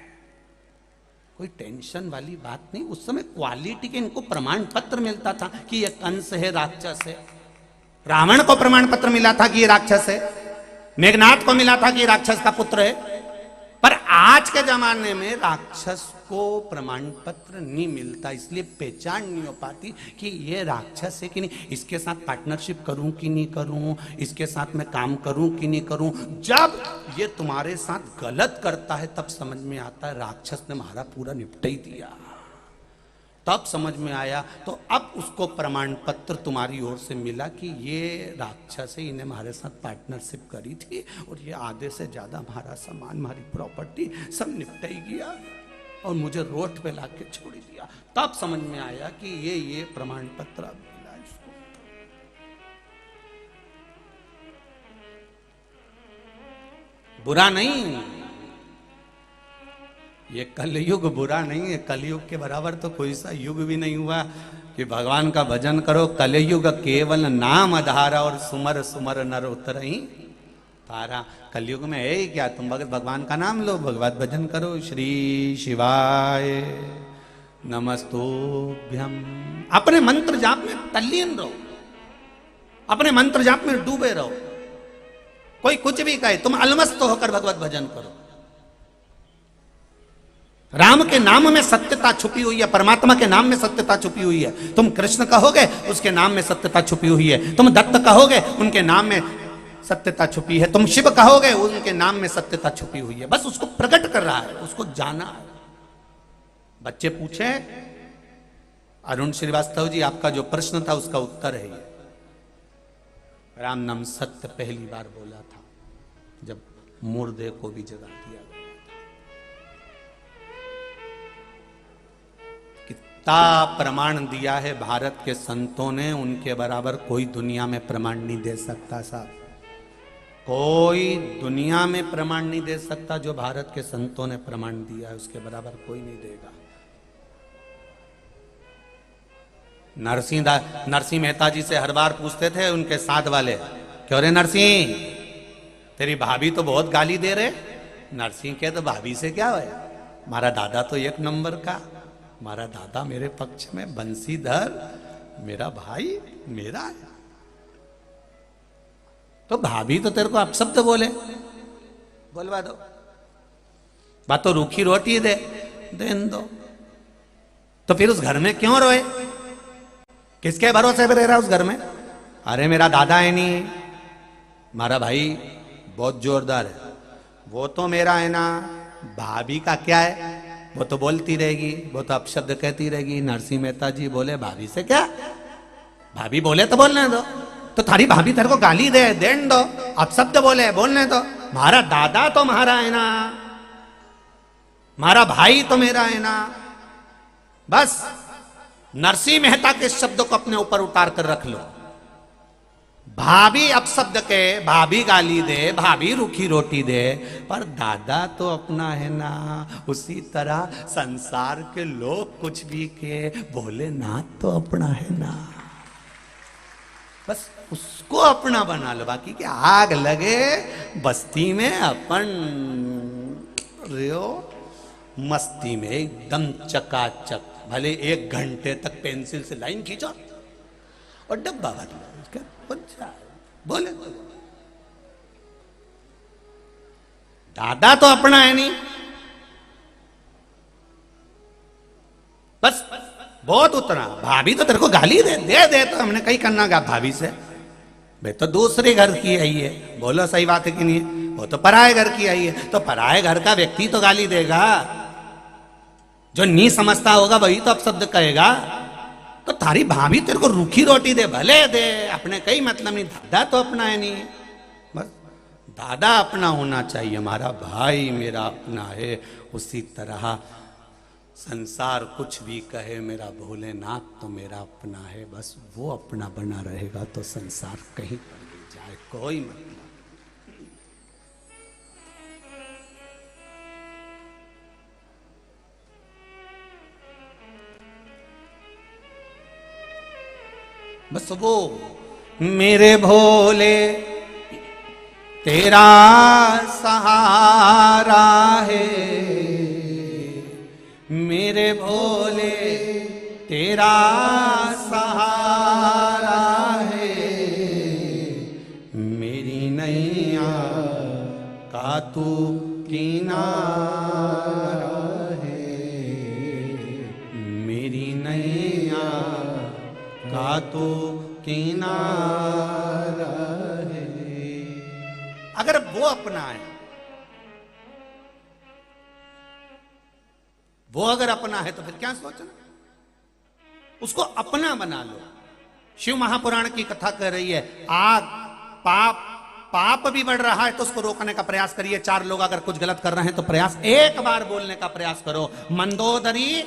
कोई टेंशन वाली बात नहीं। उस समय क्वालिटी के इनको प्रमाण पत्र मिलता था कि ये कंस है, राक्षस है। रावण को प्रमाण पत्र मिला था कि ये राक्षस है, मेघनाथ को मिला था कि राक्षस का पुत्र है। पर आज के जमाने में राक्षस को प्रमाण पत्र नहीं मिलता, इसलिए पहचान नहीं हो पाती कि ये राक्षस है कि नहीं, इसके साथ पार्टनरशिप करूं कि नहीं करूं, इसके साथ मैं काम करूं कि नहीं करूं। जब ये तुम्हारे साथ गलत करता है तब समझ में आता है राक्षस ने हमारा पूरा निपटा ही दिया। तब समझ में आया। तो अब उसको प्रमाण पत्र तुम्हारी ओर से मिला कि ये राक्षस है, इन्हें हमारे साथ पार्टनरशिप करी थी और ये आधे से ज्यादा हमारा सामान, हमारी प्रॉपर्टी सब निपटा ही गया और मुझे रोड पे लाके छोड़ दिया। तब समझ में आया कि ये प्रमाण पत्र अब मिला इसको। बुरा नहीं, ये कलयुग बुरा नहीं है। कलयुग के बराबर तो कोई सा युग भी नहीं हुआ कि भगवान का भजन करो। कलयुग केवल नाम आधारा और सुमर सुमर नर उतरहि पारा। कलयुग में है क्या? तुम भगवान का नाम लो, भगवत भजन करो। श्री शिवाय नमस्तुभ्यम। अपने मंत्र जाप में तल्लीन रहो, अपने मंत्र जाप में डूबे रहो। कोई कुछ भी कहे, तुम अलमस्त होकर भगवत भजन करो। राम के नाम में सत्यता छुपी हुई है, परमात्मा के नाम में सत्यता छुपी हुई है। तुम कृष्ण कहोगे, उसके नाम में सत्यता छुपी हुई है। तुम दत्त कहोगे, उनके नाम में सत्यता छुपी है। तुम शिव कहोगे, उनके नाम में सत्यता छुपी हुई है। बस उसको प्रकट कर रहा है, उसको जाना है। बच्चे पूछे, अरुण श्रीवास्तव जी आपका जो प्रश्न था उसका उत्तर है ये। राम नाम सत्य पहली बार बोला था जब मुर्दे को भी जगा दिया गया। कितना प्रमाण दिया है भारत के संतों ने, उनके बराबर कोई दुनिया में प्रमाण नहीं दे सकता साहब। कोई दुनिया में प्रमाण नहीं दे सकता जो भारत के संतों ने प्रमाण दिया है, उसके बराबर कोई नहीं देगा। नरसिंह मेहता जी से हर बार पूछते थे उनके साथ वाले, क्यों रे नरसिंह, तेरी भाभी तो बहुत गाली दे रहे। नरसिंह के तो भाभी से क्या है, हमारा दादा तो एक नंबर का, हमारा दादा मेरे पक्ष में, बंसीधर मेरा भाई मेरा है। तो भाभी तो तेरे को अपशब्द बोले, बोलवा दो। बात तो रूखी रोटी दे देन दो। तो फिर उस घर में क्यों रोए? किसके भरोसे पे रह रहा उस घर में? अरे मेरा दादा है नहीं, हमारा भाई बहुत जोरदार है, वो तो मेरा है ना। भाभी का क्या है, वो तो बोलती रहेगी, वो तो अपशब्द कहती रहेगी। नरसिंह मेहता जी बोले भाभी से क्या, भाभी बोले तो बोलने दो। तो थारी भाभी तेरे को गाली दे देन दो, अपशब्द बोले बोलने दो। हमारा दादा तो हमारा है ना, हमारा भाई तो मेरा है ना। बस नरसिंह मेहता के शब्दों को अपने ऊपर उतार कर रख लो। भाभी अपशब्द के, भाभी गाली दे, भाभी रूखी रोटी दे, पर दादा तो अपना है ना। उसी तरह संसार के लोग कुछ भी के, भोलेनाथ तो अपना है ना। बस उसको अपना बना लो। बाकी के आग लगे बस्ती में, अपन रियो मस्ती में एकदम चकाचक। भले 1 घंटे तक पेंसिल से लाइन खींचो और डब्बा भर लो, बोले दादा तो अपना है नहीं। बहुत उतना। भाभी तो तेरे को गाली दे तो हमने कहीं करना गा भाभी से, भाई तो दूसरे घर की आई है, बोलो सही बात है कि नहीं? वो तो पराये घर की आई है, तो पराये घर का व्यक्ति तो गाली देगा, जो नहीं समझता होगा वही तो अपशब्द कहेगा। तो तारी भाभी तेरे को रूखी रोटी दे भले दे, अपने कई मतलब नहीं, दादा तो अपना है नहीं, बस दादा अपना होना चाहिए, हमारा भाई मेरा अपना है। उसी तरह संसार कुछ भी कहे, मेरा भोलेनाथ तो मेरा अपना है, बस वो अपना बना रहेगा तो संसार कहीं पर भी जाए कोई मतलब। बस वो मेरे भोले तेरा सहारा है, मेरे भोले तेरा सहारा है, मेरी नैया का तू किनारा है, मेरी नैया का तू किनारा है। अगर वो अपना है, वो अगर अपना है तो फिर क्या सोचना, उसको अपना बना लो। शिव महापुराण की कथा कह रही है, आग पाप भी बढ़ रहा है तो उसको रोकने का प्रयास करिए। चार लोग अगर कुछ गलत कर रहे हैं तो प्रयास, एक बार बोलने का प्रयास करो। मंदोदरी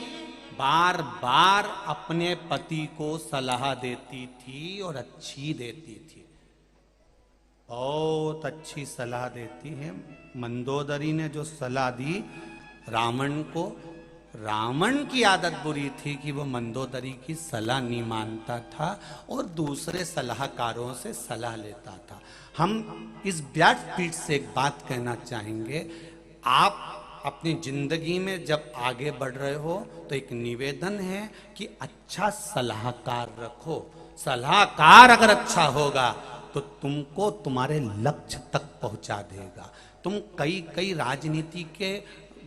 बार बार अपने पति को सलाह देती थी और अच्छी देती थी, बहुत अच्छी सलाह देती है। मंदोदरी ने जो सलाह दी रावण को, रावण की आदत बुरी थी कि वो मंदोदरी की सलाह नहीं मानता था और दूसरे सलाहकारों से सलाह लेता था। हम इस व्यासपीठ से एक बात कहना चाहेंगे, आप अपनी जिंदगी में जब आगे बढ़ रहे हो तो एक निवेदन है कि अच्छा सलाहकार रखो। सलाहकार अगर अच्छा होगा तो तुमको तुम्हारे लक्ष्य तक पहुंचा देगा। तुम कई राजनीति के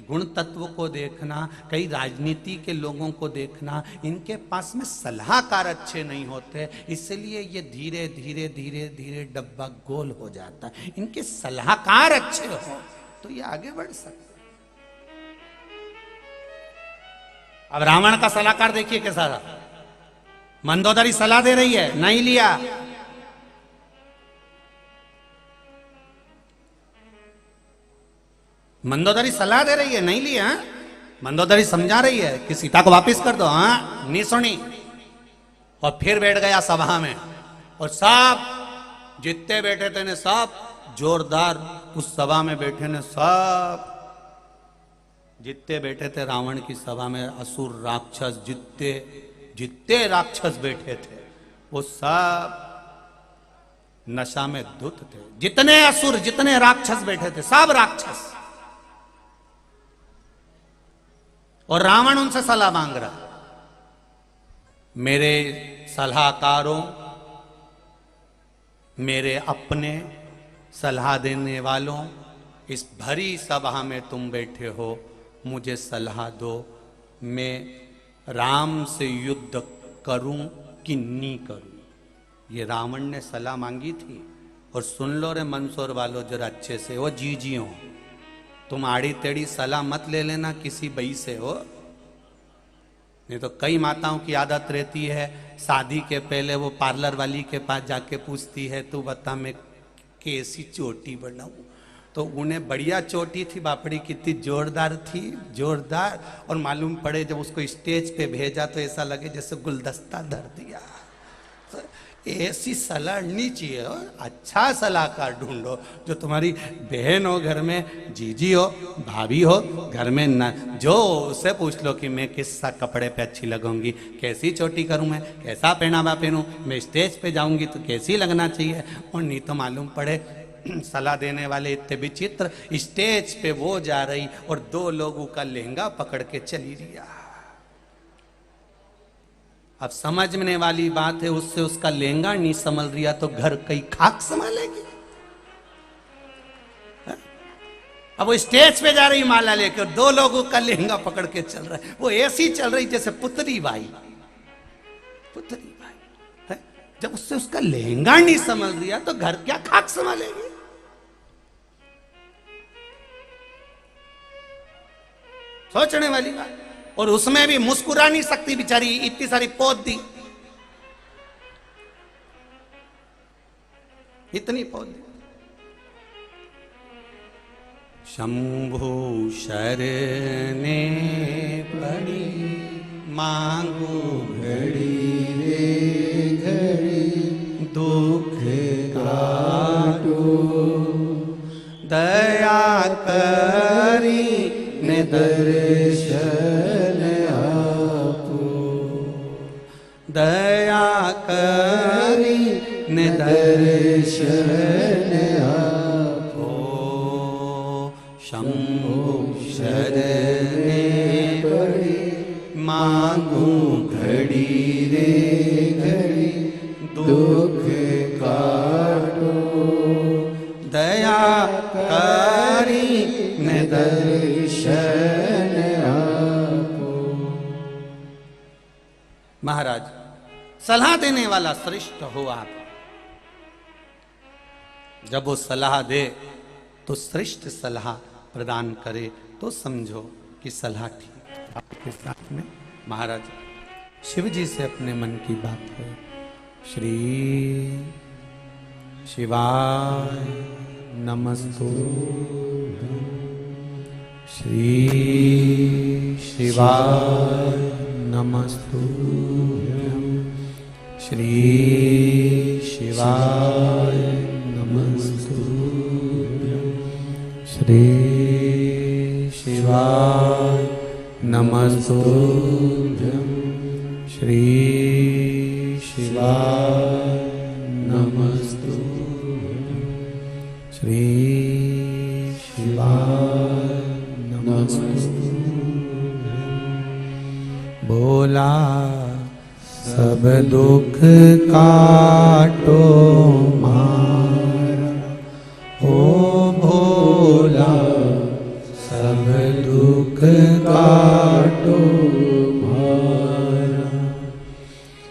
गुण तत्व को देखना, कई राजनीति के लोगों को देखना, इनके पास में सलाहकार अच्छे नहीं होते, इसलिए ये धीरे धीरे धीरे धीरे डब्बा गोल हो जाता है। इनके सलाहकार अच्छे हो तो ये आगे बढ़ सकते। अब रावण का सलाहकार देखिए कैसा रहा। मंदोदरी सलाह दे रही है, नहीं लिया। मंदोदरी सलाह दे रही है, नहीं लिया। मंदोदरी समझा रही है कि सीता को वापस कर दो, हाँ नहीं सुनी। और फिर बैठ गया सभा में और सब जितने बैठे थे ने सब जोरदार, उस सभा में बैठे ने सब जितने बैठे थे रावण की सभा में, असुर राक्षस जितने राक्षस बैठे थे वो सब नशा में धुत थे। जितने असुर जितने राक्षस बैठे थे सब राक्षस। और रावण उनसे सलाह मांग रहा, मेरे सलाहकारों, मेरे अपने सलाह देने वालों, इस भरी सभा में तुम बैठे हो, मुझे सलाह दो, मैं राम से युद्ध करूं कि नहीं करूं। ये रावण ने सलाह मांगी थी। और सुन लो रे मंदसौर वालों जरा अच्छे से, वो जीजियों, तुम आड़ी टेढ़ी सलाह मत ले लेना किसी बई से हो। नहीं तो कई माताओं की आदत रहती है शादी के पहले वो पार्लर वाली के पास जाके पूछती है, तू बता मैं कैसी चोटी बनाऊं। तो उन्हें बढ़िया चोटी थी, बापड़ी कितनी जोरदार थी, जोरदार। और मालूम पड़े जब उसको स्टेज पे भेजा तो ऐसा लगे जैसे गुलदस्ता धर दिया। तो ऐसी सलाह नहीं चाहिए। अच्छा सलाहकार ढूंढो, जो तुम्हारी बहन हो घर में, जीजी हो, भाभी हो घर में, न जो उससे पूछ लो कि मैं किस कपड़े पे अच्छी लगूंगी, कैसी चोटी करूं, मैं कैसा पहनावा पहनूं, मैं स्टेज पे जाऊंगी तो कैसी लगना चाहिए। और नहीं तो मालूम पड़े सलाह देने वाले इतने विचित्र, स्टेज पे वो जा रही और दो लोगों का लहंगा पकड़ के चली रिया। अब समझने वाली बात है, उससे उसका लहंगा नहीं संभल रिया तो घर कई खाक संभालेगी। अब वो स्टेज पे जा रही माला लेकर, दो लोगों का लहंगा पकड़ के चल रहा है, वो ऐसी चल रही जैसे पुतली बाई। पुतली भाई है? जब उससे उसका लहंगा नहीं संभल दिया तो घर क्या खाक संभालेगी? सोचने वाली बात। और उसमें भी मुस्कुरा नहीं सकती बेचारी, इतनी सारी पोत दी, इतनी पोत दी। शंभु शरणे पड़ी मांगू घड़ी रे घड़ी, दुख काटो दया करी ने दर्शन आपो, दया करी ने दर्शन आपो। शंभु शरणे पड़ी मांगू घड़ी रे घड़ी, दुख काटो दया करी ने दर्शन आपो। महाराज, सलाह देने वाला श्रेष्ठ हो आप। जब वो सलाह दे तो श्रेष्ठ सलाह प्रदान करे तो समझो कि सलाह ठीक। आपके साथ में महाराज शिव जी से अपने मन की बात है। श्री शिवाय नमस्तुभ्यं, श्री शिवाय नमस्तुभ्यं, श्री शिवाय नमस्तुभ्यं, श्री शिवाय नमस्तुभ्यं, श्री शिवाय नमस्तुभ्यं, श्री शिवाय नमस्तुभ्यं। बोला सब दुख काटो मारा, ओ भोला सब दुख काटो मारा।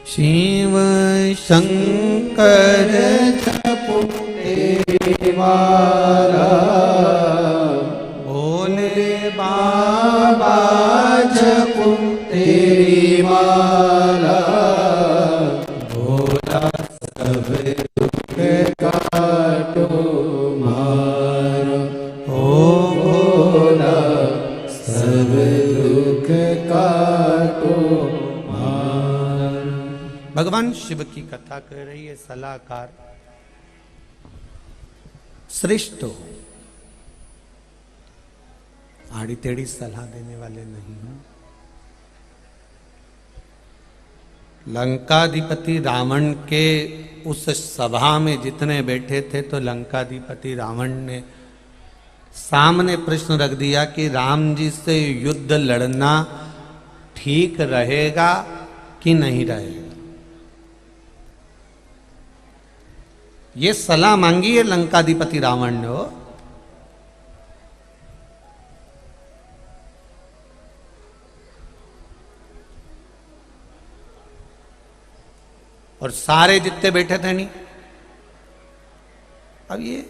शिव शंकर जपो मारा, भोले बाबा जपो तेरी माला, भोला सब दुख काटो मारा, ओ भोला सब दुख काटो मारा। भगवान शिव की कथा कर रही है सलाहकार श्रेष्ठ हो, आड़ी टेढ़ी सलाह देने वाले नहीं हो। लंकाधिपति रावण के उस सभा में जितने बैठे थे तो लंकाधिपति रावण ने सामने प्रश्न रख दिया कि राम जी से युद्ध लड़ना ठीक रहेगा कि नहीं रहेगा। ये सलाह मांगी है लंकाधिपति रावण ने। और सारे जितने बैठे थे नहीं। अब ये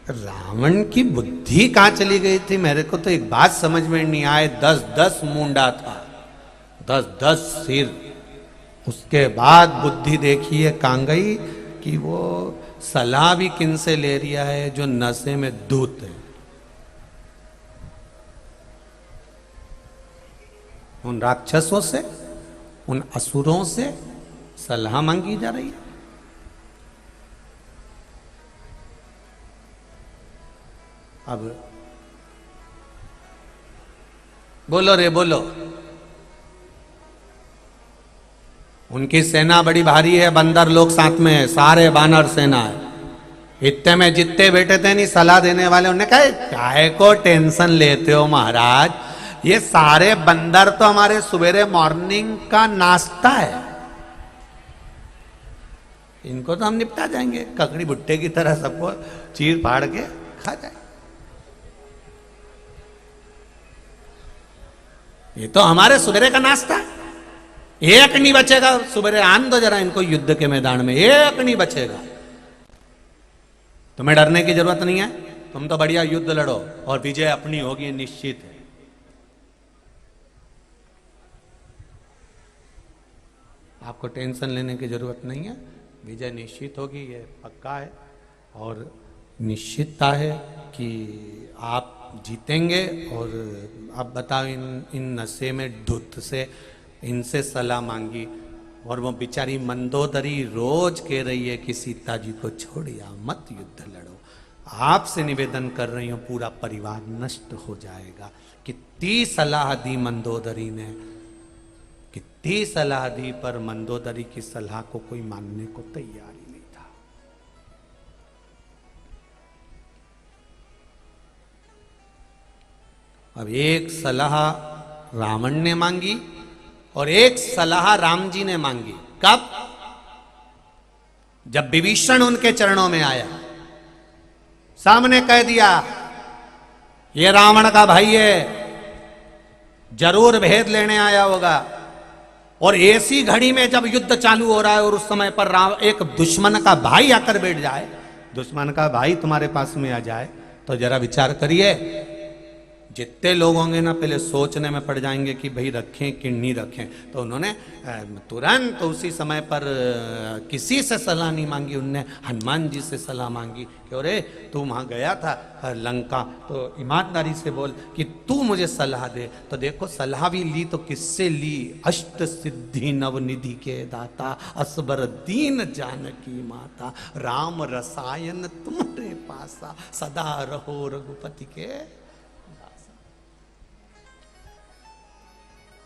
रावण की बुद्धि कहां चली गई थी, मेरे को तो एक बात समझ में नहीं आए। 10-10 मुंडा था, 10-10 सिर। उसके बाद बुद्धि देखिए कहां गई कि वो सलाह भी किन से ले रिया है, जो नशे में धूत है। उन राक्षसों से, उन असुरों से सलाह मांगी जा रही है। अब बोलो रे बोलो। उनकी सेना बड़ी भारी है, बंदर लोग साथ में है, सारे बानर सेना है। इतने में जितने बैठे थे नहीं सलाह देने वाले, उन्होंने कहा काहे को टेंशन लेते हो महाराज, ये सारे बंदर तो हमारे सवेरे मॉर्निंग का नाश्ता है, इनको तो हम निपटा जाएंगे। ककड़ी भुट्टे की तरह सबको चीर फाड़ के खा जाए। ये तो हमारे सवेरे का नाश्ता है, एक नहीं बचेगा। सुबह आन दो जरा इनको युद्ध के मैदान में, एक नहीं बचेगा। तुम्हें डरने की जरूरत नहीं है, तुम तो बढ़िया युद्ध लड़ो और विजय अपनी होगी निश्चित है। आपको टेंशन लेने की जरूरत नहीं है, विजय निश्चित होगी, ये पक्का है। और निश्चितता है कि आप जीतेंगे। और अब बताओ, इन नशे में धुत से इनसे सलाह मांगी और वो बेचारी मंदोदरी रोज कह रही है कि सीता जी को छोड़िए, मत युद्ध लड़ो। आपसे निवेदन कर रही हूं, पूरा परिवार नष्ट हो जाएगा। कितनी सलाह दी मंदोदरी ने, कितनी सलाह दी, पर मंदोदरी की सलाह को कोई मानने को तैयार ही नहीं था। अब एक सलाह रावण ने मांगी और एक सलाह राम जी ने मांगी। कब? जब विभीषण उनके चरणों में आया, सामने कह दिया ये रावण का भाई है, जरूर भेद लेने आया होगा। और ऐसी घड़ी में जब युद्ध चालू हो रहा है और उस समय पर एक दुश्मन का भाई आकर बैठ जाए, दुश्मन का भाई तुम्हारे पास में आ जाए, तो जरा विचार करिए। जितने लोग होंगे ना पहले सोचने में पड़ जाएंगे कि भाई रखें कि नहीं रखें। तो उन्होंने तुरंत उसी समय पर किसी से सलाह नहीं मांगी, उनने हनुमान जी से सलाह मांगी कि अरे तू वहाँ गया था लंका, तो ईमानदारी से बोल कि तू मुझे सलाह दे। तो देखो सलाह भी ली तो किससे ली? अष्ट सिद्धि नवनिधि के दाता, असबर दीन जानकी माता, राम रसायन तुम्हारे पासा, सदा रहो रघुपति के।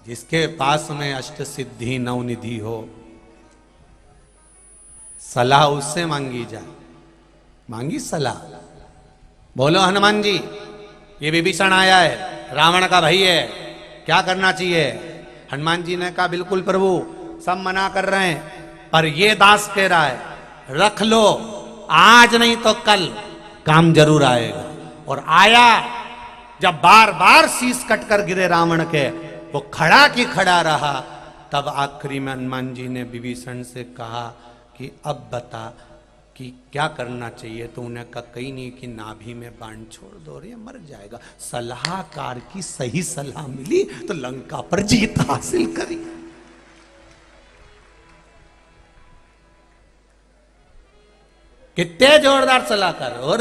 जिसके पास में अष्ट सिद्धि नवनिधि हो, सलाह उससे मांगी जाए। मांगी सलाह, बोलो हनुमान जी ये विभीषण आया है, रावण का भाई है, क्या करना चाहिए? हनुमान जी ने कहा बिल्कुल प्रभु, सब मना कर रहे हैं, पर ये दास कह रहा है रख लो, आज नहीं तो कल काम जरूर आएगा। और आया। जब बार बार शीश कटकर गिरे रावण के, वो खड़ा की खड़ा रहा। तब आखिरी में हनुमान जी ने विभीषण से कहा कि अब बता कि क्या करना चाहिए। तो उन्हें कहा कहीं नहीं कि नाभि में बाण छोड़ दो और ये मर जाएगा। सलाहकार की सही सलाह मिली तो लंका पर जीत हासिल करी। कितने जोरदार सलाहकार, और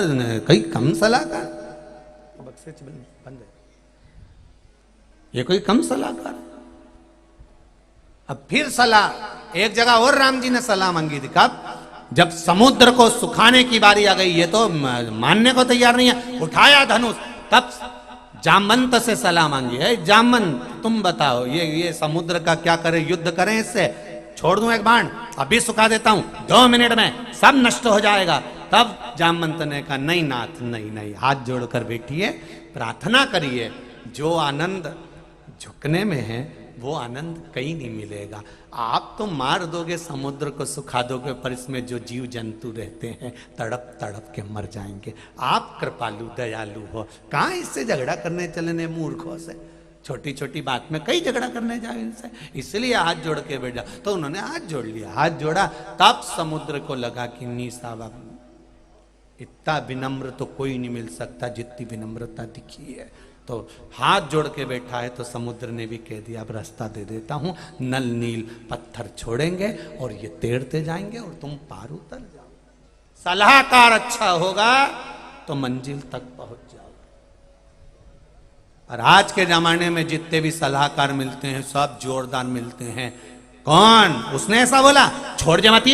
कई कम सलाहकार बक्से बन जाए, ये कोई कम सलाहकार। अब फिर सलाह एक जगह और राम जी ने सलाह मांगी थी। कब? जब समुद्र को सुखाने की बारी आ गई, ये तो मानने को तैयार नहीं है, उठाया धनुष। तब जामवंत से सलाह मांगी है, जामवंत तुम बताओ ये समुद्र का क्या करें, युद्ध करें इससे? छोड़ दूं एक बाण, अभी सुखा देता हूं, 2 मिनट में सब नष्ट हो जाएगा। तब जामवंत ने कहा नहीं नाथ, नहीं नहीं, हाथ जोड़कर बैठिए, प्रार्थना करिए। जो आनंद झुकने में है वो आनंद कहीं नहीं मिलेगा। आप तो मार दोगे, समुद्र को सुखा दोगे, पर इसमें जो जीव जंतु रहते हैं तड़प तड़प के मर जाएंगे। आप कृपालु दयालु हो, कहाँ इससे झगड़ा करने चलने मूर्खों से? छोटी छोटी बात में कई झगड़ा करने जाओ इनसे, इसलिए हाथ जोड़ के बैठ जाओ। तो उन्होंने हाथ जोड़ लिया, हाथ जोड़ा। तब समुद्र को लगा कि नहीं साहब, इतना विनम्र तो कोई नहीं मिल सकता जितनी विनम्रता दिखी है। तो हाथ जोड़ के बैठा है, तो समुद्र ने भी कह दिया अब रास्ता दे देता हूं, नल नील पत्थर छोड़ेंगे और ये तैरते जाएंगे और तुम पार उतर जाओ। सलाहकार अच्छा होगा तो मंजिल तक पहुंच जाओ। और आज के जमाने में जितने भी सलाहकार मिलते हैं सब जोरदार मिलते हैं। कौन? उसने ऐसा बोला छोड़ दे मत,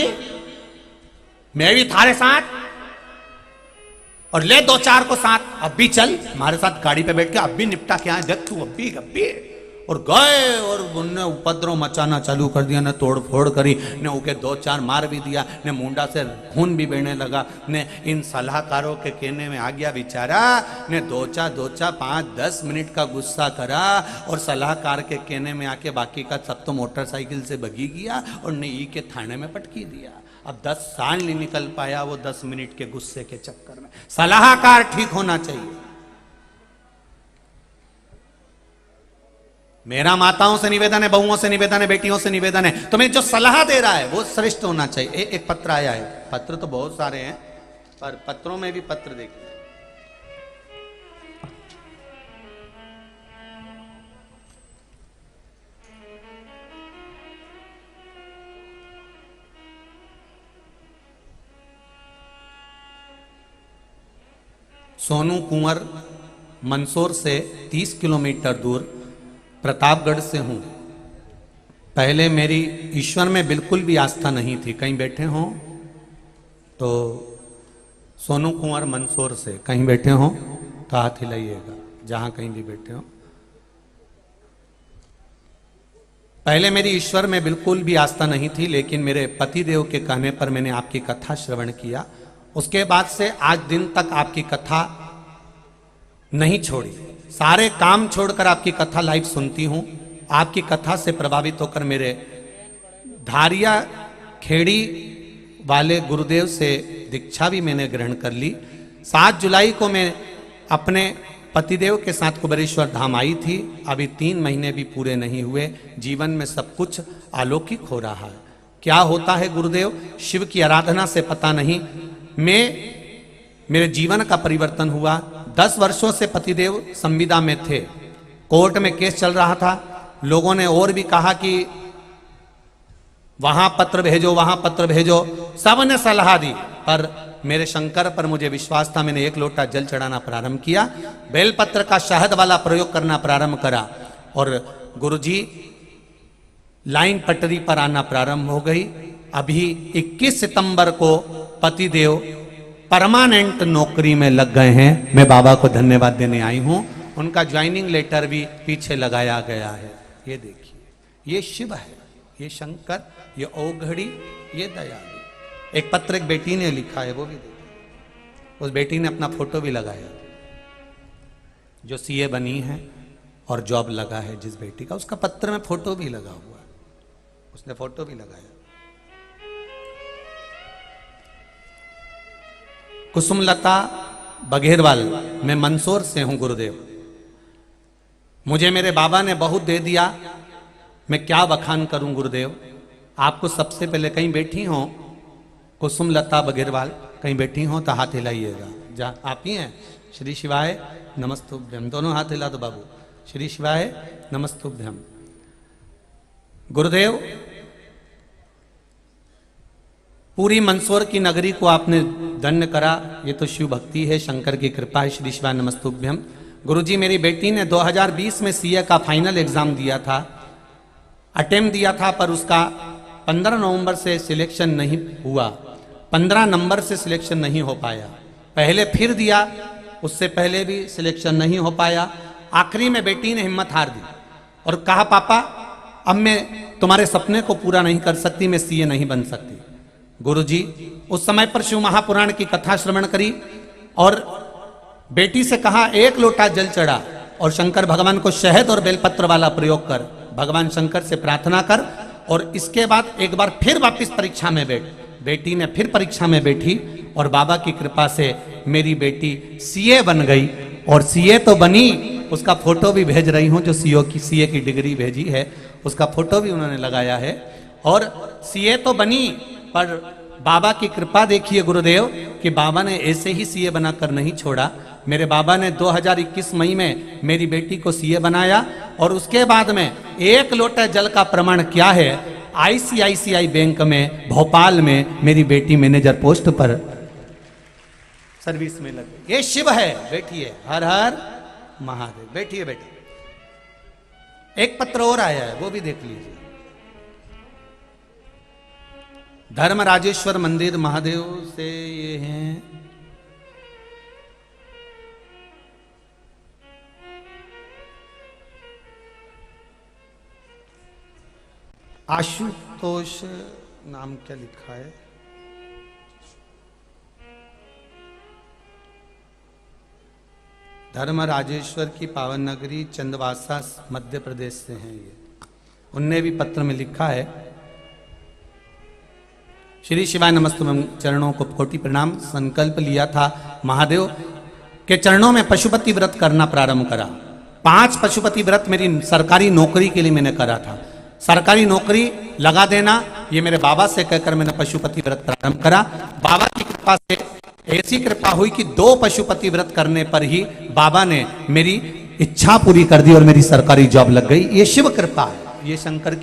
मैं भी थारे साथ, और ले 2-4 को साथ, अब भी चल हमारे साथ गाड़ी पे बैठ के, अब भी निपटा के आए, देख तू अब भी। और गए और उनने उपद्रव मचाना चालू कर दिया, ने तोड़ फोड़ करी, ने उके 2-4 मार भी दिया, ने मुंडा से खून भी बहने लगा। ने इन सलाहकारों के कहने में आ गया बेचारा, ने 2-4 5-10 मिनट का गुस्सा करा और सलाहकार के कहने में आके बाकी का सब तो मोटरसाइकिल से भगी गया और ने ई के थाने में पटकी दिया। अब 10 साल नहीं निकल पाया वो 10 मिनट के गुस्से के चक्कर में। सलाहकार ठीक होना चाहिए। मेरा माताओं से निवेदन है, बहुओं से निवेदन है, बेटियों से निवेदन है, तुम्हें जो सलाह दे रहा है वो श्रेष्ठ होना चाहिए। एक पत्र आया है, पत्र तो बहुत सारे हैं पर पत्रों में भी पत्र देखिए। सोनू कुंवर मंदसौर से 30 किलोमीटर दूर प्रतापगढ़ से हूं। पहले मेरी ईश्वर में बिल्कुल भी आस्था नहीं थी। कहीं बैठे हों तो सोनू कुंवर मंदसौर से कहीं बैठे हों तो हाथ हिलाइएगा, जहां कहीं भी बैठे हों। पहले मेरी ईश्वर में बिल्कुल भी आस्था नहीं थी, लेकिन मेरे पतिदेव के कहने पर मैंने आपकी कथा श्रवण किया। उसके बाद से आज दिन तक आपकी कथा नहीं छोड़ी। सारे काम छोड़कर आपकी कथा लाइव सुनती हूं। आपकी कथा से प्रभावित होकर मेरे धारिया खेड़ी वाले गुरुदेव से दीक्षा भी मैंने ग्रहण कर ली। 7 जुलाई को मैं अपने पतिदेव के साथ कुबेरेश्वर धाम आई थी। अभी 3 महीने भी पूरे नहीं हुए। जीवन में सब कुछ अलौकिक हो रहा है। क्या होता है गुरुदेव? शिव की आराधना से पता नहीं, मेरे जीवन का परिवर्तन हुआ। 10 वर्षों से पतिदेव संविदा में थे, कोर्ट में केस चल रहा था। लोगों ने और भी कहा कि वहां पत्र भेजो, वहां पत्र भेजो, सबने सलाह दी, पर मेरे शंकर पर मुझे विश्वास था। मैंने 1 लोटा जल चढ़ाना प्रारंभ किया, बेलपत्र का शहद वाला प्रयोग करना प्रारंभ करा और गुरुजी लाइन पटरी पर आना प्रारंभ हो गई। अभी 21 सितंबर को पतिदेव परमानेंट नौकरी में लग गए हैं। मैं बाबा को धन्यवाद देने आई हूं। उनका ज्वाइनिंग लेटर भी पीछे लगाया गया है। ये देखिए, ये शिव है, ये शंकर, ये औघड़ी, ये दयालु। एक पत्र एक बेटी ने लिखा है, वो भी देखिए। उस बेटी ने अपना फोटो भी लगाया, जो सीए बनी है और जॉब लगा है जिस बेटी का, उसका पत्र में फोटो भी लगा हुआ है, उसने फोटो भी लगाया। कुसुमलता बघेरवाल, मैं मंदसौर से हूं गुरुदेव। मुझे मेरे बाबा ने बहुत दे दिया, मैं क्या बखान करूं गुरुदेव। आपको सबसे पहले कहीं बैठी हो कुसुमलता बघेरवाल, कहीं बैठी हो तो हाथ हिलाइएगा। जा आप ही हैं? श्री शिवाय नमस्तुभ्यम। दोनों हाथ हिला दो बाबू। श्री शिवाय नमस्तुभ्यम। गुरुदेव, पूरी मंदसौर की नगरी को आपने धन्य करा। ये तो शिव भक्ति है, शंकर की कृपा है। श्री शिवाय नमस्तुभ्यम। गुरुजी, मेरी बेटी ने 2020 में सीए का फाइनल एग्जाम दिया था, अटेम्प्ट दिया था, पर उसका 15 नवंबर से सिलेक्शन नहीं हुआ। 15 नंबर से सिलेक्शन नहीं हो पाया। पहले फिर दिया, उससे पहले भी सिलेक्शन नहीं हो पाया। आखिरी में बेटी ने हिम्मत हार दी और कहा, पापा अब मैं तुम्हारे सपने को पूरा नहीं कर सकती, मैं सीए नहीं बन सकती। गुरुजी, उस समय पर शिव महापुराण की कथा श्रवण करी और बेटी से कहा 1 लोटा जल चढ़ा और शंकर भगवान को शहद और बेलपत्र वाला प्रयोग कर, भगवान शंकर से प्रार्थना कर और इसके बाद एक बार फिर वापस परीक्षा में बैठ। बेटी ने फिर परीक्षा में बैठी और बाबा की कृपा से मेरी बेटी सीए बन गई। और सीए तो बनी, उसका फोटो भी भेज रही हूं, जो सीए की डिग्री भेजी है उसका फोटो भी उन्होंने लगाया है। और सीए तो बनी, पर बाबा की कृपा देखिए गुरुदेव कि बाबा ने ऐसे ही सीए बनाकर नहीं छोड़ा। मेरे बाबा ने 2021 मई में मेरी बेटी को सीए बनाया और उसके बाद में 1 लोटा जल का प्रमाण क्या है, आईसीआईसीआई बैंक में भोपाल में मेरी बेटी मैनेजर पोस्ट पर सर्विस में लग गई। ये शिव है। बैठिए, हर हर महादेव। बैठिए बेटे। एक पत्र और आया है, वो भी देख लीजिए। धर्म राजेश्वर मंदिर महादेव से ये हैं। आशुतोष नाम क्या लिखा है? धर्म राजेश्वर की पावन नगरी चंदवासा मध्य प्रदेश से हैं ये। उनने भी पत्र में लिखा है, श्री शिवाय नमस्तुभ्यम, चरणों को कोटि प्रणाम। संकल्प लिया था महादेव के चरणों में पशुपति व्रत करना प्रारंभ करा। 5 पशुपति व्रत मेरी सरकारी नौकरी के लिए मैंने करा था। सरकारी नौकरी लगा देना, ये मेरे बाबा से कहकर मैंने पशुपति व्रत प्रारंभ करा। बाबा की कृपा से ऐसी कृपा हुई कि 2 पशुपति व्रत करने पर ही बाबा ने मेरी इच्छा पूरी कर दी और मेरी सरकारी जॉब लग गई। ये शिव कृपा है, ये शंकर की